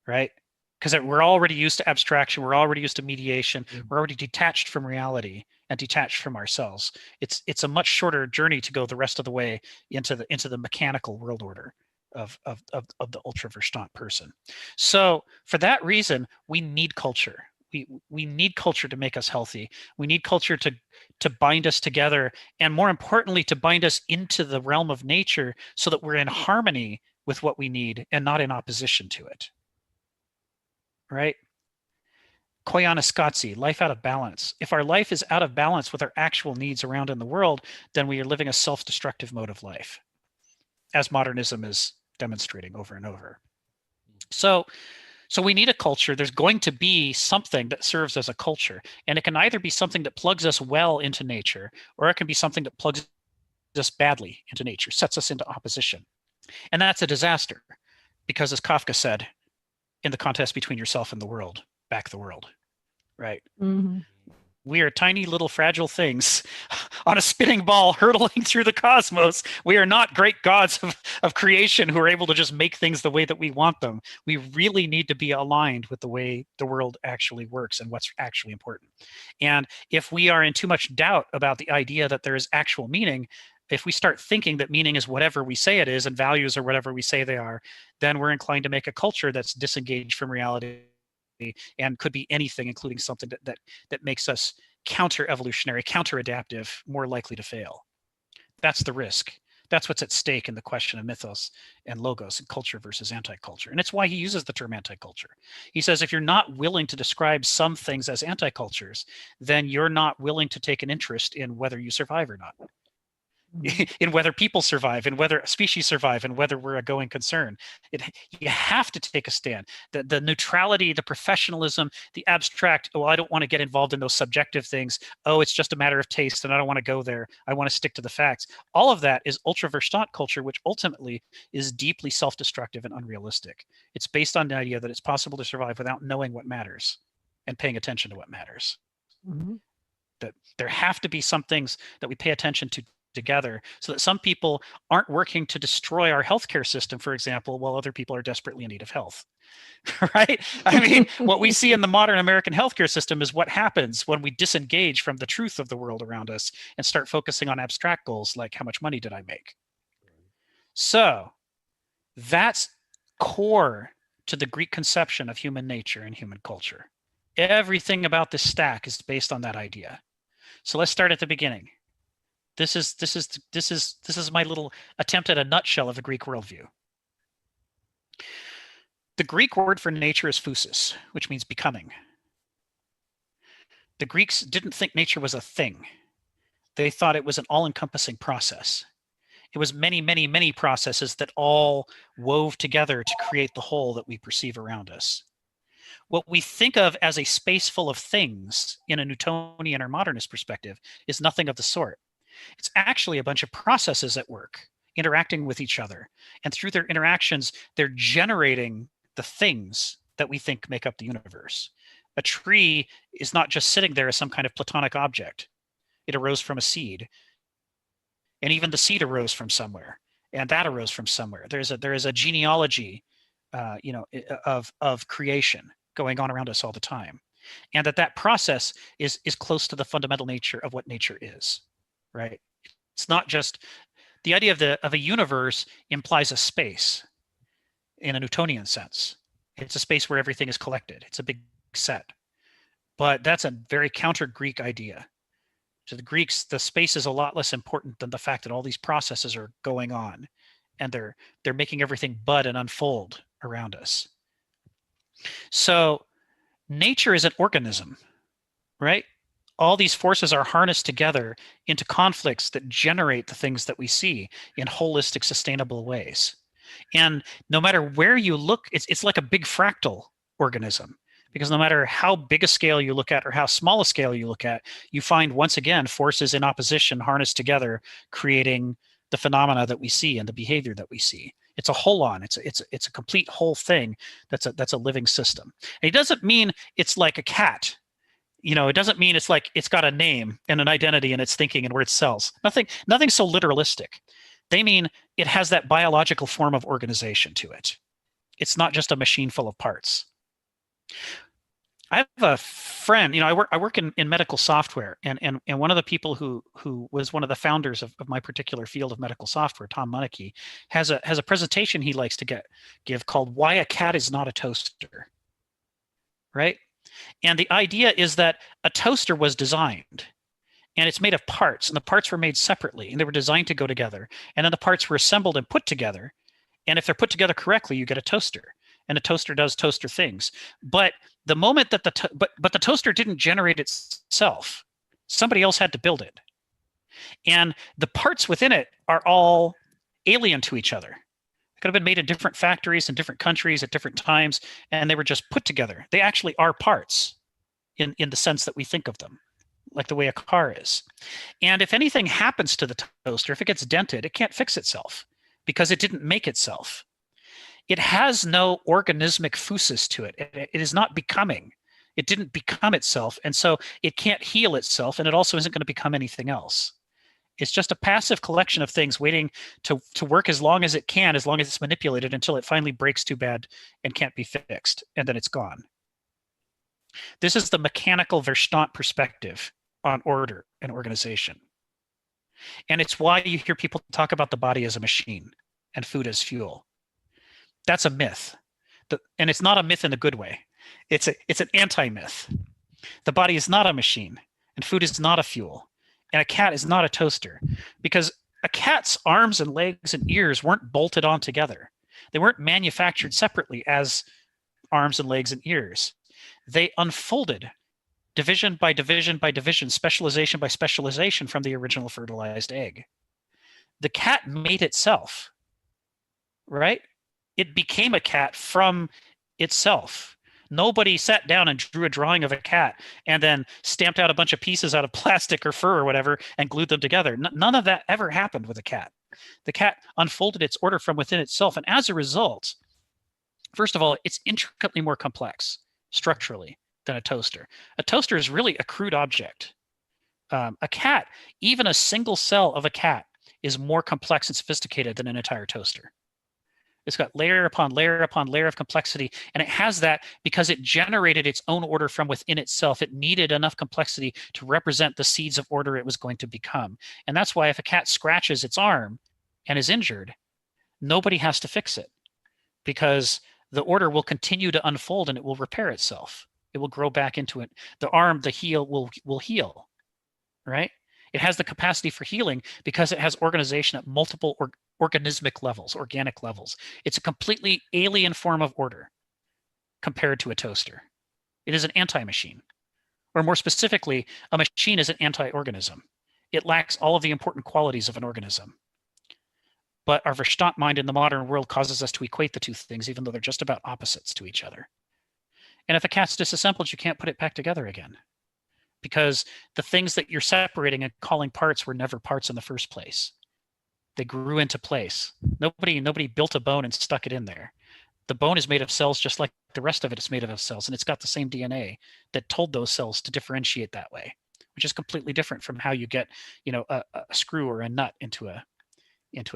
right? Because we're already used to abstraction, we're already used to mediation, we're already detached from reality and detached from ourselves. It's a much shorter journey to go the rest of the way into the mechanical world order of the ultra Verstand person. So for that reason, we need culture. We need culture to make us healthy. We need culture to bind us together, and more importantly, to bind us into the realm of nature so that we're in harmony with what we need and not in opposition to it. Right? Koyaanisqatsi, life out of balance. If our life is out of balance with our actual needs around in the world, then we are living a self-destructive mode of life, as modernism is demonstrating over and over. So we need a culture. There's going to be something that serves as a culture, and it can either be something that plugs us well into nature, or it can be something that plugs us badly into nature, sets us into opposition. And that's a disaster, because as Kafka said, in the contest between yourself and the world, back the world, right? Mm-hmm. We are tiny little fragile things on a spinning ball hurtling through the cosmos. We are not great gods of creation who are able to just make things the way that we want them. We really need to be aligned with the way the world actually works and what's actually important. And if we are in too much doubt about the idea that there is actual meaning, if we start thinking that meaning is whatever we say it is and values are whatever we say they are, then we're inclined to make a culture that's disengaged from reality and could be anything, including something that makes us counter-evolutionary, counter-adaptive, more likely to fail. That's the risk. That's what's at stake in the question of mythos and logos and culture versus anti-culture. And it's why he uses the term anti-culture. He says if you're not willing to describe some things as anti-cultures, then you're not willing to take an interest in whether you survive or not. In whether people survive, in whether species survive, and whether we're a going concern. You have to take a stand. The neutrality, the professionalism, the abstract, oh, I don't want to get involved in those subjective things. Oh, it's just a matter of taste and I don't want to go there. I want to stick to the facts. All of that is ultra-Verstand culture, which ultimately is deeply self-destructive and unrealistic. It's based on the idea that it's possible to survive without knowing what matters and paying attention to what matters. Mm-hmm. That there have to be some things that we pay attention to together so that some people aren't working to destroy our healthcare system, for example, while other people are desperately in need of health. Right? I mean, what we see in the modern American healthcare system is what happens when we disengage from the truth of the world around us and start focusing on abstract goals like how much money did I make? So that's core to the Greek conception of human nature and human culture. Everything about this stack is based on that idea. So let's start at the beginning. This is my little attempt at a nutshell of the Greek worldview. The Greek word for nature is phusis, which means becoming. The Greeks didn't think nature was a thing. They thought it was an all-encompassing process. It was many, many, many processes that all wove together to create the whole that we perceive around us. What we think of as a space full of things in a Newtonian or modernist perspective is nothing of the sort. It's actually a bunch of processes at work, interacting with each other. And through their interactions, they're generating the things that we think make up the universe. A tree is not just sitting there as some kind of platonic object. It arose from a seed. And even the seed arose from somewhere. And that arose from somewhere. There is a genealogy of creation going on around us all the time. And that process is close to the fundamental nature of what nature is. Right? It's not just the idea of a universe implies a space in a Newtonian sense. It's a space where everything is collected. It's a big set. But that's a very counter-Greek idea. To the Greeks, the space is a lot less important than the fact that all these processes are going on and they're making everything bud and unfold around us. So nature is an organism, right? All these forces are harnessed together into conflicts that generate the things that we see in holistic, sustainable ways. And no matter where you look, it's like a big fractal organism, because no matter how big a scale you look at or how small a scale you look at, you find once again forces in opposition harnessed together, creating the phenomena that we see and the behavior that we see. It's a holon. It's a complete whole thing that's a living system. And it doesn't mean it's like a cat. It doesn't mean it's like it's got a name and an identity and it's thinking and where it sells. Nothing so literalistic. They mean it has that biological form of organization to it. It's not just a machine full of parts. I have a friend, I work in medical software, and one of the people who was one of the founders of my particular field of medical software, Tom Munneke, has a presentation he likes to give called "Why a Cat is Not a Toaster." Right? And the idea is that a toaster was designed, and it's made of parts, and the parts were made separately, and they were designed to go together. And then the parts were assembled and put together. And if they're put together correctly, you get a toaster. And a toaster does toaster things. But the moment that the toaster didn't generate itself, somebody else had to build it. And the parts within it are all alien to each other. They could have been made in different factories in different countries at different times, and they were just put together. They actually are parts in the sense that we think of them, like the way a car is. And if anything happens to the toaster, if it gets dented, it can't fix itself because it didn't make itself. It has no organismic physis to it. It is not becoming. It didn't become itself, and so it can't heal itself, and it also isn't going to become anything else. It's just a passive collection of things waiting to work as long as it can, as long as it's manipulated, until it finally breaks too bad and can't be fixed, and then it's gone. This is the mechanical Verstand perspective on order and organization. And it's why you hear people talk about the body as a machine and food as fuel. That's a myth. And it's not a myth in a good way. It's an anti-myth. The body is not a machine, and food is not a fuel, and a cat is not a toaster, because a cat's arms and legs and ears weren't bolted on together. They weren't manufactured separately as arms and legs and ears. They unfolded division by division by division, specialization by specialization from the original fertilized egg. The cat made itself, right? It became a cat from itself. Nobody sat down and drew a drawing of a cat and then stamped out a bunch of pieces out of plastic or fur or whatever and glued them together. None of that ever happened with a cat. The cat unfolded its order from within itself. And as a result, first of all, it's intricately more complex structurally than a toaster. A toaster is really a crude object. A cat, even a single cell of a cat, is more complex and sophisticated than an entire toaster. It's got layer upon layer upon layer of complexity, and it has that because it generated its own order from within itself. It needed enough complexity to represent the seeds of order it was going to become. And that's why if a cat scratches its arm and is injured, nobody has to fix it, because the order will continue to unfold and it will repair itself. It will grow back into it. The arm, the heel will heal, right? It has the capacity for healing because it has organization at multiple organismic levels, organic levels. It's a completely alien form of order compared to a toaster. It is an anti-machine. Or more specifically, a machine is an anti-organism. It lacks all of the important qualities of an organism. But our Verstand mind in the modern world causes us to equate the two things, even though they're just about opposites to each other. And if a cat's disassembled, you can't put it back together again, because the things that you're separating and calling parts were never parts in the first place. They grew into place. Nobody built a bone and stuck it in there. The bone is made of cells just like the rest of it is made of cells, and it's got the same DNA that told those cells to differentiate that way, which is completely different from how you get, a screw or a nut into a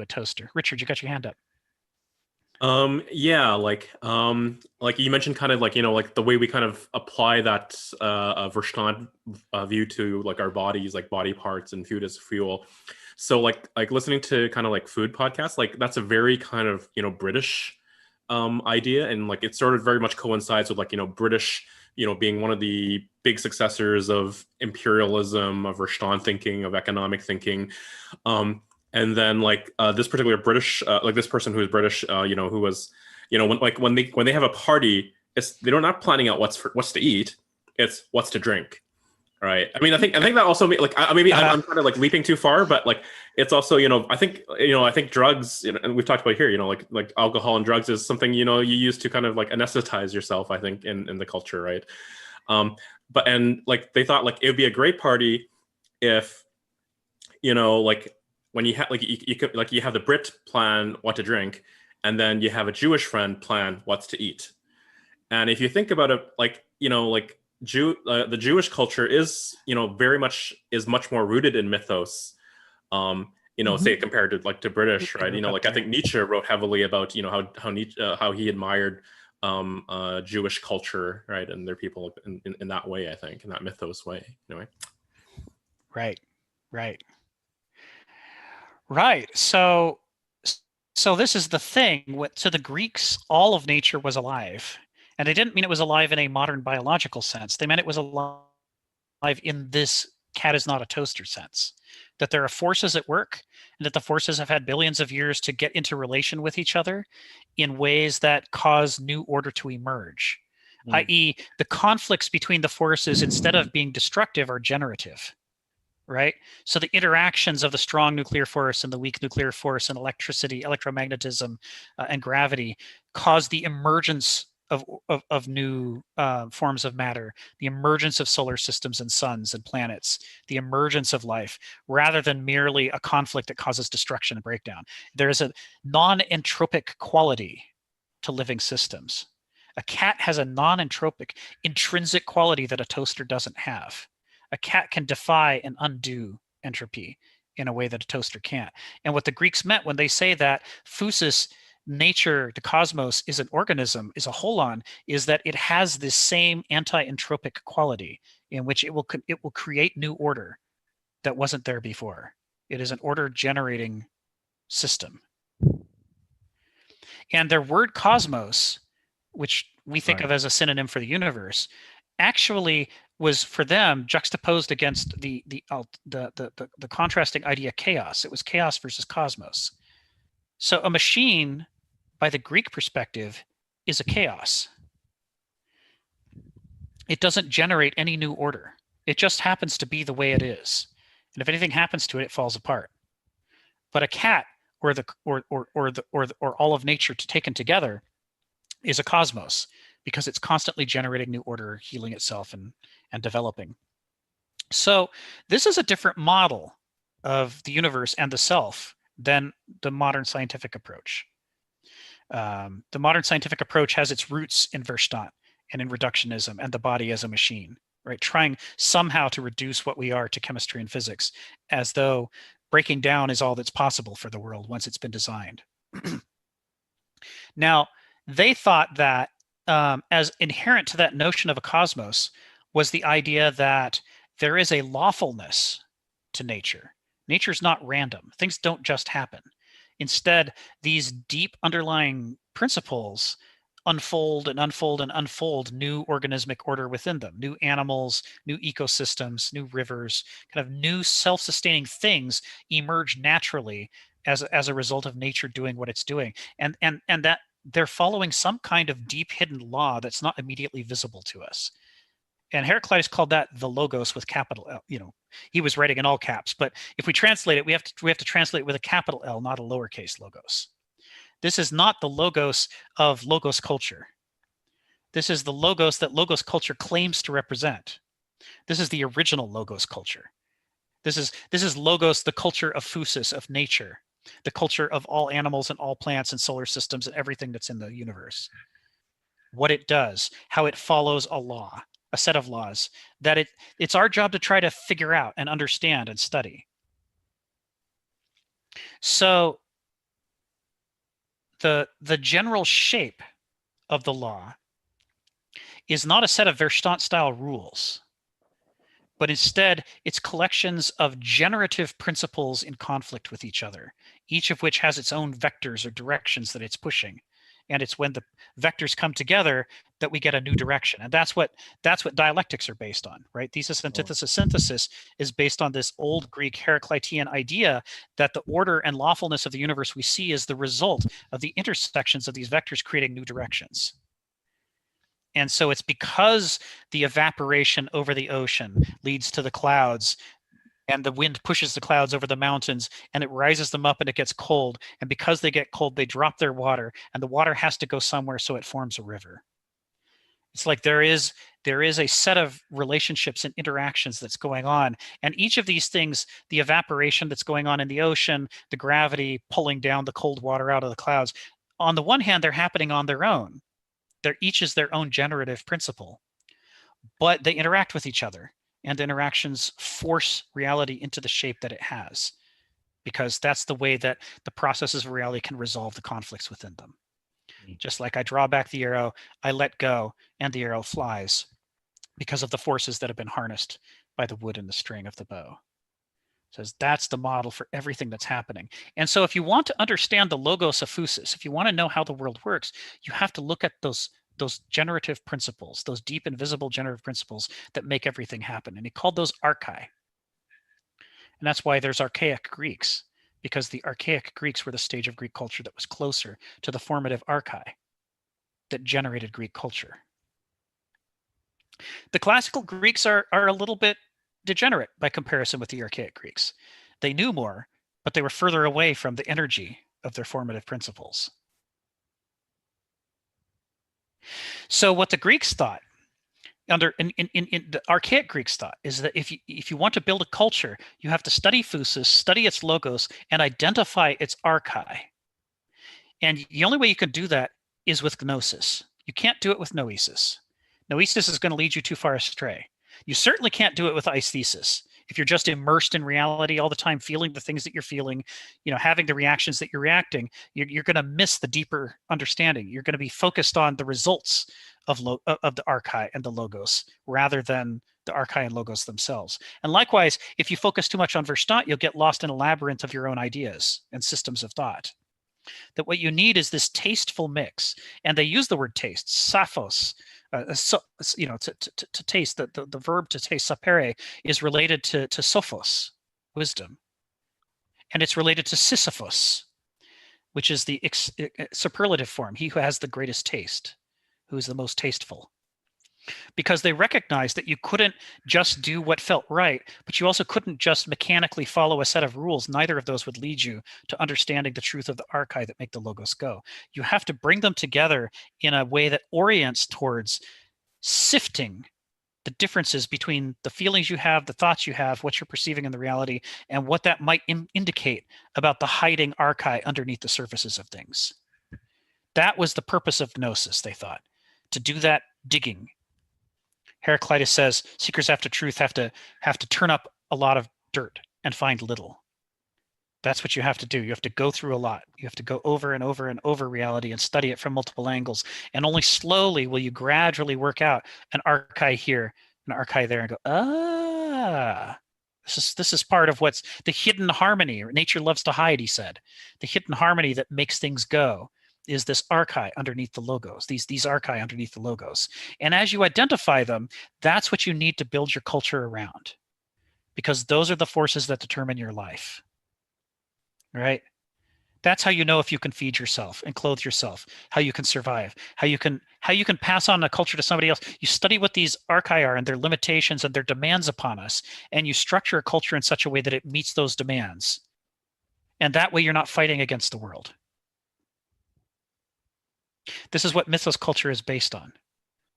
toaster. Richard, you got your hand up. Yeah, like you mentioned, kind of like the way we kind of apply that Verstand view to like our bodies, like body parts and food as fuel. So like listening to kind of like food podcasts, like that's a very kind of British idea, and like it sort of very much coincides with like British being one of the big successors of imperialism, of Verstand thinking, of economic thinking. And then like this particular British, like this person who is British, who was, when they have a party, they're not planning out what's to eat, it's what's to drink, right? I mean, I think that also maybe I'm kind of like leaping too far, but like it's also I think drugs, and we've talked about here, like alcohol and drugs is something you use to kind of like anesthetize yourself, I think, in the culture, right? But like they thought like it would be a great party if like when you have you have the Brit plan what to drink, and then you have a Jewish friend plan what's to eat. And if you think about it, like the Jewish culture is is much more rooted in mythos, say compared to like to British, right? Like I think Nietzsche wrote heavily about how he admired Jewish culture, right, and their people in that way, I think, in that mythos way, anyway. Right. So this is the thing. To the Greeks, all of nature was alive, And they didn't mean it was alive in a modern biological sense. They meant it was alive in this cat is not a toaster sense, that there are forces at work and that the forces have had billions of years to get into relation with each other in ways that cause new order to emerge, i.e. the conflicts between the forces, instead of being destructive, are generative, right? So the interactions of the strong nuclear force and the weak nuclear force and electricity, electromagnetism, and gravity cause the emergence of new forms of matter, the emergence of solar systems and suns and planets, the emergence of life, rather than merely a conflict that causes destruction and breakdown. There is a non-entropic quality to living systems. A cat has a non-entropic, intrinsic quality that a toaster doesn't have. A cat can defy and undo entropy in a way that a toaster can't. And what the Greeks meant when they say that physis, nature, the cosmos, is an organism, is a holon, is that it has this same anti-entropic quality in which it will create new order that wasn't there before. It is an order generating system. And their word cosmos, which we think of as a synonym for the universe, actually was for them juxtaposed against the contrasting idea chaos. It was chaos versus cosmos. So a machine, by the Greek perspective, is a chaos. It doesn't generate any new order. It just happens to be the way it is. And if anything happens to it, it falls apart. But a cat, or all of nature taken together, is a cosmos, because it's constantly generating new order, healing itself, and developing. So this is a different model of the universe and the self than the modern scientific approach. The modern scientific approach has its roots in Verstand and in reductionism and the body as a machine, right? Trying somehow to reduce what we are to chemistry and physics, as though breaking down is all that's possible for the world once it's been designed. Now, they thought that as inherent to that notion of a cosmos was the idea that there is a lawfulness to nature. Nature's not random. Things don't just happen. Instead, these deep underlying principles unfold and unfold and unfold new organismic order within them, new animals, new ecosystems, new rivers, kind of new self-sustaining things emerge naturally as a result of nature doing what it's doing. And that they're following some kind of deep hidden law that's not immediately visible to us. And Heraclitus called that the logos with capital L. You know, he was writing in all caps, but if we translate it, we have to translate it with a capital L, not a lowercase logos. This is not the logos of logos culture. This is the logos that logos culture claims to represent. This is the original logos culture. This is logos, the culture of physis, of nature, the culture of all animals and all plants and solar systems and everything that's in the universe. What it does, how it follows a law, a set of laws that it's our job to try to figure out and understand and study. So the general shape of the law is not a set of Verstand style rules, but instead it's collections of generative principles in conflict with each other, each of which has its own vectors or directions that it's pushing. And it's when the vectors come together that we get a new direction. And that's what dialectics are based on, right? Thesis, antithesis, synthesis is based on this old Greek Heraclitean idea that the order and lawfulness of the universe we see is the result of the intersections of these vectors creating new directions. And so it's because the evaporation over the ocean leads to the clouds, and the wind pushes the clouds over the mountains and it rises them up and it gets cold. And because they get cold, they drop their water, and the water has to go somewhere, so it forms a river. It's like there is a set of relationships and interactions that's going on. And each of these things, the evaporation that's going on in the ocean, the gravity pulling down the cold water out of the clouds, on the one hand, they're happening on their own. Each is their own generative principle, but they interact with each other. And the interactions force reality into the shape that it has, because that's the way that the processes of reality can resolve the conflicts within them. Just like I draw back the arrow, I let go, and the arrow flies because of the forces that have been harnessed by the wood and the string of the bow. Says that's the model for everything that's happening. And so if you want to understand the logos of physis, if you want to know how the world works, you have to look at those those generative principles, those deep invisible generative principles that make everything happen. And he called those archai. And that's why there's archaic Greeks, because the archaic Greeks were the stage of Greek culture that was closer to the formative archai that generated Greek culture. The classical Greeks are a little bit degenerate by comparison with the archaic Greeks. They knew more, but they were further away from the energy of their formative principles. So what the Greeks thought, in the archaic Greeks thought, is that if you want to build a culture, you have to study physis, study its logos, and identify its archai. And the only way you can do that is with Gnosis. You can't do it with Noesis. Noesis is going to lead you too far astray. You certainly can't do it with aesthesis. If you're just immersed in reality all the time, feeling the things that you're feeling, having the reactions that you're reacting, you're going to miss the deeper understanding. You're going to be focused on the results of the archai and the logos rather than the archai and logos themselves. And likewise, if you focus too much on Verstand, you'll get lost in a labyrinth of your own ideas and systems of thought. That what you need is this tasteful mix. And they use the word taste, saphos, to taste. The verb to taste, sapere, is related to sophos, wisdom. And it's related to Sisyphus, which is the superlative form, he who has the greatest taste, who is the most tasteful. Because they recognized that you couldn't just do what felt right, but you also couldn't just mechanically follow a set of rules. Neither of those would lead you to understanding the truth of the archai that make the logos go. You have to bring them together in a way that orients towards sifting the differences between the feelings you have, the thoughts you have, what you're perceiving in the reality, and what that might indicate about the hiding archai underneath the surfaces of things. That was the purpose of Gnosis, they thought, to do that digging. Heraclitus says seekers after truth have to turn up a lot of dirt and find little. That's what you have to do. You have to go through a lot. You have to go over and over and over reality and study it from multiple angles. And only slowly will you gradually work out an archai here, an archai there, and go, this is part of what's the hidden harmony. Nature loves to hide, he said. The hidden harmony that makes things go is this archai underneath the logos, these archai underneath the logos. And as you identify them, that's what you need to build your culture around, because those are the forces that determine your life, right? That's how you know if you can feed yourself and clothe yourself, how you can survive, how you can pass on a culture to somebody else. You study what these archai are and their limitations and their demands upon us, and you structure a culture in such a way that it meets those demands. And that way you're not fighting against the world. This is what Mythos culture is based on,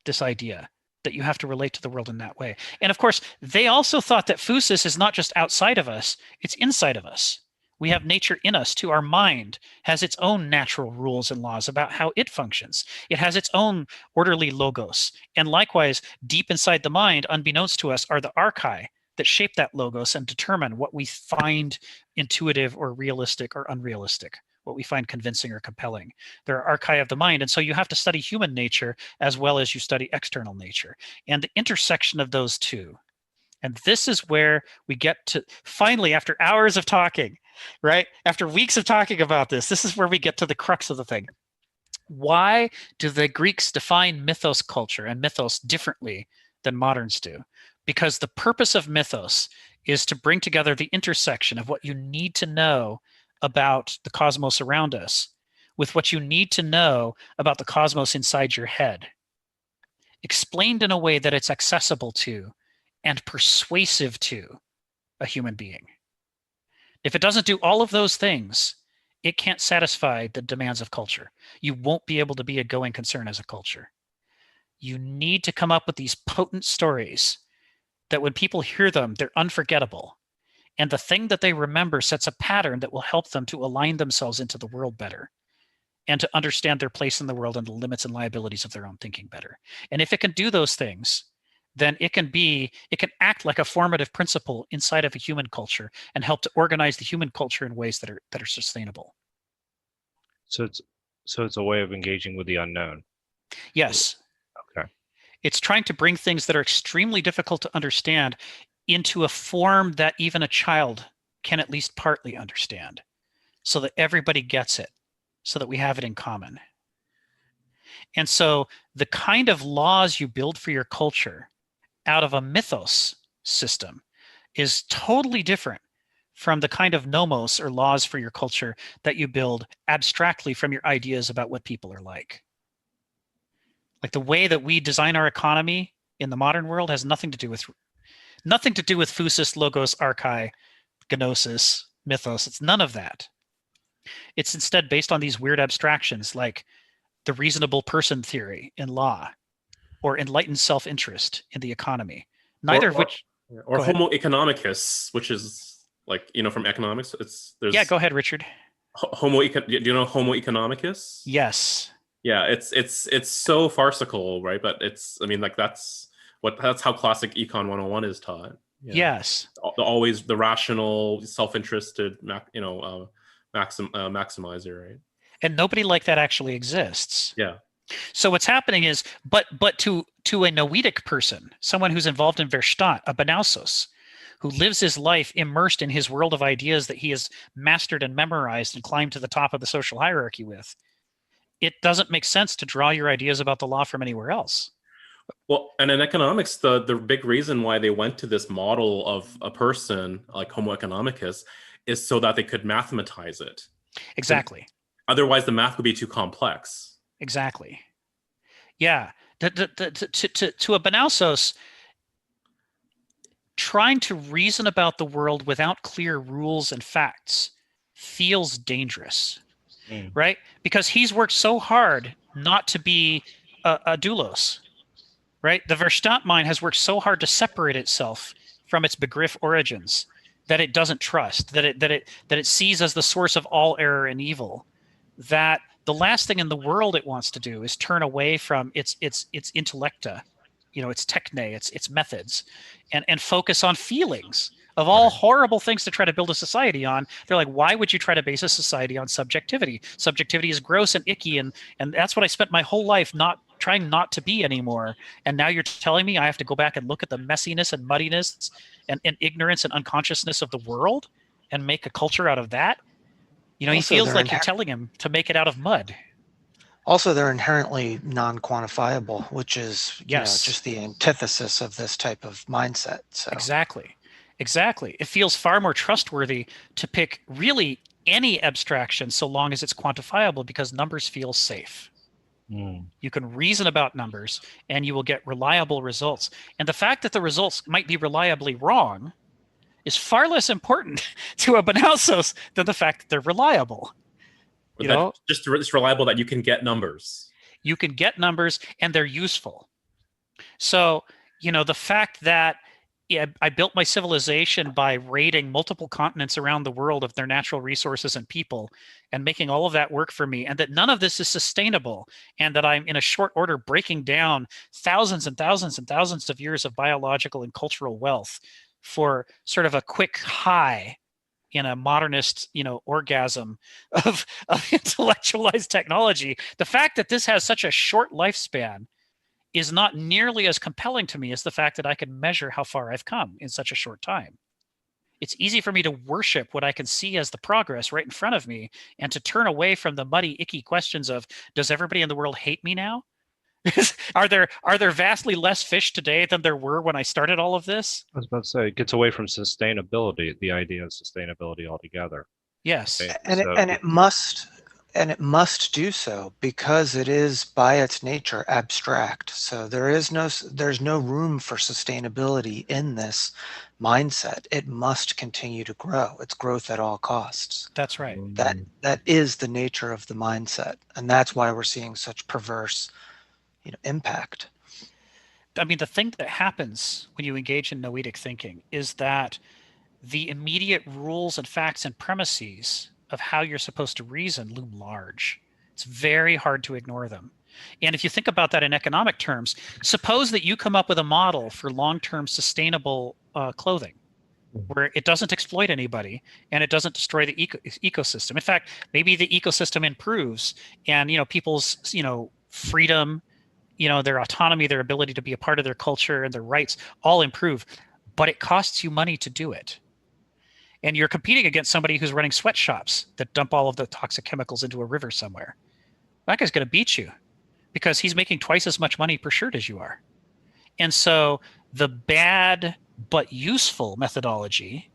this idea that you have to relate to the world in that way. And of course, they also thought that physis is not just outside of us, it's inside of us. We have nature in us too. Our mind has its own natural rules and laws about how it functions. It has its own orderly logos. And likewise, deep inside the mind, unbeknownst to us, are the archai that shape that logos and determine what we find intuitive or realistic or unrealistic, what we find convincing or compelling. There are archai of the mind. And so you have to study human nature as well as you study external nature. And the intersection of those two. And this is where we get to, finally, after hours of talking, right? After weeks of talking about this is where we get to the crux of the thing. Why do the Greeks define mythos culture and mythos differently than moderns do? Because the purpose of mythos is to bring together the intersection of what you need to know about the cosmos around us with what you need to know about the cosmos inside your head, explained in a way that it's accessible to and persuasive to a human being. If it doesn't do all of those things, it can't satisfy the demands of culture. You won't be able to be a going concern as a culture. You need to come up with these potent stories that when people hear them, they're unforgettable. And the thing that they remember sets a pattern that will help them to align themselves into the world better and to understand their place in the world and the limits and liabilities of their own thinking better. And if it can do those things, then it can act like a formative principle inside of a human culture and help to organize the human culture in ways that are sustainable. So it's a way of engaging with the unknown. Yes. Okay. It's trying to bring things that are extremely difficult to understand into a form that even a child can at least partly understand, so that everybody gets it, so that we have it in common. And so the kind of laws you build for your culture out of a mythos system is totally different from the kind of nomos or laws for your culture that you build abstractly from your ideas about what people are like. Like the way that we design our economy in the modern world has nothing to do with physis, logos, archai, gnosis, mythos. It's none of that. It's instead based on these weird abstractions like the reasonable person theory in law or enlightened self-interest in the economy. Neither of which. Or Go ahead. Homo economicus, which is like, from economics. There's Yeah, go ahead, Richard. Do you know Homo economicus? Yes. Yeah, it's so farcical, right? But that's how classic Econ 101 is taught. Yeah. Yes. Always the rational, self-interested, maximizer, right? And nobody like that actually exists. Yeah. So what's happening is, but to a Noetic person, someone who's involved in Verstand, a Banausos, who lives his life immersed in his world of ideas that he has mastered and memorized and climbed to the top of the social hierarchy with, it doesn't make sense to draw your ideas about the law from anywhere else. Well, and in economics, the big reason why they went to this model of a person like Homo economicus is so that they could mathematize it. Exactly. Otherwise, the math would be too complex. Exactly. Yeah. To a Banausos, trying to reason about the world without clear rules and facts feels dangerous, right? Because he's worked so hard not to be a doulos, right? The Verstand mind has worked so hard to separate itself from its Begriff origins that it doesn't trust, that it sees as the source of all error and evil, that the last thing in the world it wants to do is turn away from its intellecta, its techne, its methods, and focus on feelings. Of all horrible things to try to build a society on, they're like, why would you try to base a society on subjectivity? Subjectivity is gross and icky, and that's what I spent my whole life trying not to be anymore. And now you're telling me I have to go back and look at the messiness and muddiness and ignorance and unconsciousness of the world and make a culture out of that? He feels like you're telling him to make it out of mud. Also, they're inherently non-quantifiable, which is just the antithesis of this type of mindset. So. Exactly. It feels far more trustworthy to pick really any abstraction so long as it's quantifiable, because numbers feel safe. You can reason about numbers and you will get reliable results. And the fact that the results might be reliably wrong is far less important to a Banausos than the fact that they're reliable. It's reliable that you can get numbers. You can get numbers and they're useful. So, the fact that I built my civilization by raiding multiple continents around the world of their natural resources and people and making all of that work for me, and that none of this is sustainable, and that I'm in a short order breaking down thousands and thousands and thousands of years of biological and cultural wealth for sort of a quick high in a modernist, orgasm of intellectualized technology. The fact that this has such a short lifespan is not nearly as compelling to me as the fact that I can measure how far I've come in such a short time. It's easy for me to worship what I can see as the progress right in front of me, and to turn away from the muddy, icky questions of, does everybody in the world hate me now? Are there vastly less fish today than there were when I started all of this? I was about to say, it gets away from sustainability, the idea of sustainability altogether. Yes. And it must do so because it is by its nature abstract. So there's no room for sustainability in this mindset. It must continue to grow. It's growth at all costs. That's right. That is the nature of the mindset, and that's why we're seeing such perverse impact. I mean, the thing that happens when you engage in noetic thinking is that the immediate rules and facts and premises of how you're supposed to reason loom large. It's very hard to ignore them. And if you think about that in economic terms, suppose that you come up with a model for long-term sustainable clothing, where it doesn't exploit anybody and it doesn't destroy the ecosystem. In fact, maybe the ecosystem improves, and people's freedom, their autonomy, their ability to be a part of their culture and their rights all improve, but it costs you money to do it. And you're competing against somebody who's running sweatshops that dump all of the toxic chemicals into a river somewhere. That guy's going to beat you. because he's making twice as much money per shirt as you are. And so the bad but useful methodology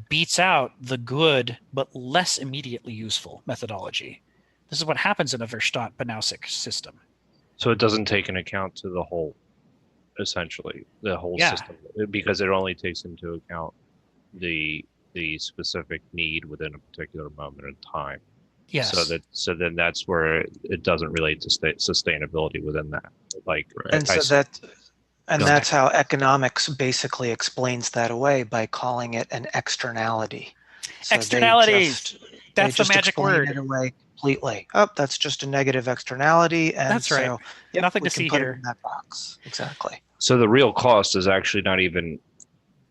beats out the good but less immediately useful methodology. This is what happens in a Verstand-Banausic system. So it doesn't take into account to the whole, essentially, the whole system, because it only takes into account the specific need within a particular moment in time. Yes. So then that's where it doesn't relate to sustainability within that. Like, that's how economics basically explains that away by calling it an externality. So Externalities. That's the magic explain word. It away completely. Oh, that's just a negative externality, and that's right. So, yep, nothing we to can see put here. It in that box. Exactly. So the real cost is actually not even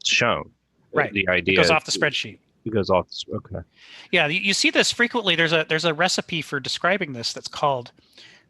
shown. Right. The idea it goes off the spreadsheet. It goes off. Okay. Yeah, you see this frequently. There's a recipe for describing this that's called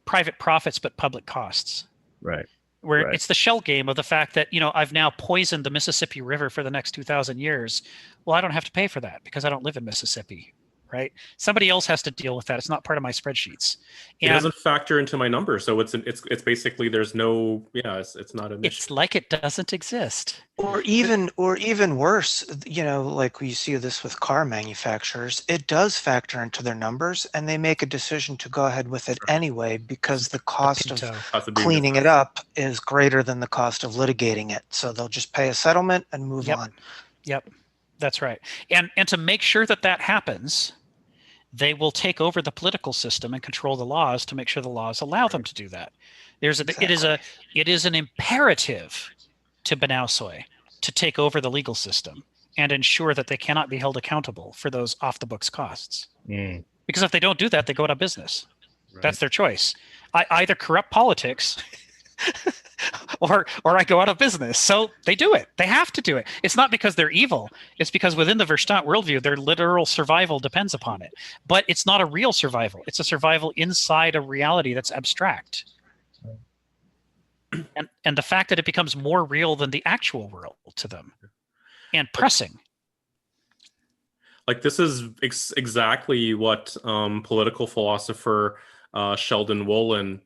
private profits but public costs. Right. Where it's the shell game of the fact that, I've now poisoned the Mississippi River for the next 2,000 years. Well, I don't have to pay for that because I don't live in Mississippi, right? Somebody else has to deal with that. It's not part of my spreadsheets. And it doesn't factor into my number, so it's basically there's no it's not an issue. It's like it doesn't exist. Or even worse, like we see this with car manufacturers, it does factor into their numbers, and they make a decision to go ahead with it anyway because the cost of cleaning it up is greater than the cost of litigating it. So they'll just pay a settlement and move on. Yep, that's right. And to make sure that happens, they will take over the political system and control the laws to make sure the laws allow them to do that. It is an imperative to Banausoi to take over the legal system and ensure that they cannot be held accountable for those off the books costs. Because if they don't do that, they go out of business. Right. That's their choice. I either corrupt politics or I go out of business. So they do it. They have to do it. It's not because they're evil. It's because within the Verstand worldview, their literal survival depends upon it. But it's not a real survival. It's a survival inside a reality that's abstract. And the fact that it becomes more real than the actual world to them and pressing. Like this is exactly what political philosopher Sheldon Wolin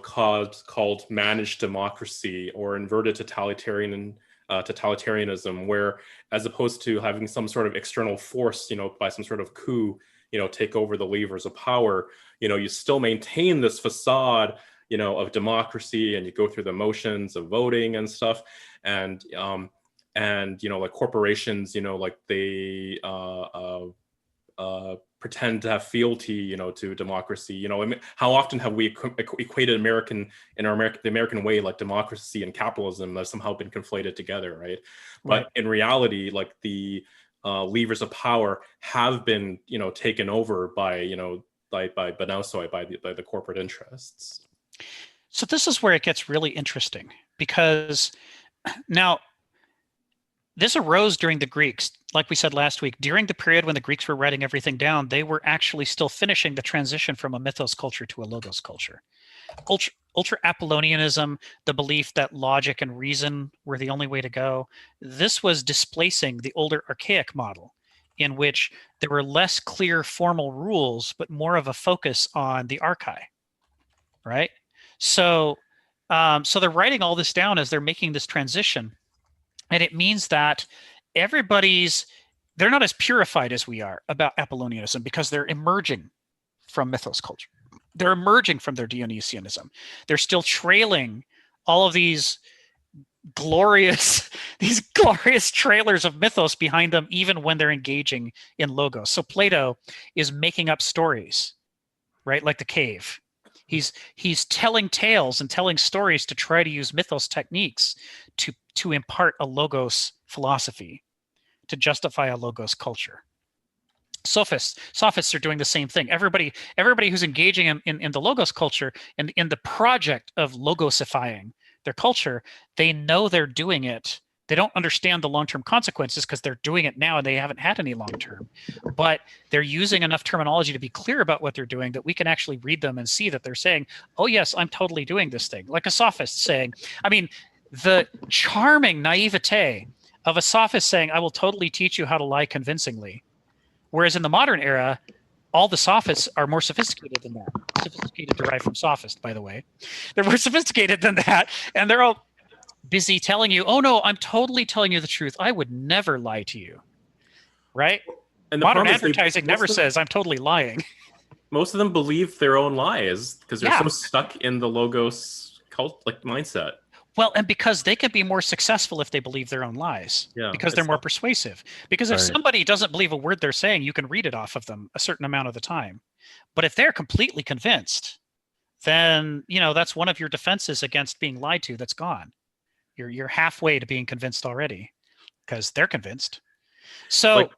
called managed democracy or inverted totalitarianism, where as opposed to having some sort of external force, by some sort of coup, take over the levers of power, you still maintain this facade, of democracy, and you go through the motions of voting and stuff. And like corporations, like they pretend to have fealty, to democracy. I mean, how often have we equated the American way, like democracy and capitalism, have somehow been conflated together, right? But in reality, like the levers of power have been, taken over by Banausoi, by the corporate interests. So this is where it gets really interesting, because now this arose during the Greeks. Like we said last week, during the period when the Greeks were writing everything down, they were actually still finishing the transition from a mythos culture to a logos culture. Ultra Apollonianism, the belief that logic and reason were the only way to go, this was displacing the older archaic model, in which there were less clear formal rules, but more of a focus on the archai, right? So they're writing all this down as they're making this transition. And it means that they're not as purified as we are about Apollonianism, because they're emerging from mythos culture. They're emerging from their Dionysianism. They're still trailing all of these glorious trailers of mythos behind them, even when they're engaging in logos. So Plato is making up stories, right? Like the cave. He's telling tales and telling stories to try to use mythos techniques to impart a logos philosophy, to justify a logos culture. Sophists are doing the same thing. Everybody who's engaging in the logos culture and in the project of logosifying their culture, they know they're doing it. They don't understand the long-term consequences because they're doing it now and they haven't had any long-term. But they're using enough terminology to be clear about what they're doing that we can actually read them and see that they're saying, oh yes, I'm totally doing this thing. Like a sophist saying, I mean, the charming naivete of a sophist saying, I will totally teach you how to lie convincingly. Whereas in the modern era, all the sophists are more sophisticated than that. Sophisticated derived from sophist, by the way. They're more sophisticated than that, and they're all busy telling you, "Oh no, I'm totally telling you the truth. I would never lie to you." Right? And the Modern problem is advertising never says I'm totally lying. most of them believe their own lies because they're Yeah. so stuck in the logos cult like mindset. Well, and because they can be more successful if they believe their own lies, Yeah, because they're it's more not- persuasive. Because if Right. somebody doesn't believe a word they're saying, you can read it off of them a certain amount of the time. But if they're completely convinced, then that's one of your defenses against being lied to. That's gone. You're halfway to being convinced already, because they're convinced. So Like,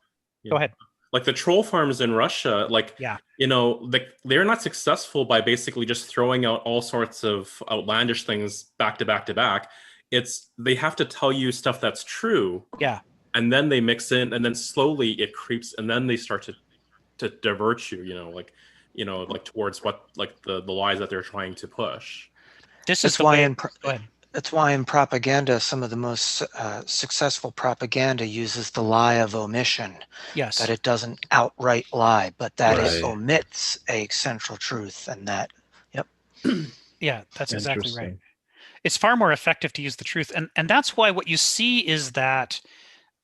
go ahead. Like the troll farms in Russia, Yeah. they're not successful by basically just throwing out all sorts of outlandish things back to back to back. They have to tell you stuff that's true. Yeah. And then they mix in, and then slowly it creeps, and then they start to divert you, like towards what like the lies that they're trying to push. This is That's the why way. in Go ahead. That's why in propaganda, some of the most successful propaganda uses the lie of omission. Yes. That it doesn't outright lie, but that it Right. omits a central truth, and that. Yep. Yeah, that's exactly right. Interesting. It's far more effective to use the truth, and that's why what you see is that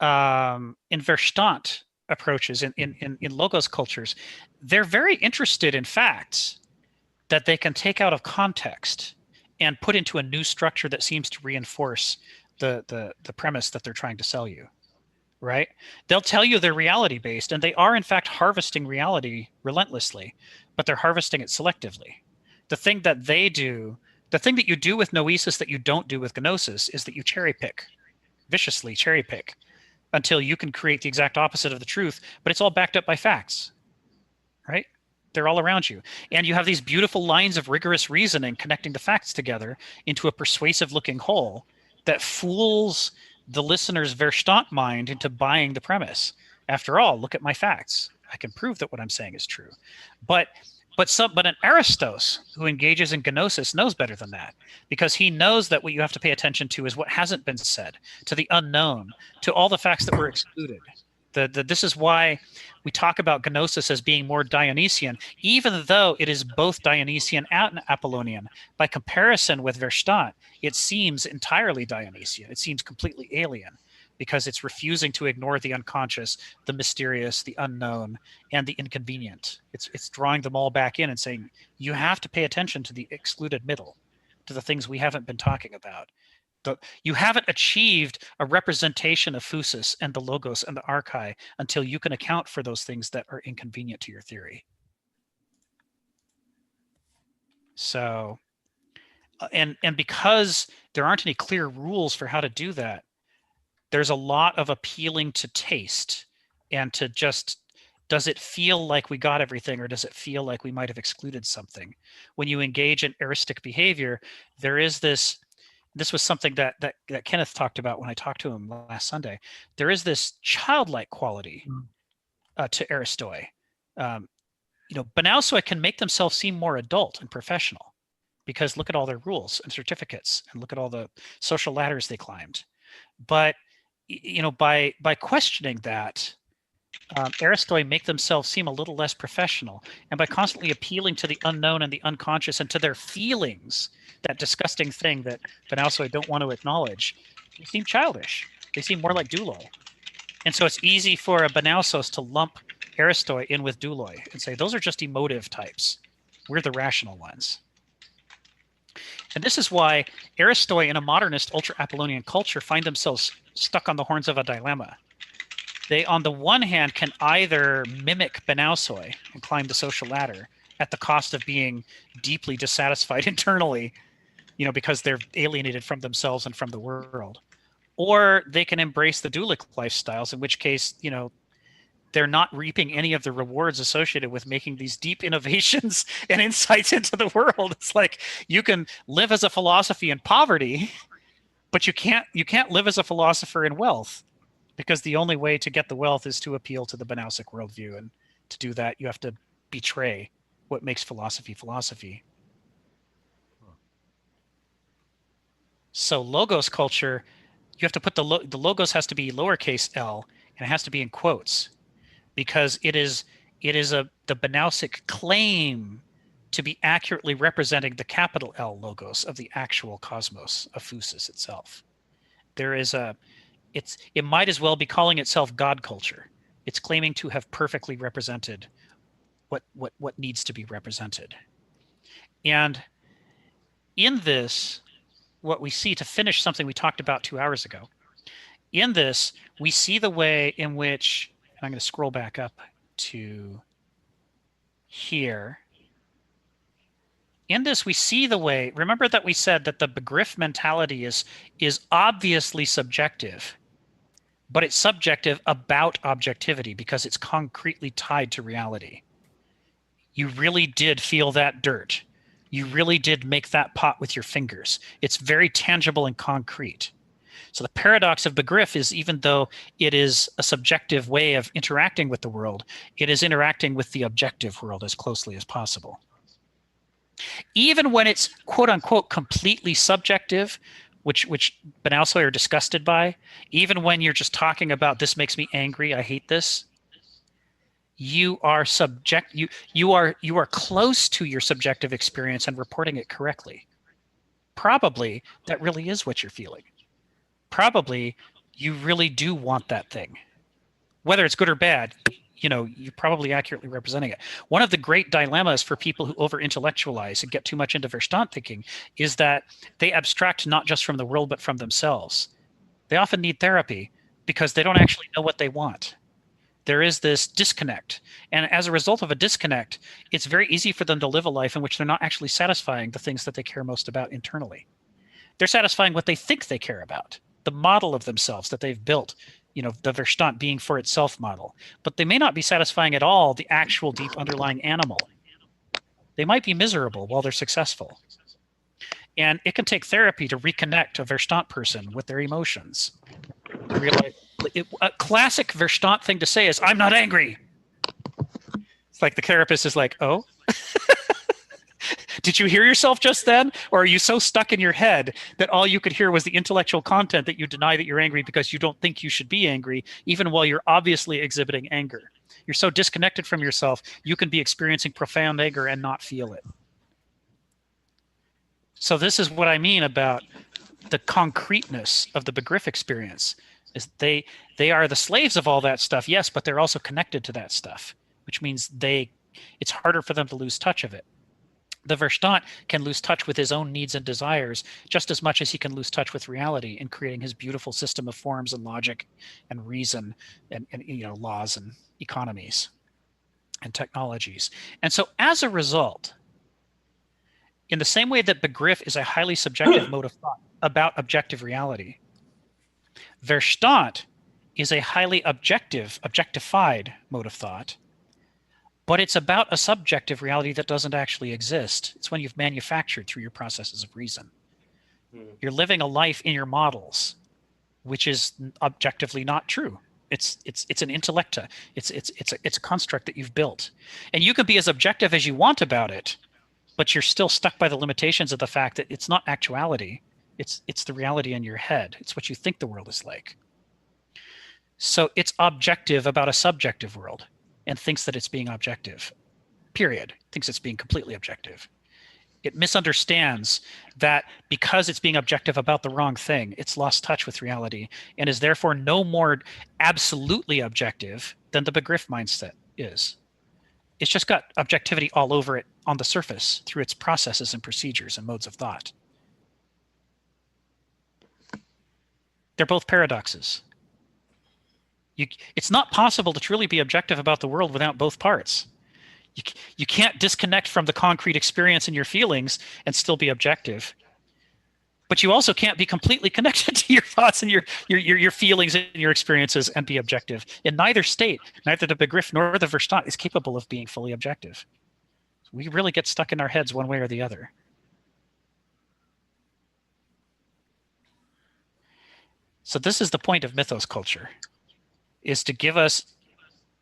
in Verstand approaches, in logos cultures, they're very interested in facts that they can take out of context and put into a new structure that seems to reinforce the premise that they're trying to sell you. Right? They'll tell you they're reality based, and they are in fact harvesting reality relentlessly, but they're harvesting it selectively. The thing that they do, the thing that you do with Noesis that you don't do with Gnosis, is that you cherry pick, viciously cherry pick, until you can create the exact opposite of the truth, but it's all backed up by facts, right? They're all around you. And you have these beautiful lines of rigorous reasoning connecting the facts together into a persuasive looking whole that fools the listener's Verstand mind into buying the premise. After all, look at my facts. I can prove that what I'm saying is true. But an Aristos who engages in Gnosis knows better than that, because he knows that what you have to pay attention to is what hasn't been said, to the unknown, to all the facts that were excluded. This is why we talk about Gnosis as being more Dionysian, even though it is both Dionysian and Apollonian. By comparison with Verstand, it seems entirely Dionysian. It seems completely alien, because it's refusing to ignore the unconscious, the mysterious, the unknown, and the inconvenient. It's drawing them all back in and saying, you have to pay attention to the excluded middle, to the things we haven't been talking about. You haven't achieved a representation of Phusis and the Logos and the Archai until you can account for those things that are inconvenient to your theory. So, and because there aren't any clear rules for how to do that, there's a lot of appealing to taste and to just, does it feel like we got everything, or does it feel like we might have excluded something? When you engage in heuristic behavior, there is this was something that Kenneth talked about when I talked to him last Sunday. There is this childlike quality to Aristoi. Banausoi can make themselves seem more adult and professional, because look at all their rules and certificates, and look at all the social ladders they climbed. But by questioning that, Aristoi make themselves seem a little less professional, and by constantly appealing to the unknown and the unconscious and to their feelings, that disgusting thing that Banausoi don't want to acknowledge, they seem childish. They seem more like Douloi. And so it's easy for a Banausos to lump Aristoi in with Douloi and say, those are just emotive types. We're the rational ones. And this is why Aristoi in a modernist ultra-Apollonian culture find themselves stuck on the horns of a dilemma. They, on the one hand, can either mimic Banausoi and climb the social ladder at the cost of being deeply dissatisfied internally, because they're alienated from themselves and from the world. Or they can embrace the Doulic lifestyles, in which case, they're not reaping any of the rewards associated with making these deep innovations and insights into the world. It's like you can live as a philosophy in poverty, but you can't live as a philosopher in wealth, because the only way to get the wealth is to appeal to the Banausic worldview. And to do that, you have to betray what makes philosophy philosophy. So logos culture, you have to put the logos has to be lowercase l, and it has to be in quotes, because it is It is the Banausic claim to be accurately representing the capital L logos of the actual cosmos of phusis itself. It might as well be calling itself God culture. It's claiming to have perfectly represented what needs to be represented. And in this, what we see, to finish something we talked about 2 hours ago, in this, we see the way in which, and I'm going to scroll back up to here. In this, we see the way, remember that we said that the Begriff mentality is obviously subjective, but it's subjective about objectivity because it's concretely tied to reality. You really did feel that dirt. You really did make that pot with your fingers. It's very tangible and concrete. So the paradox of Begriff is, even though it is a subjective way of interacting with the world, it is interacting with the objective world as closely as possible. Even when it's quote unquote completely subjective, which Banausoy are disgusted by, even when you're just talking about this makes me angry, I hate this, you are close to your subjective experience and reporting it correctly. Probably that really is what you're feeling. Probably you really do want that thing. Whether it's good or bad, you're probably accurately representing it. One of the great dilemmas for people who over-intellectualize and get too much into Verstand thinking is that they abstract not just from the world, but from themselves. They often need therapy because they don't actually know what they want. There is this disconnect. And as a result of a disconnect, it's very easy for them to live a life in which they're not actually satisfying the things that they care most about internally. They're satisfying what they think they care about, the model of themselves that they've built, the Verstand being for itself model. But they may not be satisfying at all the actual deep underlying animal. They might be miserable while they're successful. And it can take therapy to reconnect a Verstand person with their emotions. To realize, a classic Verstand thing to say is, I'm not angry. It's like the therapist is like, oh? Did you hear yourself just then? Or are you so stuck in your head that all you could hear was the intellectual content that you deny that you're angry because you don't think you should be angry, even while you're obviously exhibiting anger? You're so disconnected from yourself, you can be experiencing profound anger and not feel it. So this is what I mean about the concreteness of the Begriff experience. Is they are the slaves of all that stuff, yes, but they're also connected to that stuff, which means it's harder for them to lose touch of it. The Verstand can lose touch with his own needs and desires just as much as he can lose touch with reality in creating his beautiful system of forms and logic and reason and laws and economies and technologies. And so as a result, in the same way that Begriff is a highly subjective mode of thought about objective reality, Verstand is a highly objectified mode of thought, but it's about a subjective reality that doesn't actually exist. It's when you've manufactured through your processes of reason. You're living a life in your models, which is objectively not true. It's an intellecta. It's a construct that you've built, and you can be as objective as you want about it, but you're still stuck by the limitations of the fact that it's not actuality. It's the reality in your head. It's what you think the world is like. So it's objective about a subjective world and thinks that it's being objective, period. Thinks it's being completely objective. It misunderstands that because it's being objective about the wrong thing, it's lost touch with reality and is therefore no more absolutely objective than the Begriff mindset is. It's just got objectivity all over it on the surface through its processes and procedures and modes of thought. They're both paradoxes. It's not possible to truly be objective about the world without both parts. You can't disconnect from the concrete experience and your feelings and still be objective. But you also can't be completely connected to your thoughts and your feelings and your experiences and be objective. In neither state, neither the Begriff nor the Verstand is capable of being fully objective. We really get stuck in our heads one way or the other. So this is the point of mythos culture, is to give us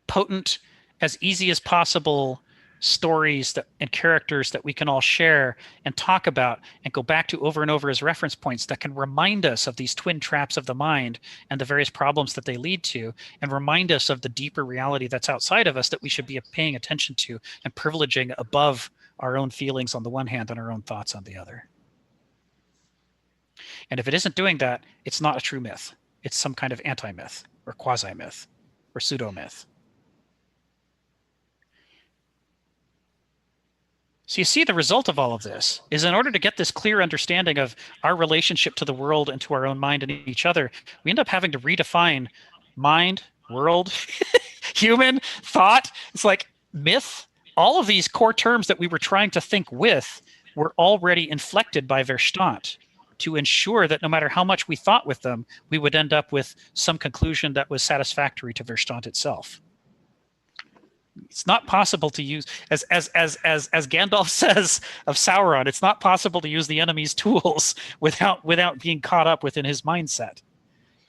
potent, as easy as possible stories and characters that we can all share and talk about and go back to over and over as reference points that can remind us of these twin traps of the mind and the various problems that they lead to, and remind us of the deeper reality that's outside of us that we should be paying attention to and privileging above our own feelings on the one hand and our own thoughts on the other. And if it isn't doing that, it's not a true myth. It's some kind of anti-myth or quasi-myth or pseudo-myth. So you see, the result of all of this is, in order to get this clear understanding of our relationship to the world and to our own mind and each other, we end up having to redefine mind, world, human, thought. It's like myth. All of these core terms that we were trying to think with were already inflected by Verstand to ensure that no matter how much we thought with them, we would end up with some conclusion that was satisfactory to Verstand itself. It's not possible to use, as Gandalf says of Sauron, it's not possible to use the enemy's tools without being caught up within his mindset.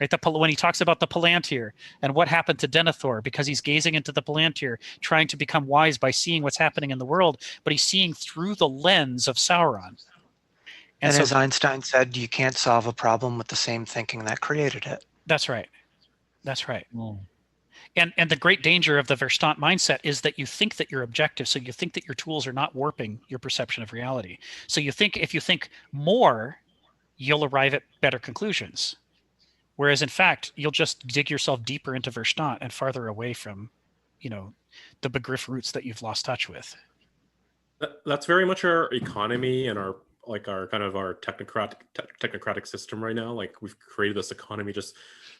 Right? When he talks about the Palantir and what happened to Denethor, because he's gazing into the Palantir, trying to become wise by seeing what's happening in the world, but he's seeing through the lens of Sauron. And so, as Einstein said, you can't solve a problem with the same thinking that created it. That's right. That's right. And the great danger of the Verstand mindset is that you think that you're objective, so you think that your tools are not warping your perception of reality. So you think if you think more, you'll arrive at better conclusions. Whereas in fact, you'll just dig yourself deeper into Verstand and farther away from, the begriff roots that you've lost touch with. That's very much our economy and our kind of our technocratic system right now. Like, we've created this economy just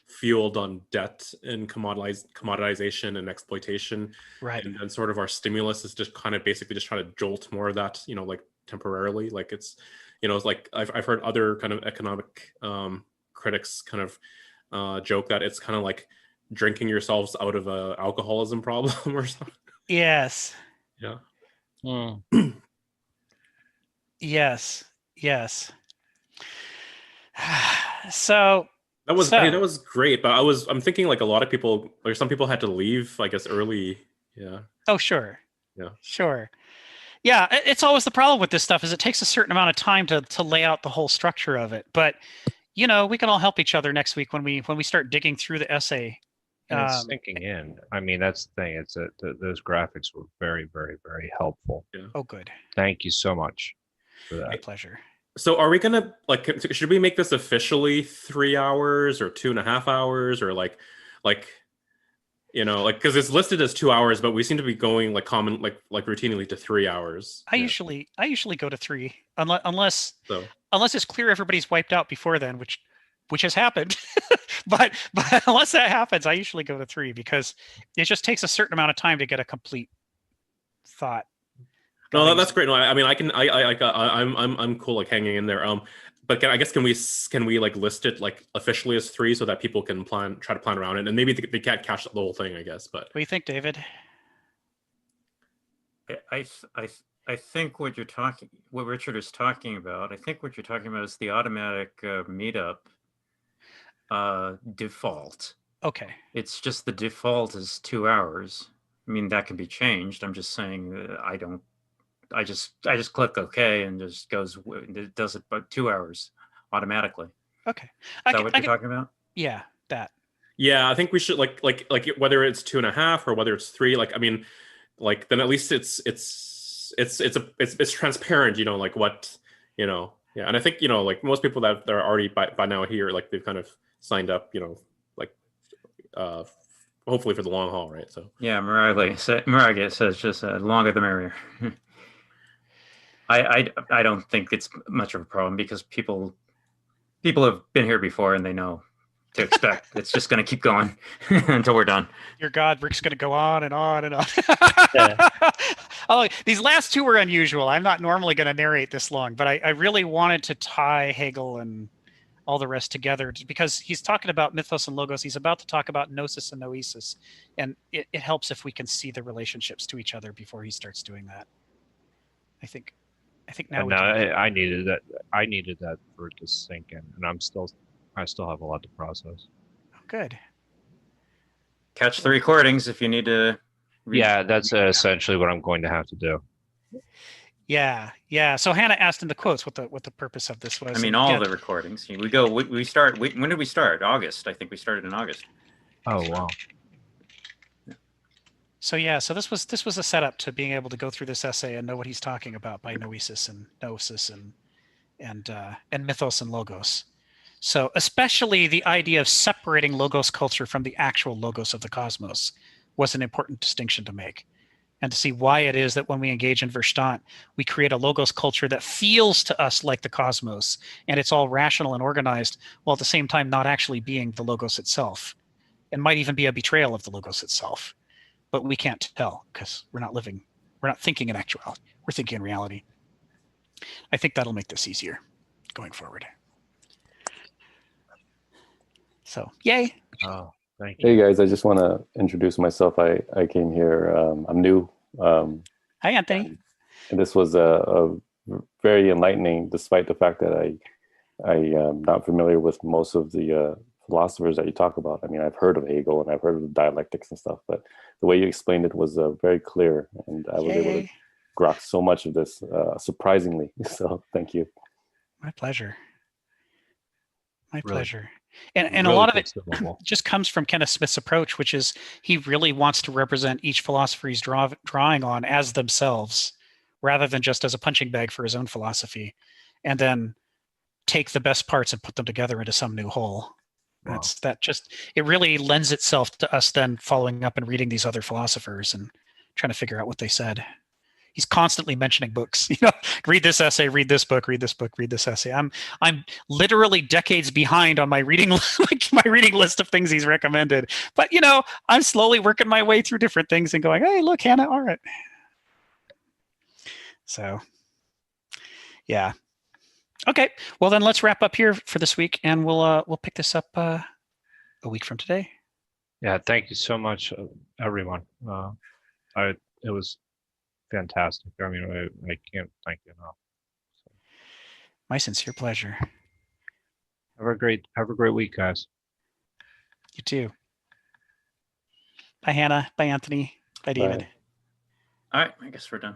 fueled on debt and commoditization and exploitation. Right. And sort of our stimulus is just kind of basically just trying to jolt more of that, like temporarily. Like, it's, it's like I've heard other kind of economic critics kind of joke that it's kind of like drinking yourselves out of a alcoholism problem or something. Yes. Yeah. Yes. So that was great, but I'm thinking like a lot of people, like some people had to leave, I guess, early. Yeah. Oh, sure. Yeah. Sure. Yeah, it's always the problem with this stuff is it takes a certain amount of time to lay out the whole structure of it. But we can all help each other next week when we start digging through the essay. And it's sinking in. I mean, that's the thing. It's those graphics were very, very, very helpful. Yeah. Oh, good. Thank you so much for that. My pleasure. So are we gonna should we make this officially 3 hours or 2.5 hours, or like because it's listed as 2 hours, but we seem to be going like routinely to 3 hours. I usually go to 3 unless it's clear everybody's wiped out before then, which has happened. but unless that happens, I usually go to 3 because it just takes a certain amount of time to get a complete thought. No, that's great. No, I mean, I'm cool like hanging in there. But can we like list it like officially as 3 so that people can try to plan around it, and maybe they can't catch the whole thing, I guess. But what do you think, David? I think what Richard is talking about, is the automatic meetup default. Okay. It's just the default is 2 hours. I mean, that can be changed. I'm just saying I just click OK and just it does it about 2 hours automatically. Okay. Is that what you're talking about? Yeah, that. Yeah, I think we should like whether it's 2.5 or whether it's 3. Like, I mean, like then at least it's transparent. Like what Yeah, and I think like most people that are already by now here, like they've kind of signed up. Like hopefully for the long haul, right? So yeah, Mirage says just longer the merrier. I don't think it's much of a problem because people have been here before and they know to expect. It's just going to keep going until we're done. Your God, Rick's going to go on and on and on. Oh, these last 2 were unusual. I'm not normally going to narrate this long, but I really wanted to tie Hegel and all the rest together because he's talking about mythos and logos. He's about to talk about Gnosis and Noesis, and it helps if we can see the relationships to each other before he starts doing that. I think now. I needed that. I needed that for it to sink in, and I still have a lot to process. Oh, good. Catch the recordings if you need to Yeah, that's essentially what I'm going to have to do. Yeah. So Hannah asked in the quotes what the purpose of this was. I mean, and all yeah, the recordings. We go. We start. When did we start? August. I think we started in August. Oh wow. So this was a setup to being able to go through this essay and know what he's talking about by Noesis and Gnosis and Mythos and Logos. So especially the idea of separating Logos culture from the actual Logos of the cosmos was an important distinction to make, and to see why it is that when we engage in Verstand, we create a Logos culture that feels to us like the cosmos, and it's all rational and organized, while at the same time not actually being the Logos itself, and might even be a betrayal of the Logos itself. But we can't tell because we're not thinking in actuality. We're thinking in reality. I think that'll make this easier going forward. So, yay. Oh, thank you. Hey guys, I just want to introduce myself. I came here. I'm new. Hi, Anthony. And this was a very enlightening, despite the fact that I am not familiar with most of the philosophers that you talk about. I mean, I've heard of Hegel and I've heard of the dialectics and stuff, but the way you explained it was very clear, and I was able to grok so much of this, surprisingly. So thank you. My pleasure. My Really- pleasure. And a really lot of good it syllable. just comes from Kenneth Smith's approach, which is he really wants to represent each philosopher he's drawing on as themselves, rather than just as a punching bag for his own philosophy, and then take the best parts and put them together into some new whole. Wow. It really lends itself to us then following up and reading these other philosophers and trying to figure out what they said. He's constantly mentioning books, read this essay, read this book, read this book, read this essay. I'm literally decades behind on my reading my reading list of things he's recommended. But I'm slowly working my way through different things and going, hey, look, Hannah Arendt. So yeah. Okay. Well, then let's wrap up here for this week, and we'll pick this up a week from today. Yeah, thank you so much, everyone. It was fantastic. I mean, I can't thank you enough. So, My sincere pleasure. have a great week, guys. You too. Bye, Hannah. Bye, Anthony. Bye, David. Bye. All right. I guess we're done.